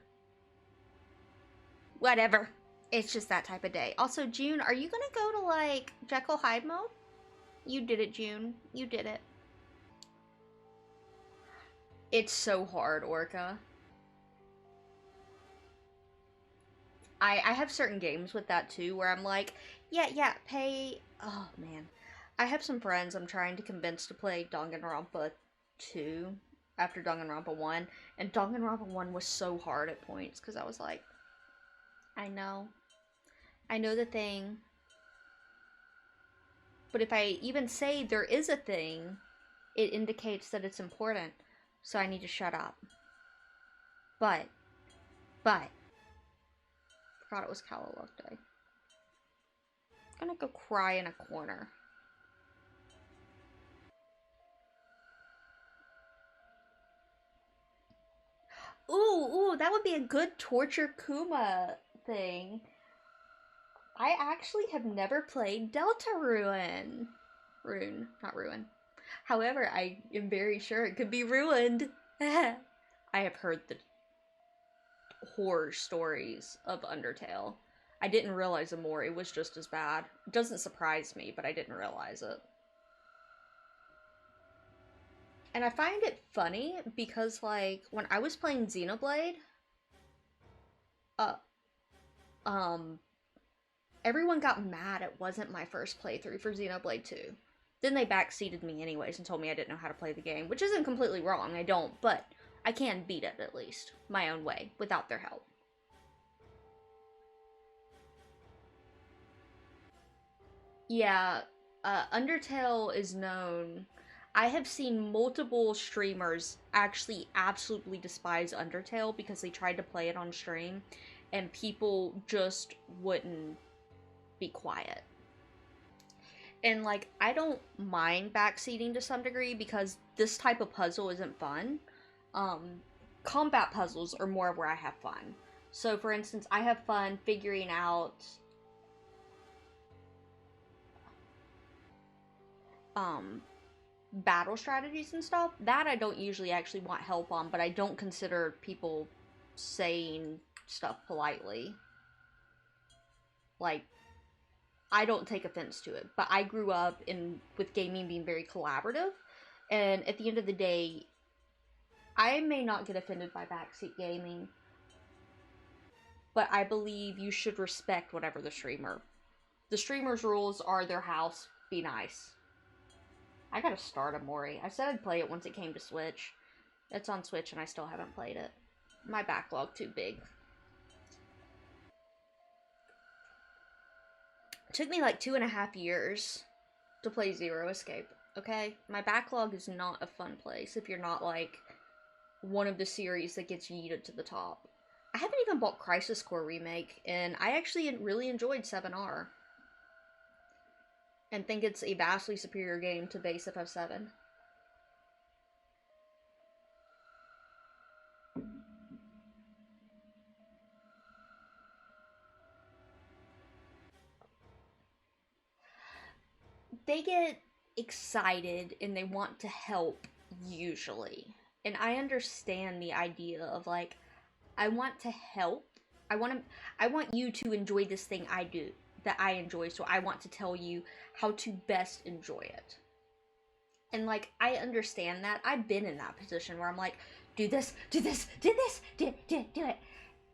Speaker 1: Whatever. It's just that type of day. Also, June, are you gonna go to, like, Jekyll Hyde mode? You did it, June. You did it. It's so hard, Orca. I have certain games with that, too, where I'm like, yeah, pay... Oh, man. I have some friends I'm trying to convince to play Danganronpa 2 after Danganronpa 1, and Danganronpa 1 was so hard at points, because I was like, I know the thing, but if I even say there is a thing, it indicates that it's important, so I need to shut up. But, forgot it was Callalog Day. I'm gonna go cry in a corner. Ooh, that would be a good torture Kuma thing. I actually have never played Deltarune. Not Ruin. However, I am very sure it could be ruined. I have heard the horror stories of Undertale. I didn't realize Amori was just as bad. It doesn't surprise me, but I didn't realize it. And I find it funny because, like, when I was playing Xenoblade, everyone got mad it wasn't my first playthrough for Xenoblade 2. Then they backseated me anyways and told me I didn't know how to play the game, which isn't completely wrong, I don't, but I can beat it at least, my own way, without their help. Yeah, Undertale is known... I have seen multiple streamers actually absolutely despise Undertale because they tried to play it on stream and people just wouldn't be quiet. And, like, I don't mind backseating to some degree because this type of puzzle isn't fun. Combat puzzles are more of where I have fun. So, for instance, I have fun figuring out battle strategies and stuff. That I don't usually actually want help on, but I don't consider people saying stuff politely. Like, I don't take offense to it, but I grew up with gaming being very collaborative, and at the end of the day, I may not get offended by backseat gaming, but I believe you should respect whatever the streamer's rules are their house, be nice. I gotta start Amori. I said I'd play it once it came to Switch. It's on Switch and I still haven't played it. My backlog too big. It took me like 2.5 years to play Zero Escape, okay? My backlog is not a fun place if you're not like one of the series that gets yeeted to the top. I haven't even bought Crisis Core Remake, and I actually really enjoyed 7R. And think it's a vastly superior game to base FF7. They get excited and they want to help, usually. And I understand the idea of, like, I want to help. I want you to enjoy this thing I do, that I enjoy, so I want to tell you how to best enjoy it. And, like, I understand that. I've been in that position where I'm like, do this, do this, do this, do it.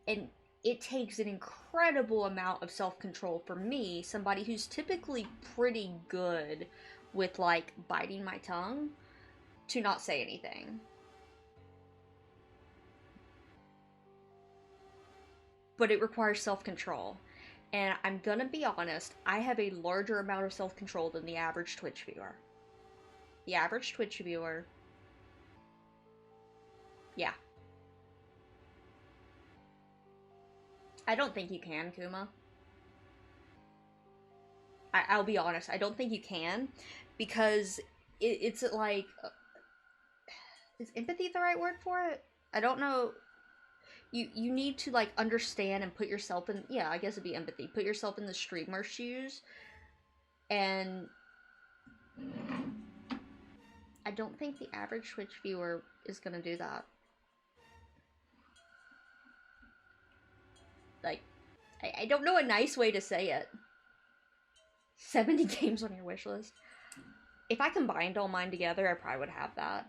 Speaker 1: And it takes an incredible amount of self-control for me, somebody who's typically pretty good with, like, biting my tongue, to not say anything. But it requires self-control. And I'm gonna be honest, I have a larger amount of self-control than the average Twitch viewer. The average Twitch viewer... Yeah. I don't think you can, Kuma. I'll be honest, I don't think you can, because it's like... Is empathy the right word for it? I don't know... You need to, like, understand and put yourself in... Yeah, I guess it'd be empathy. Put yourself in the streamer's shoes. And I don't think the average Twitch viewer is gonna do that. Like, I don't know a nice way to say it. 70 games on your wish list. If I combined all mine together, I probably would have that.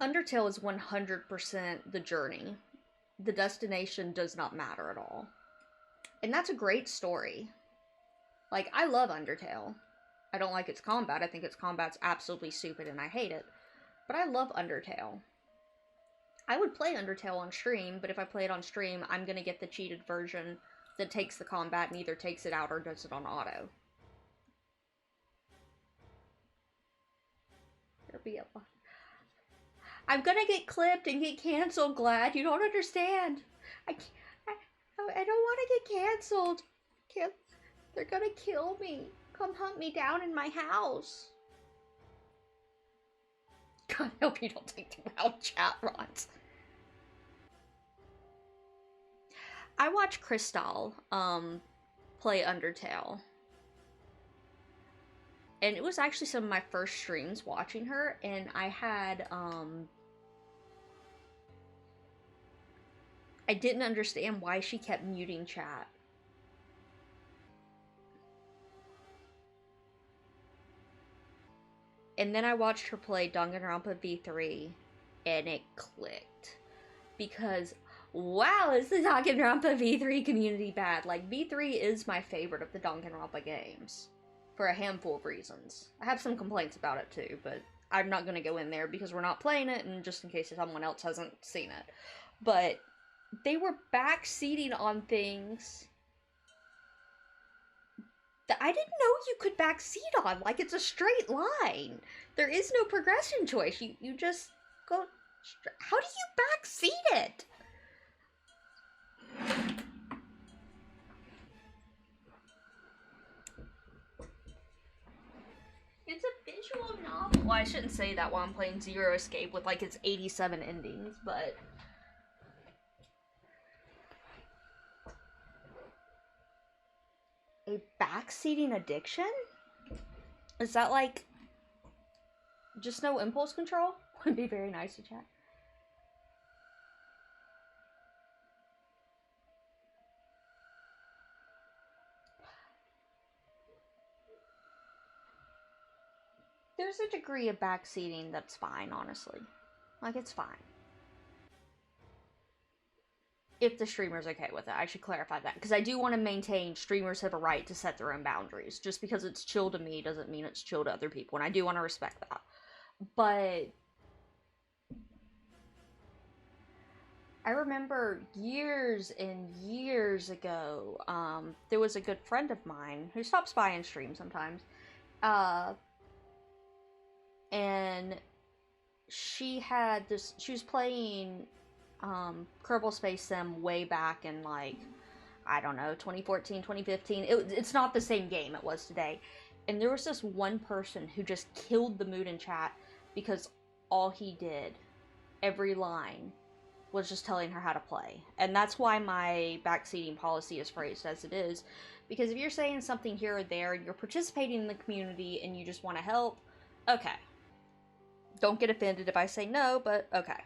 Speaker 1: Undertale is 100% the journey. The destination does not matter at all. And that's a great story. Like, I love Undertale. I don't like its combat. I think its combat's absolutely stupid and I hate it. But I love Undertale. I would play Undertale on stream, but if I play it on stream, I'm gonna get the cheated version that takes the combat and either takes it out or does it on auto. There'll be a lot. I'm gonna get clipped and get canceled, Glad. You don't understand. I don't want to get canceled. They're gonna kill me. Come hunt me down in my house. God, I hope you don't take the wild chat rods. I watched Crystal play Undertale. And it was actually some of my first streams watching her, and I had, I didn't understand why she kept muting chat. And then I watched her play Danganronpa V3, and it clicked. Because, wow, is the Danganronpa V3 community bad? Like, V3 is my favorite of the Danganronpa games. For a handful of reasons. I have some complaints about it too, but I'm not going to go in there because we're not playing it, and just in case someone else hasn't seen it. But they were backseating on things that I didn't know you could backseat on. Like, it's a straight line. There is no progression choice. You just go... How do you backseat it? It's a visual novel. Well, I shouldn't say that while I'm playing Zero Escape with, like, its 87 endings, but... A backseating addiction? Is that, like, just no impulse control? Would be very nice to chat. There's a degree of backseating that's fine, honestly. Like, it's fine. If the streamer's okay with it. I should clarify that. Because I do want to maintain streamers have a right to set their own boundaries. Just because it's chill to me doesn't mean it's chill to other people. And I do want to respect that. But... I remember years and years ago, there was a good friend of mine who stops by and streams sometimes. And she had this, she was playing Kerbal Space Sim way back in, like, I don't know, 2014, 2015. It's not the same game it was today. And there was this one person who just killed the mood in chat because all he did, every line, was just telling her how to play. And that's why my backseating policy is phrased as it is. Because if you're saying something here or there, and you're participating in the community and you just want to help, okay. Don't get offended if I say no, but okay.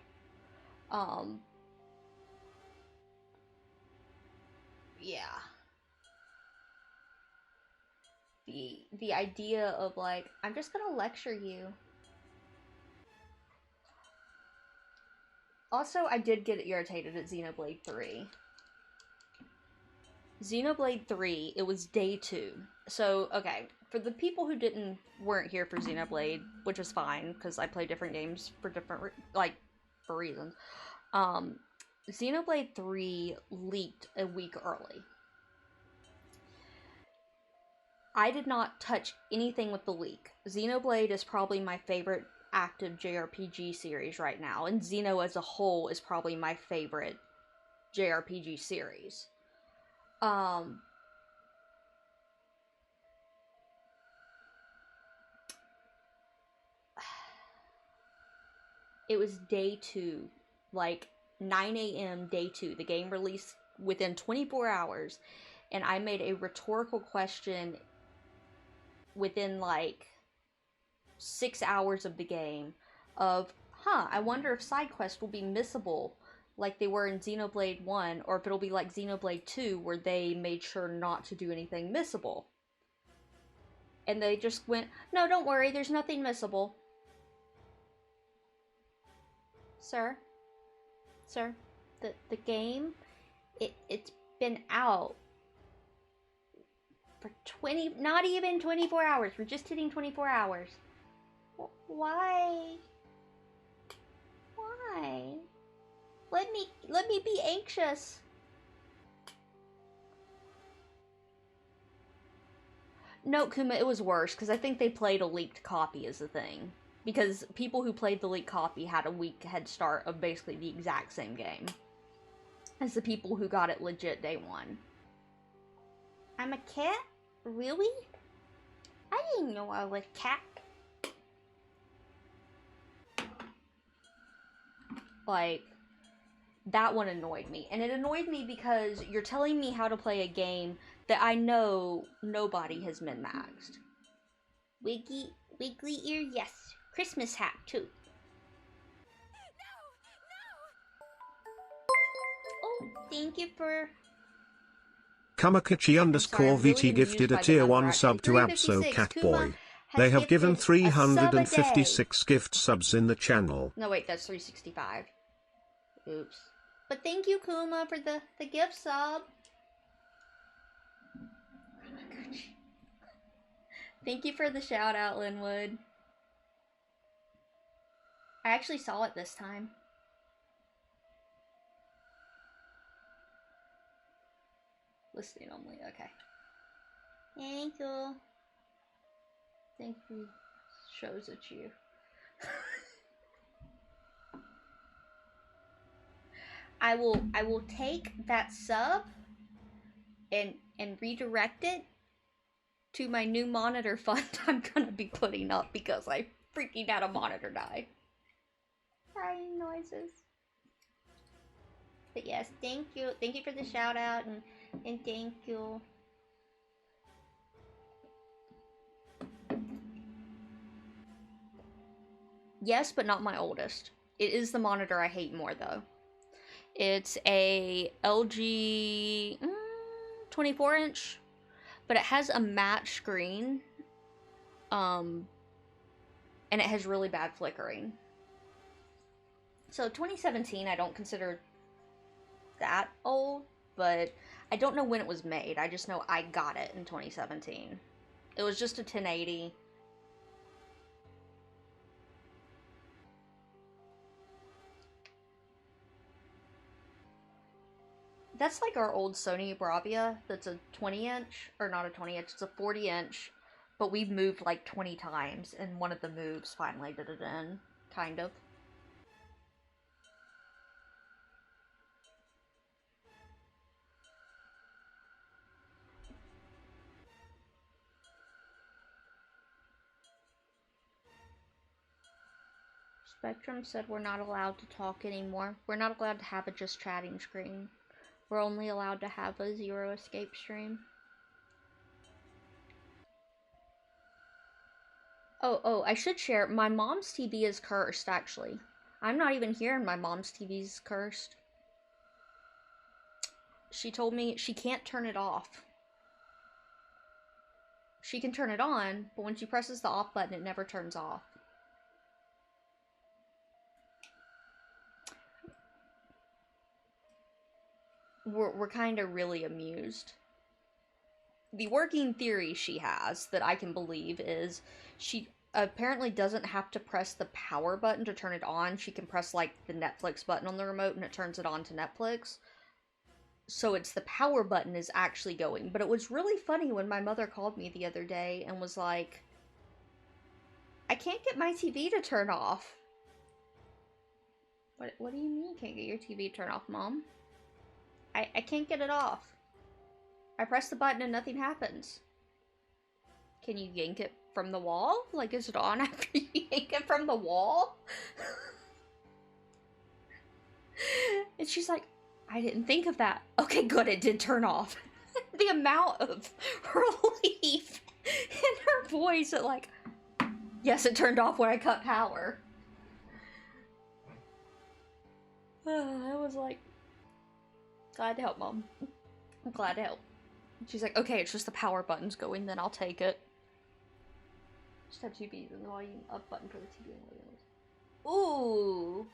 Speaker 1: Yeah. The idea of, like, I'm just gonna lecture you. Also, I did get irritated at Xenoblade 3. Xenoblade 3, it was day 2. So, okay, for the people who weren't here for Xenoblade, which is fine, because I play different games for different, for reasons. Xenoblade 3 leaked a week early. I did not touch anything with the leak. Xenoblade is probably my favorite active JRPG series right now, and Xeno as a whole is probably my favorite JRPG series. It was day 2. Like, 9 a.m. day 2. The game released within 24 hours. And I made a rhetorical question within like 6 hours of the game of, I wonder if side quests will be missable like they were in Xenoblade 1, or if it'll be like Xenoblade 2 where they made sure not to do anything missable. And they just went, no, don't worry, there's nothing missable. Sir, the game, it's been out for not even 24 hours. We're just hitting 24 hours. Why? Let me be anxious. No, Kuma, it was worse, because I think they played a leaked copy as the thing. Because people who played the leaked copy had a week head start of basically the exact same game as the people who got it legit day 1. I'm a cat? Really? I didn't know I was a cat. Like, that one annoyed me. And it annoyed me because you're telling me how to play a game that I know nobody has min-maxed. Wiggly ear, yes. Christmas hat, too. Oh, thank you for...
Speaker 10: Kamakichi _ VT gifted a tier 1 sub to Abso Catboy. They have given 356 gift subs in the channel.
Speaker 1: No, wait, that's 365. Oops. But thank you, Kuma, for the gift sub. Thank you for the shout out, Linwood. I actually saw it this time. Listening only, okay. Thank you. Thank you. Shows at you. I will take that sub and redirect it to my new monitor fund I'm gonna be putting up because I freaking had a monitor die. Crying noises. But yes, thank you. Thank you for the shout out and thank you. Yes, but not my oldest. It is the monitor I hate more though. It's a LG 24-inch, but it has a matte screen, and it has really bad flickering. So 2017, I don't consider that old, but I don't know when it was made. I just know I got it in 2017. It was just a 1080. That's like our old Sony Bravia that's a 20-inch, or not a 20-inch, it's a 40-inch, but we've moved like 20 times, and one of the moves finally did it in, kind of. Spectrum said we're not allowed to talk anymore. We're not allowed to have a just chatting screen. We're only allowed to have a zero escape stream. Oh, I should share. My mom's TV is cursed, actually. I'm not even here and my mom's TV's cursed. She told me she can't turn it off. She can turn it on, but when she presses the off button, it never turns off. We're kind of really amused. The working theory she has that I can believe is she apparently doesn't have to press the power button to turn it on. She can press like the Netflix button on the remote and it turns it on to Netflix. So it's the power button is actually going. But it was really funny when my mother called me the other day and was like, I can't get my TV to turn off. What do you mean you can't get your TV to turn off, Mom? I can't get it off. I press the button and nothing happens. Can you yank it from the wall? Like, is it on after you yank it from the wall? And she's like, I didn't think of that. Okay, good, it did turn off. The amount of relief in her voice at like, yes, it turned off when I cut power. I was like, glad to help, Mom. I'm glad to help. She's like, okay, it's just the power button's going, then I'll take it. Just have two B's and the volume up button for the TV and the Ooh.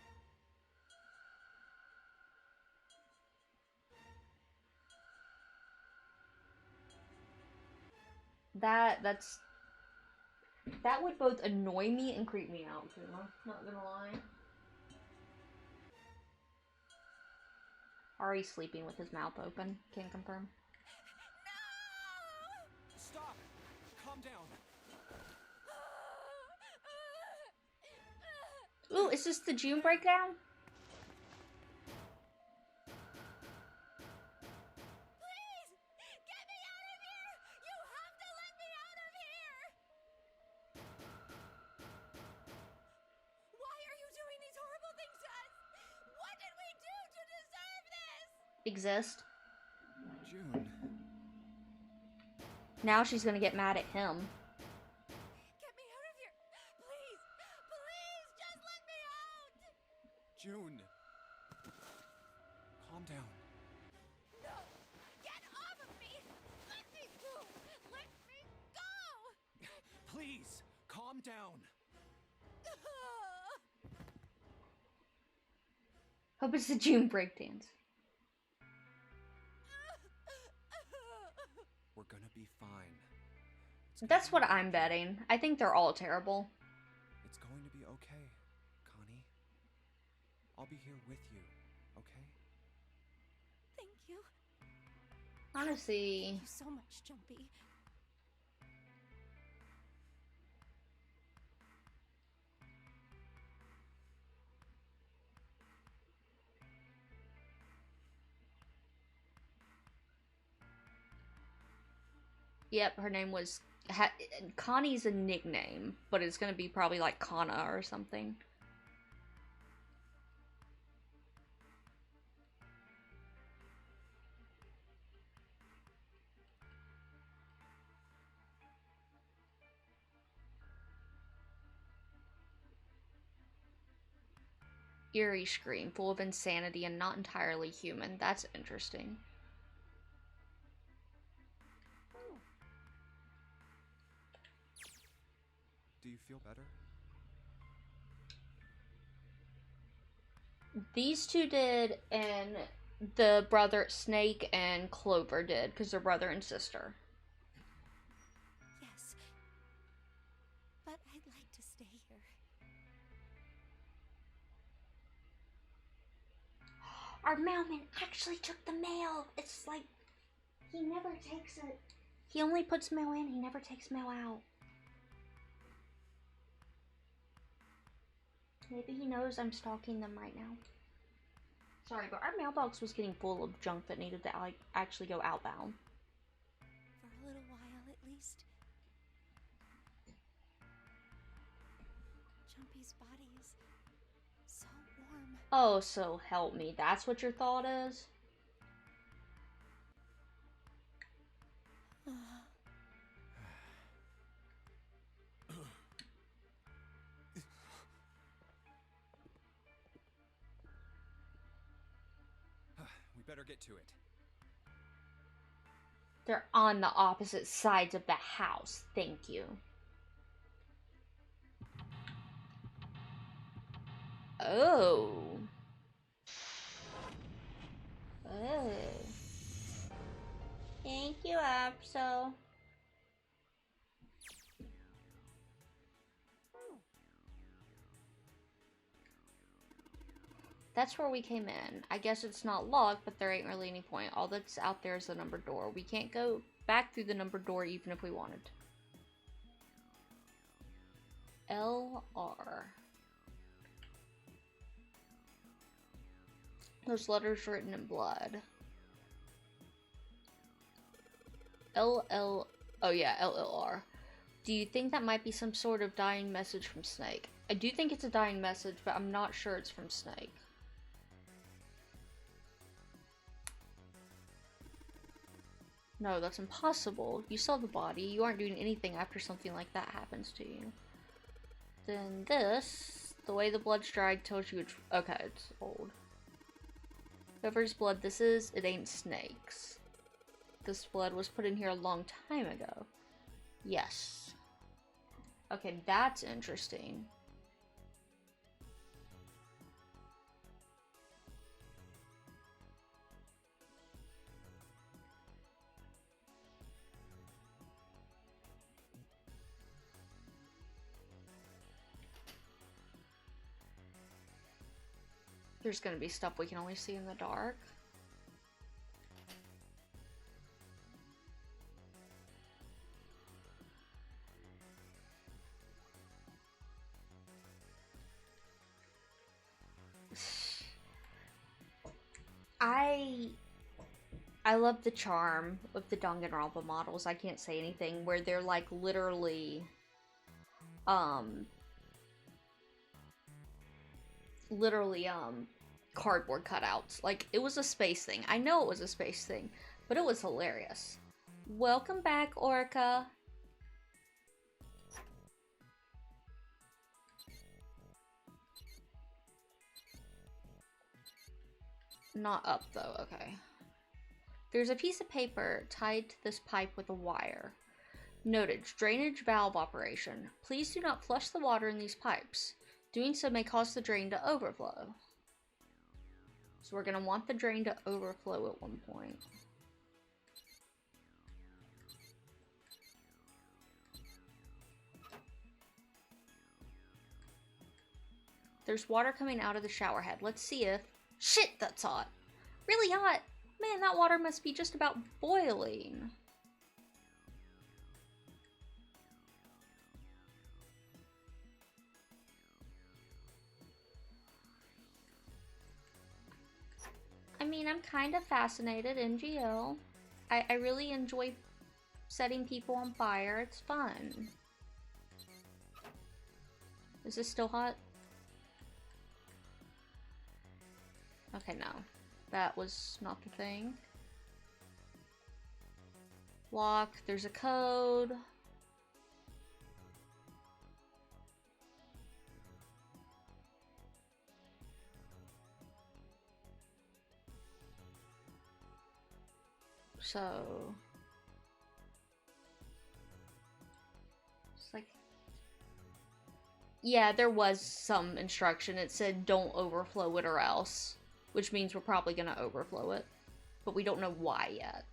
Speaker 1: That would both annoy me and creep me out, Kuma. Not gonna lie. Ari's sleeping with his mouth open. Can confirm.
Speaker 6: Stop! Calm down.
Speaker 1: Ooh, is this the June breakdown?
Speaker 8: Please! Get me out of here! You have to let me out of here! Why are you doing these horrible things to us? What did we do to deserve this?
Speaker 1: Exist.
Speaker 5: June.
Speaker 1: Now she's gonna get mad at him.
Speaker 8: Get me out of here! Please! Please! Just let me out!
Speaker 5: June. Calm down.
Speaker 8: No! Get off of me! Let me go! Let me go!
Speaker 6: Please, calm down.
Speaker 1: Hope it's the June breakdance.
Speaker 5: We're gonna be fine.
Speaker 1: That's what I'm betting. I think they're all terrible.
Speaker 5: It's going to be okay, Connie. I'll be here with you, okay?
Speaker 8: Thank you.
Speaker 1: Honestly.
Speaker 8: Thank you so much, Jumpy.
Speaker 1: Yep, her name was... Connie's a nickname, but it's gonna be probably like Kana or something. Eerie scream, full of insanity and not entirely human. That's interesting.
Speaker 5: Do you feel better?
Speaker 1: These two did, and the brother Snake and Clover did, because they're brother and sister.
Speaker 8: Yes. But I'd like to stay here.
Speaker 1: Our mailman actually took the mail. It's like, he never takes it. He only puts mail in, he never takes mail out. Maybe he knows I'm stalking them right now. Sorry, but our mailbox was getting full of junk that needed to like actually go outbound.
Speaker 8: For a little while, at least. Jumpy's body is so warm.
Speaker 1: Oh, so help me. That's what your thought is?
Speaker 5: We better get to it.
Speaker 1: They're on the opposite sides of the house. Thank you. Oh. Oh. Thank you, Apso. That's where we came in. I guess it's not locked, but there ain't really any point. All that's out there is the numbered door. We can't go back through the numbered door even if we wanted. LR. Those letters written in blood. LL. Oh yeah, LLR. Do you think that might be some sort of dying message from Snake? I do think it's a dying message, but I'm not sure it's from Snake. No, that's impossible. You saw the body. You aren't doing anything after something like that happens to you. Then this, the way the blood's dried tells you it's... Okay, it's old. Whoever's blood this is, it ain't Snake's. This blood was put in here a long time ago. Yes. Okay, that's interesting. There's gonna be stuff we can only see in the dark. I love the charm of the Danganronpa models. I can't say anything where they're like literally cardboard cutouts. Like, it was a space thing. I know it was a space thing, but it was hilarious. Welcome back, Orca. Not up though, okay. There's a piece of paper tied to this pipe with a wire. Noted, drainage valve operation. Please do not flush the water in these pipes. Doing so may cause the drain to overflow. So we're going to want the drain to overflow at one point. There's water coming out of the shower head. Let's see if... Shit, that's hot. Really hot. Man, that water must be just about boiling. I mean, I'm kind of fascinated, NGL. I really enjoy setting people on fire. It's fun. Is this still hot? Okay, no. That was not the thing. Lock. There's a code. So... It's like... Yeah, there was some instruction. It said don't overflow it or else. Which means we're probably going to overflow it. But we don't know why yet.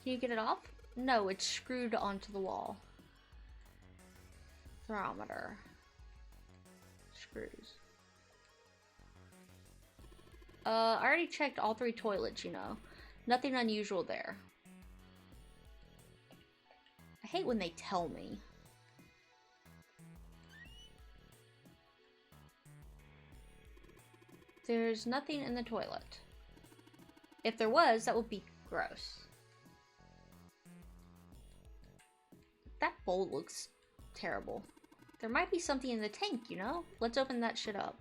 Speaker 1: Can you get it off? No, it's screwed onto the wall. Thermometer. Screws. I already checked all 3 toilets, you know. Nothing unusual there. I hate when they tell me. There's nothing in the toilet. If there was, that would be gross. That bowl looks terrible. There might be something in the tank, you know? Let's open that shit up.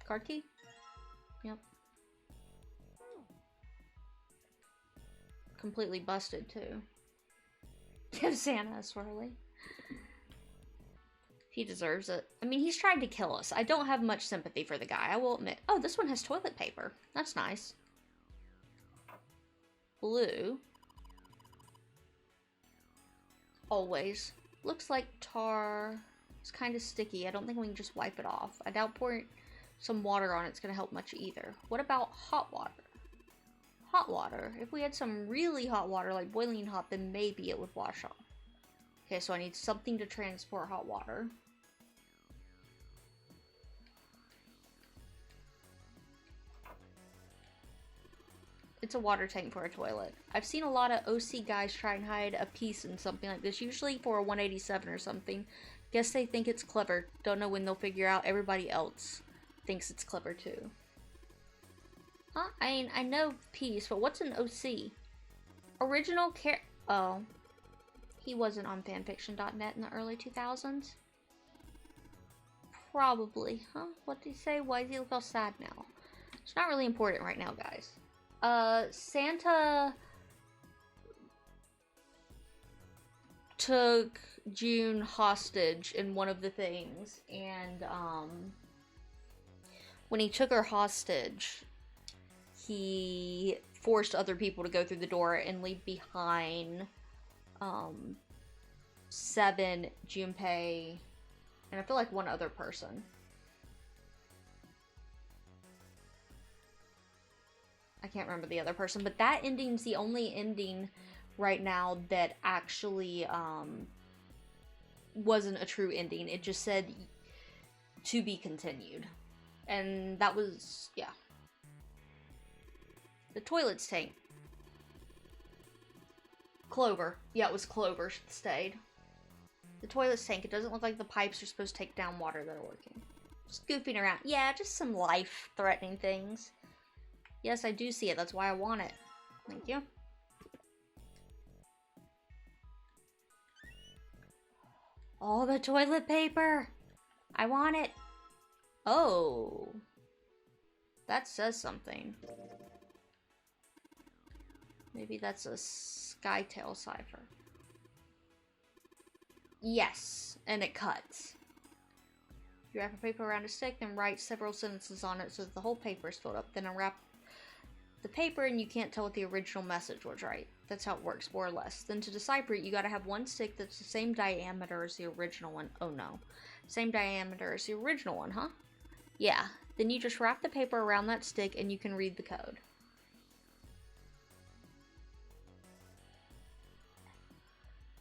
Speaker 1: Card key? Yep. Completely busted, too. Give Santa a swirly. He deserves it. I mean, he's trying to kill us. I don't have much sympathy for the guy, I will admit. Oh, this one has toilet paper. That's nice. Blue. Always. Looks like tar. It's kind of sticky. I don't think we can just wipe it off. I doubt pouring some water on it's going to help much either. What about hot water? Hot water. If we had some really hot water, like boiling hot, then maybe it would wash off. Okay, so I need something to transport hot water. It's a water tank for a toilet. I've seen a lot of OC guys try and hide a piece in something like this, usually for a 187 or something. Guess they think it's clever. Don't know when they'll figure out everybody else thinks it's clever too. Huh? I mean, I know piece, but what's an OC? Original care... Oh. He wasn't on fanfiction.net in the early 2000s? Probably. Huh? What did he say? Why does he look all sad now? It's not really important right now, guys. Santa took June hostage in one of the things, and when he took her hostage, he forced other people to go through the door and leave behind 7, Junpei, and I feel like one other person. I can't remember the other person, but that ending's the only ending right now that actually wasn't a true ending. It just said to be continued. And that was, yeah. The toilet's tank. Clover. Yeah, it was Clover stayed. The toilet's tank. It doesn't look like the pipes are supposed to take down water that are working. Just goofing around. Yeah, just some life-threatening things. Yes, I do see it. That's why I want it. Thank you. All the toilet paper! I want it! Oh. That says something. Maybe that's a Skytail cipher. Yes, and it cuts. You wrap a paper around a stick, then write several sentences on it so that the whole paper is filled up. Then unwrap the paper and you can't tell what the original message was, right? That's how it works, more or less. Then to decipher it, you gotta have one stick that's the same diameter as the original one. Oh no. Same diameter as the original one, huh? Yeah. Then you just wrap the paper around that stick and you can read the code.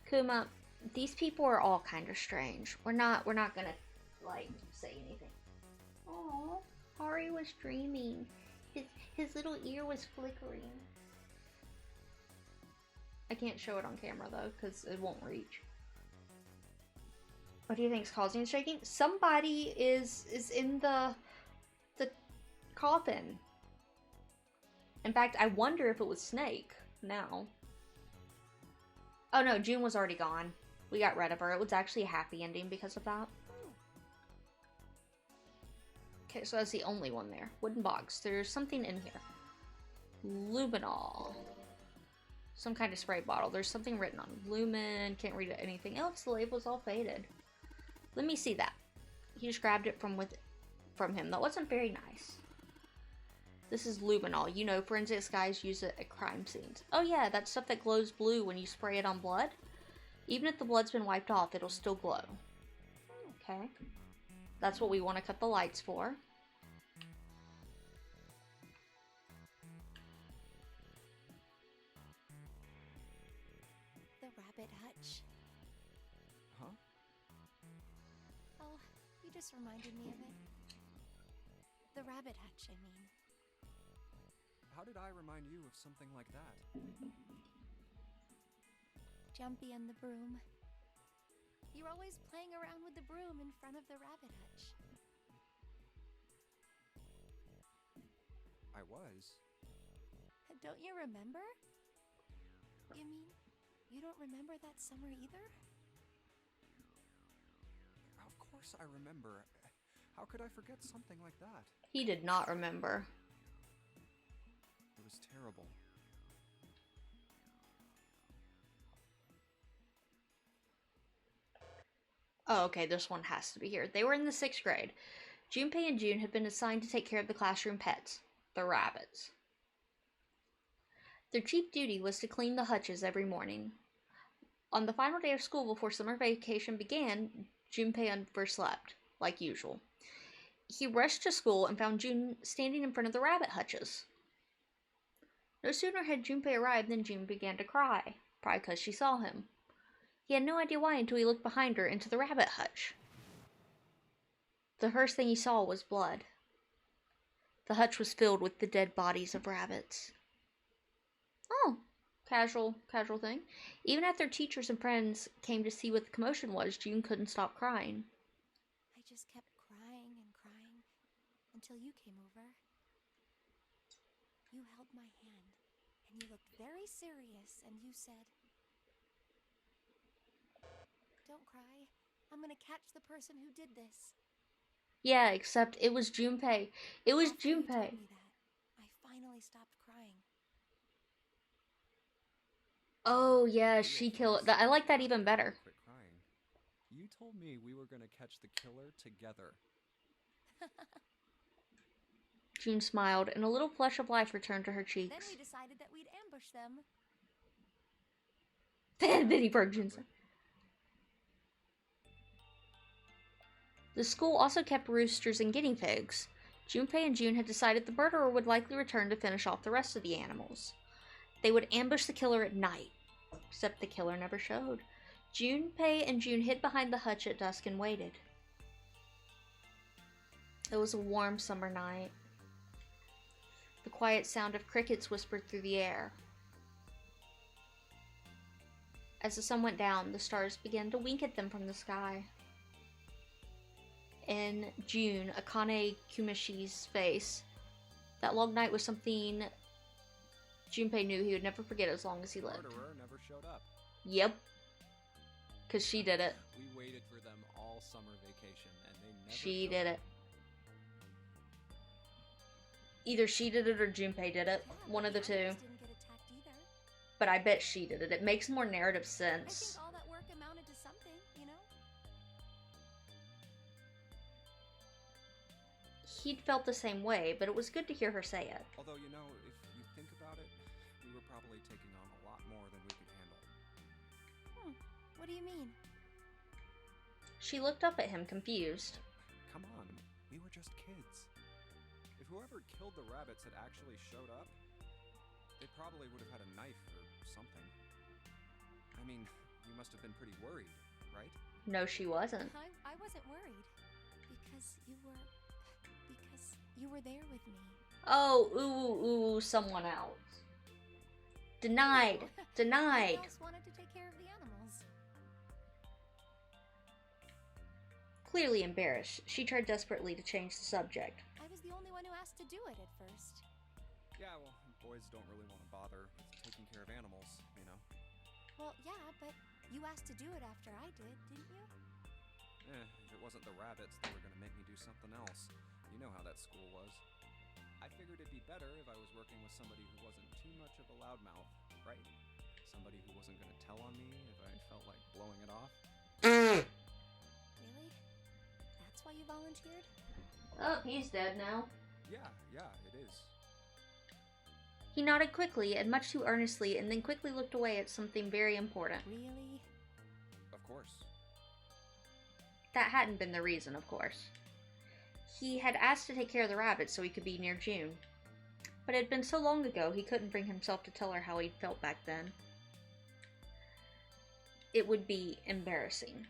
Speaker 1: Kuma, these people are all kind of strange. We're not gonna, like, say anything. Aww, Hari was dreaming. His little ear was flickering. I can't show it on camera though, because it won't reach. What do you think is causing the shaking? Somebody is in the coffin. In fact, I wonder if it was Snake now. Oh no, June was already gone. We got rid of her. It was actually a happy ending because of that. Okay, so that's the only one there. Wooden box. There's something in here. Luminol. Some kind of spray bottle. There's something written on it. Lumen. Can't read anything else. The label's all faded. Let me see that. He just grabbed it from him. That wasn't very nice. This is luminol. You know, forensics guys use it at crime scenes. Oh yeah, that stuff that glows blue when you spray it on blood. Even if the blood's been wiped off, it'll still glow. Okay. That's what we want to cut the lights for.
Speaker 8: The rabbit hutch.
Speaker 5: Huh?
Speaker 8: Oh, you just reminded me of it. The rabbit hutch, I mean.
Speaker 5: How did I remind you of something like that?
Speaker 8: Jumpy and the broom. You're always playing around with the broom in front of the rabbit hutch.
Speaker 5: I was.
Speaker 8: Don't you remember? You mean, you don't remember that summer either?
Speaker 5: Of course I remember. How could I forget something like that?
Speaker 1: He did not remember.
Speaker 5: It was terrible.
Speaker 1: Oh, okay, this one has to be here. They were in the 6th grade. Junpei and June had been assigned to take care of the classroom pets, the rabbits. Their chief duty was to clean the hutches every morning. On the final day of school before summer vacation began, Junpei overslept, like usual. He rushed to school and found June standing in front of the rabbit hutches. No sooner had Junpei arrived than June began to cry, probably because she saw him. He had no idea why until he looked behind her into the rabbit hutch. The first thing he saw was blood. The hutch was filled with the dead bodies of rabbits. Oh, casual thing. Even after teachers and friends came to see what the commotion was, June couldn't stop crying.
Speaker 8: I just kept crying and crying until you came over. You held my hand, and you looked very serious, and you said, "Don't cry. I'm gonna catch the person who did this."
Speaker 1: Yeah, except it was Junpei. It was
Speaker 8: After you told
Speaker 1: Junpei.
Speaker 8: me that, finally stopped crying.
Speaker 1: Oh yeah, she killed. I like that even better.
Speaker 5: Quit crying. You told me we were gonna catch the killer together.
Speaker 1: June smiled, and a little flush of life returned to her cheeks.
Speaker 8: Then we decided that we'd ambush them.
Speaker 1: Then he broke June's. The school also kept roosters and guinea pigs. Junpei and June had decided the murderer would likely return to finish off the rest of the animals. They would ambush the killer at night, except the killer never showed. Junpei and June hid behind the hutch at dusk and waited. It was a warm summer night. The quiet sound of crickets whispered through the air. As the sun went down, the stars began to wink at them from the sky. In June, Akane Kumishi's face. That long night was something Junpei knew he would never forget as long as he lived.
Speaker 5: Murderer never showed up.
Speaker 1: Yep. Because she did it.
Speaker 6: We waited for them all summer vacation, and they never
Speaker 1: She
Speaker 6: showed
Speaker 1: did
Speaker 6: up.
Speaker 1: it. Either she did it or Junpei did it. One of the two.
Speaker 8: Didn't get attacked either.
Speaker 1: But I bet she did it. It makes more narrative
Speaker 8: I
Speaker 1: sense.
Speaker 8: think all that work amounted to something, you know?
Speaker 1: He'd felt the same way, but it was good to hear her say it.
Speaker 5: Although, you know, if you think about it, we were probably taking on a lot more than we could handle.
Speaker 8: What do you mean?
Speaker 1: She looked up at him, confused.
Speaker 5: Come on, we were just kids. If whoever killed the rabbits had actually showed up, they probably would have had a knife or something. I mean, you must have been pretty worried, right?
Speaker 1: No, she wasn't.
Speaker 8: I wasn't worried. Because you were there with me.
Speaker 1: Oh, ooh, someone else. Denied. Denied.
Speaker 8: Who else wanted to take care of the animals?
Speaker 1: Clearly embarrassed, she tried desperately to change the subject.
Speaker 8: I was the only one who asked to do it at first.
Speaker 5: Yeah, well, boys don't really want to bother with taking care of animals, you know?
Speaker 8: Well, yeah, but you asked to do it after I did, didn't you?
Speaker 5: If it wasn't the rabbits, they were gonna make me do something else. You know how that school was. I figured it'd be better if I was working with somebody who wasn't too much of a loudmouth, right? Somebody who wasn't gonna tell on me if I felt like blowing it off.
Speaker 8: Really? That's why you volunteered?
Speaker 1: Oh, he's dead now.
Speaker 5: Yeah, it is.
Speaker 1: He nodded quickly and much too earnestly, and then quickly looked away at something very important.
Speaker 8: Really?
Speaker 5: Of course.
Speaker 1: That hadn't been the reason, of course. He had asked to take care of the rabbits so he could be near June. But it had been so long ago he couldn't bring himself to tell her how he'd felt back then. It would be embarrassing.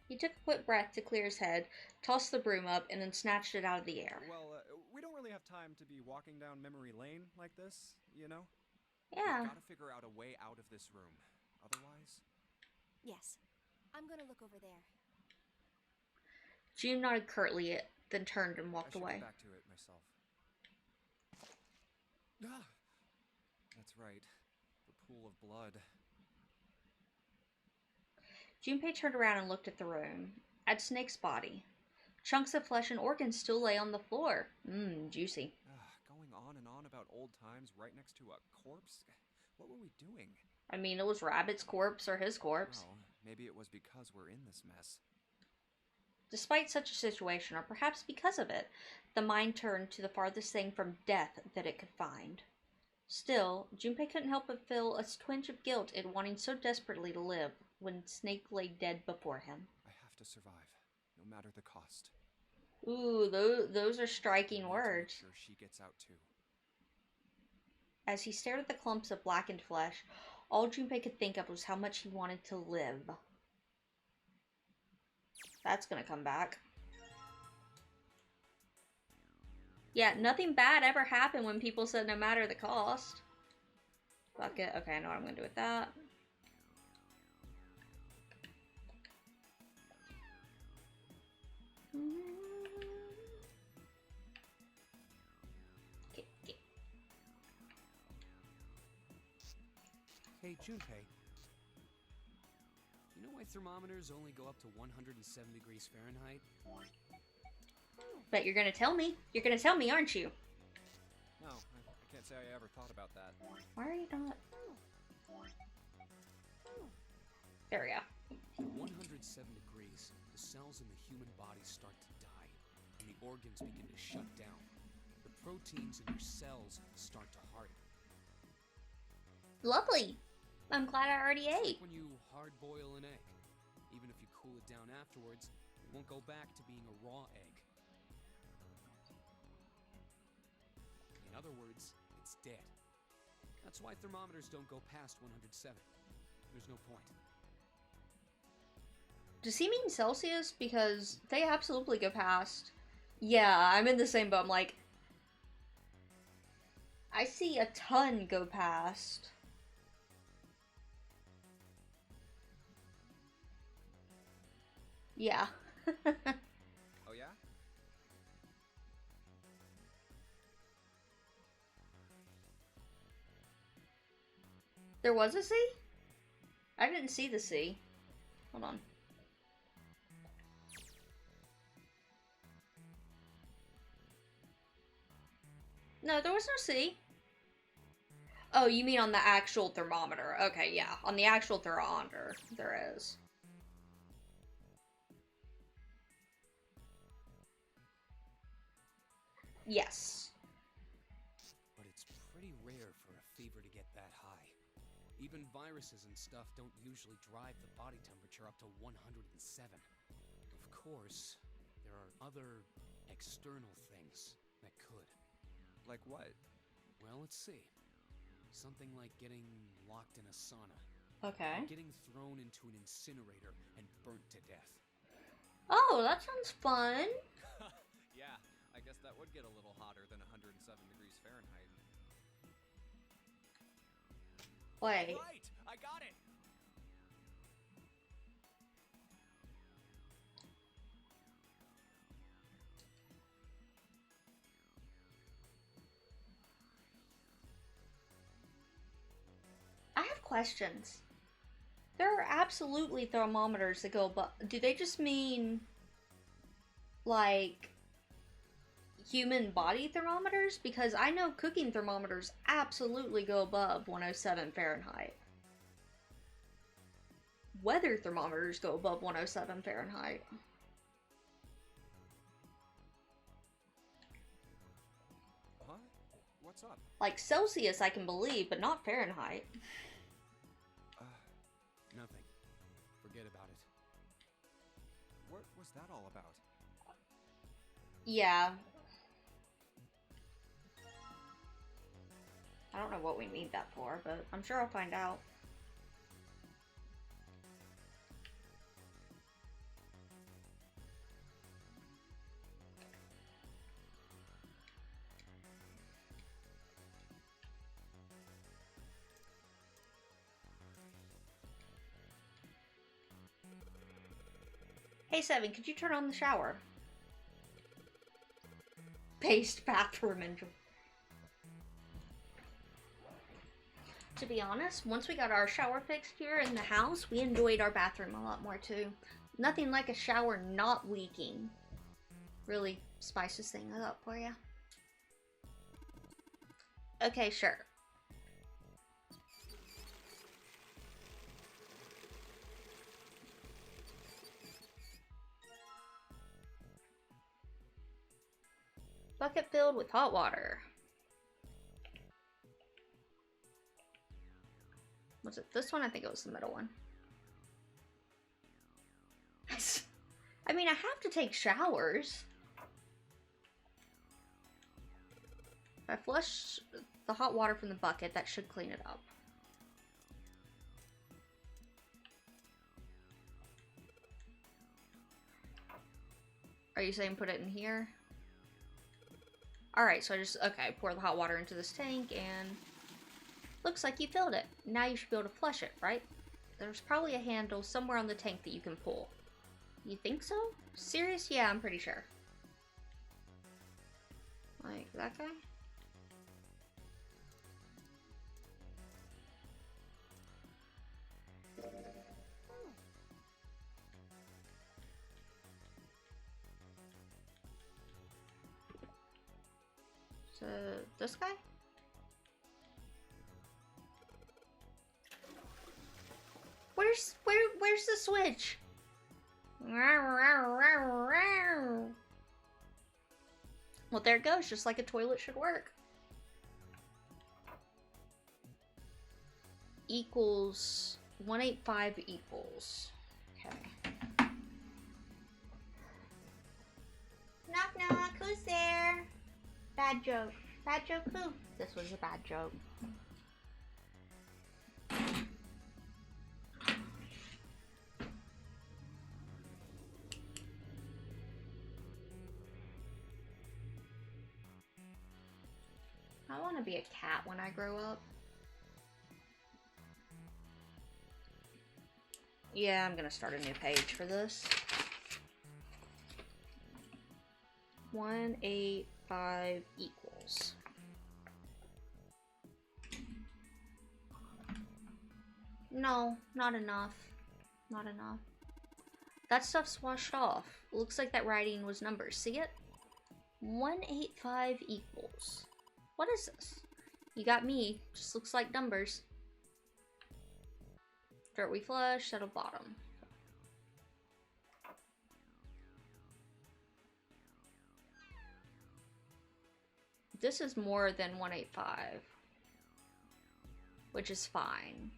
Speaker 1: He took a quick breath to clear his head, tossed the broom up, and then snatched it out of the air.
Speaker 5: Well, we don't really have time to be walking down memory lane like this, you know?
Speaker 1: Yeah.
Speaker 5: We've got to figure out a way out of this room. Otherwise...
Speaker 8: Yes. I'm gonna look over there.
Speaker 1: June nodded curtly, then turned and walked
Speaker 5: I should
Speaker 1: away.
Speaker 5: get back to it myself. Ah! That's right. The pool of blood.
Speaker 1: Junpei turned around and looked at the room. At Snake's body. Chunks of flesh and organs still lay on the floor. Juicy.
Speaker 5: Going on and on about old times right next to a corpse? What were we doing?
Speaker 1: I mean, it was Rabbit's corpse or his corpse.
Speaker 5: Well, maybe it was because we're in this mess.
Speaker 1: Despite such a situation, or perhaps because of it, the mind turned to the farthest thing from death that it could find. Still, Junpei couldn't help but feel a twinge of guilt in wanting so desperately to live when Snake lay dead before him.
Speaker 5: I have to survive, no matter the cost.
Speaker 1: Ooh, those are striking words.
Speaker 5: Make sure she gets out too.
Speaker 1: As he stared at the clumps of blackened flesh, all Junpei could think of was how much he wanted to live. That's gonna come back. Yeah, nothing bad ever happened when people said no matter the cost. Fuck it. Okay, I know what I'm gonna do with that. Okay.
Speaker 6: Hey, Junpei. You know why thermometers only go up to 107 degrees Fahrenheit?
Speaker 1: But you're gonna tell me. You're gonna tell me, aren't you?
Speaker 5: No, I Can't say I ever thought about that.
Speaker 1: Why are you not? There we go.
Speaker 6: At 107 degrees, the cells in the human body start to die, and the organs begin to shut down. The proteins in your cells start to harden.
Speaker 1: Lovely. I'm glad I already
Speaker 6: It's
Speaker 1: ate.
Speaker 6: like when you hard boil an egg. Even if you cool it down afterwards, it won't go back to being a raw egg. In other words, it's dead. That's why thermometers don't go past 107. There's no point.
Speaker 1: Does he mean Celsius? Because they absolutely go past. Yeah, I'm in the same boat. I'm like, I see a ton go past. Yeah.
Speaker 5: Oh yeah?
Speaker 1: There was a C? I didn't see the C. Hold on. No, there was no C. Oh, you mean on the actual thermometer. Okay, yeah. On the actual thermometer, there is. Yes.
Speaker 6: But it's pretty rare for a fever to get that high. Even viruses and stuff don't usually drive the body temperature up to 107. Of course, there are other external things that could.
Speaker 5: Like what?
Speaker 6: Well, let's see. Something like getting locked in a sauna.
Speaker 1: Okay.
Speaker 6: Or getting thrown into an incinerator and burnt to death.
Speaker 1: Oh, that sounds fun.
Speaker 5: Yeah, I guess that would get a little hotter than 107 degrees Fahrenheit.
Speaker 1: Wait.
Speaker 6: Right! I got it!
Speaker 1: I have questions. There are absolutely thermometers that go above. Do they just mean like human body thermometers? Because I know cooking thermometers absolutely go above 107 Fahrenheit. Weather thermometers go above 107 Fahrenheit.
Speaker 5: Huh? What's up?
Speaker 1: Like Celsius I can believe, but not Fahrenheit.
Speaker 6: Nothing. Forget about it.
Speaker 5: What was that all about?
Speaker 1: Yeah. I don't know what we need that for, but I'm sure I'll find out. Hey Seven, could you turn on the shower? Paste bathroom and... To be honest, once we got our shower fixed here in the house, we enjoyed our bathroom a lot more too. Nothing like a shower not leaking. Really spices things up for you. Okay, sure. Bucket filled with hot water. Was it this one? I think it was the middle one. I mean, I have to take showers. If I flush the hot water from the bucket, that should clean it up. Are you saying put it in here? Alright, so I just, okay, pour the hot water into this tank and looks like you filled it. Now you should be able to flush it, right? There's probably a handle somewhere on the tank that you can pull. You think so? Serious? Yeah, I'm pretty sure. Like that guy? So, this guy? Where's the switch? Well, there it goes, just like a toilet should work. Equals 185 equals. Okay. Knock knock, who's there? Bad joke. Bad joke who? This was a bad joke. I want to be a cat when I grow up. Yeah, I'm gonna start a new page for this. 185 equals. No, not enough. Not enough. That stuff's washed off. Looks like that writing was numbers. See it? 185 equals. What is this? You got me. Just looks like numbers. Dirt we flush, settle bottom. This is more than 185, which is fine.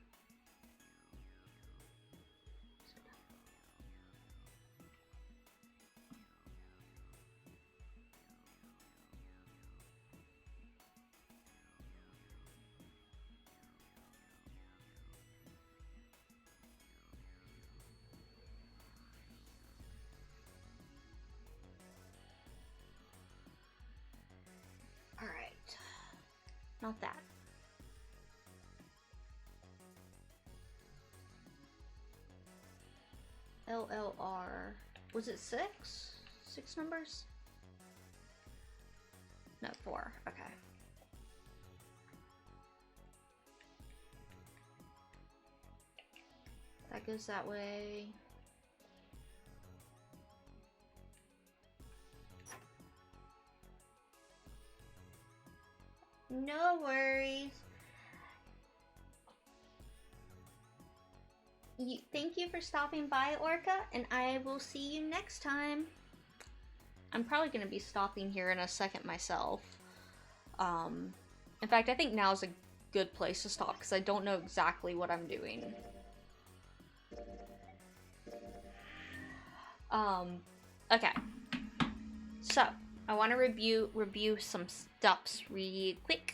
Speaker 1: Not that. LLR. Was it 6? 6 numbers? No, 4. Okay. That goes that way. No worries. Thank you for stopping by, Orca, and I will see you next time. I'm probably going to be stopping here in a second myself. In fact, I think now's a good place to stop because I don't know exactly what I'm doing. Okay. So, I want to review some stuffs real quick.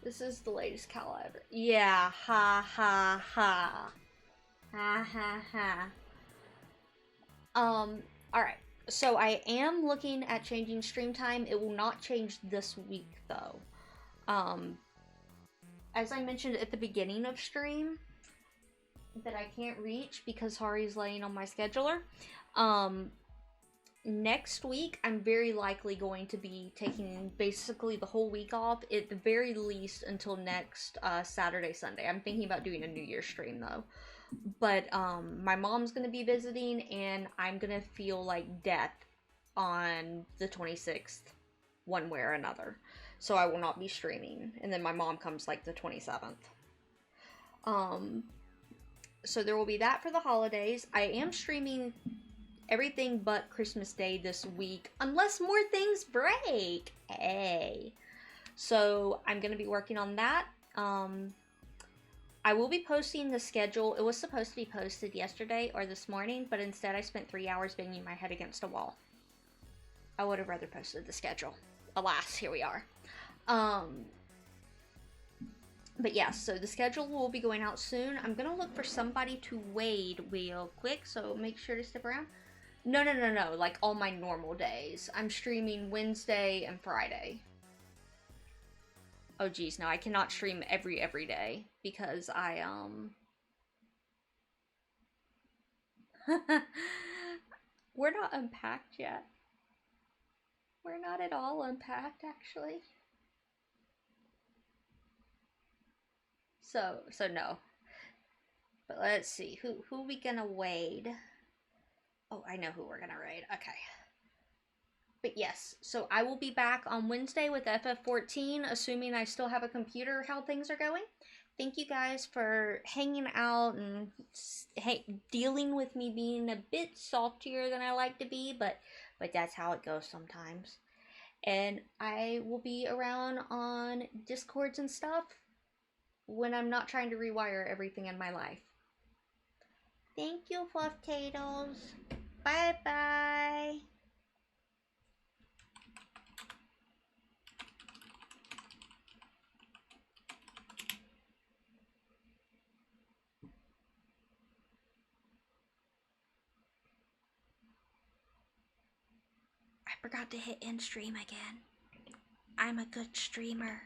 Speaker 1: This is the latest Cal ever. Yeah, ha ha ha. Ha ha ha. Alright. So I am looking at changing stream time. It will not change this week though. As I mentioned at the beginning of stream, that I can't reach because Hari's laying on my scheduler. Next week, I'm very likely going to be taking basically the whole week off, at the very least until next Saturday, Sunday. I'm thinking about doing a New Year's stream though. But my mom's going to be visiting and I'm going to feel like death on the 26th, one way or another. So I will not be streaming. And then my mom comes like the 27th. So there will be that for the holidays. I am streaming everything but Christmas Day this week, unless more things break. Hey. So I'm going to be working on that. I will be posting the schedule. It was supposed to be posted yesterday or this morning, but instead I spent 3 hours banging my head against a wall. I would have rather posted the schedule. Alas, here we are. But yeah, so the schedule will be going out soon. I'm going to look for somebody to wade real quick, so make sure to stick around. No, like all my normal days. I'm streaming Wednesday and Friday. Oh geez, no, I cannot stream every day because I, we're not unpacked yet. We're not at all unpacked, actually. So no. But let's see, who we gonna raid? Oh, I know who we're gonna raid. Okay. But yes, so I will be back on Wednesday with FF14, assuming I still have a computer, how things are going. thank you guys for hanging out and dealing with me being a bit saltier than I like to be, but that's how it goes sometimes. And I will be around on Discords and stuff when I'm not trying to rewire everything in my life. Thank you, Fluff Taters. Bye bye. I forgot to hit end stream again. I'm a good streamer.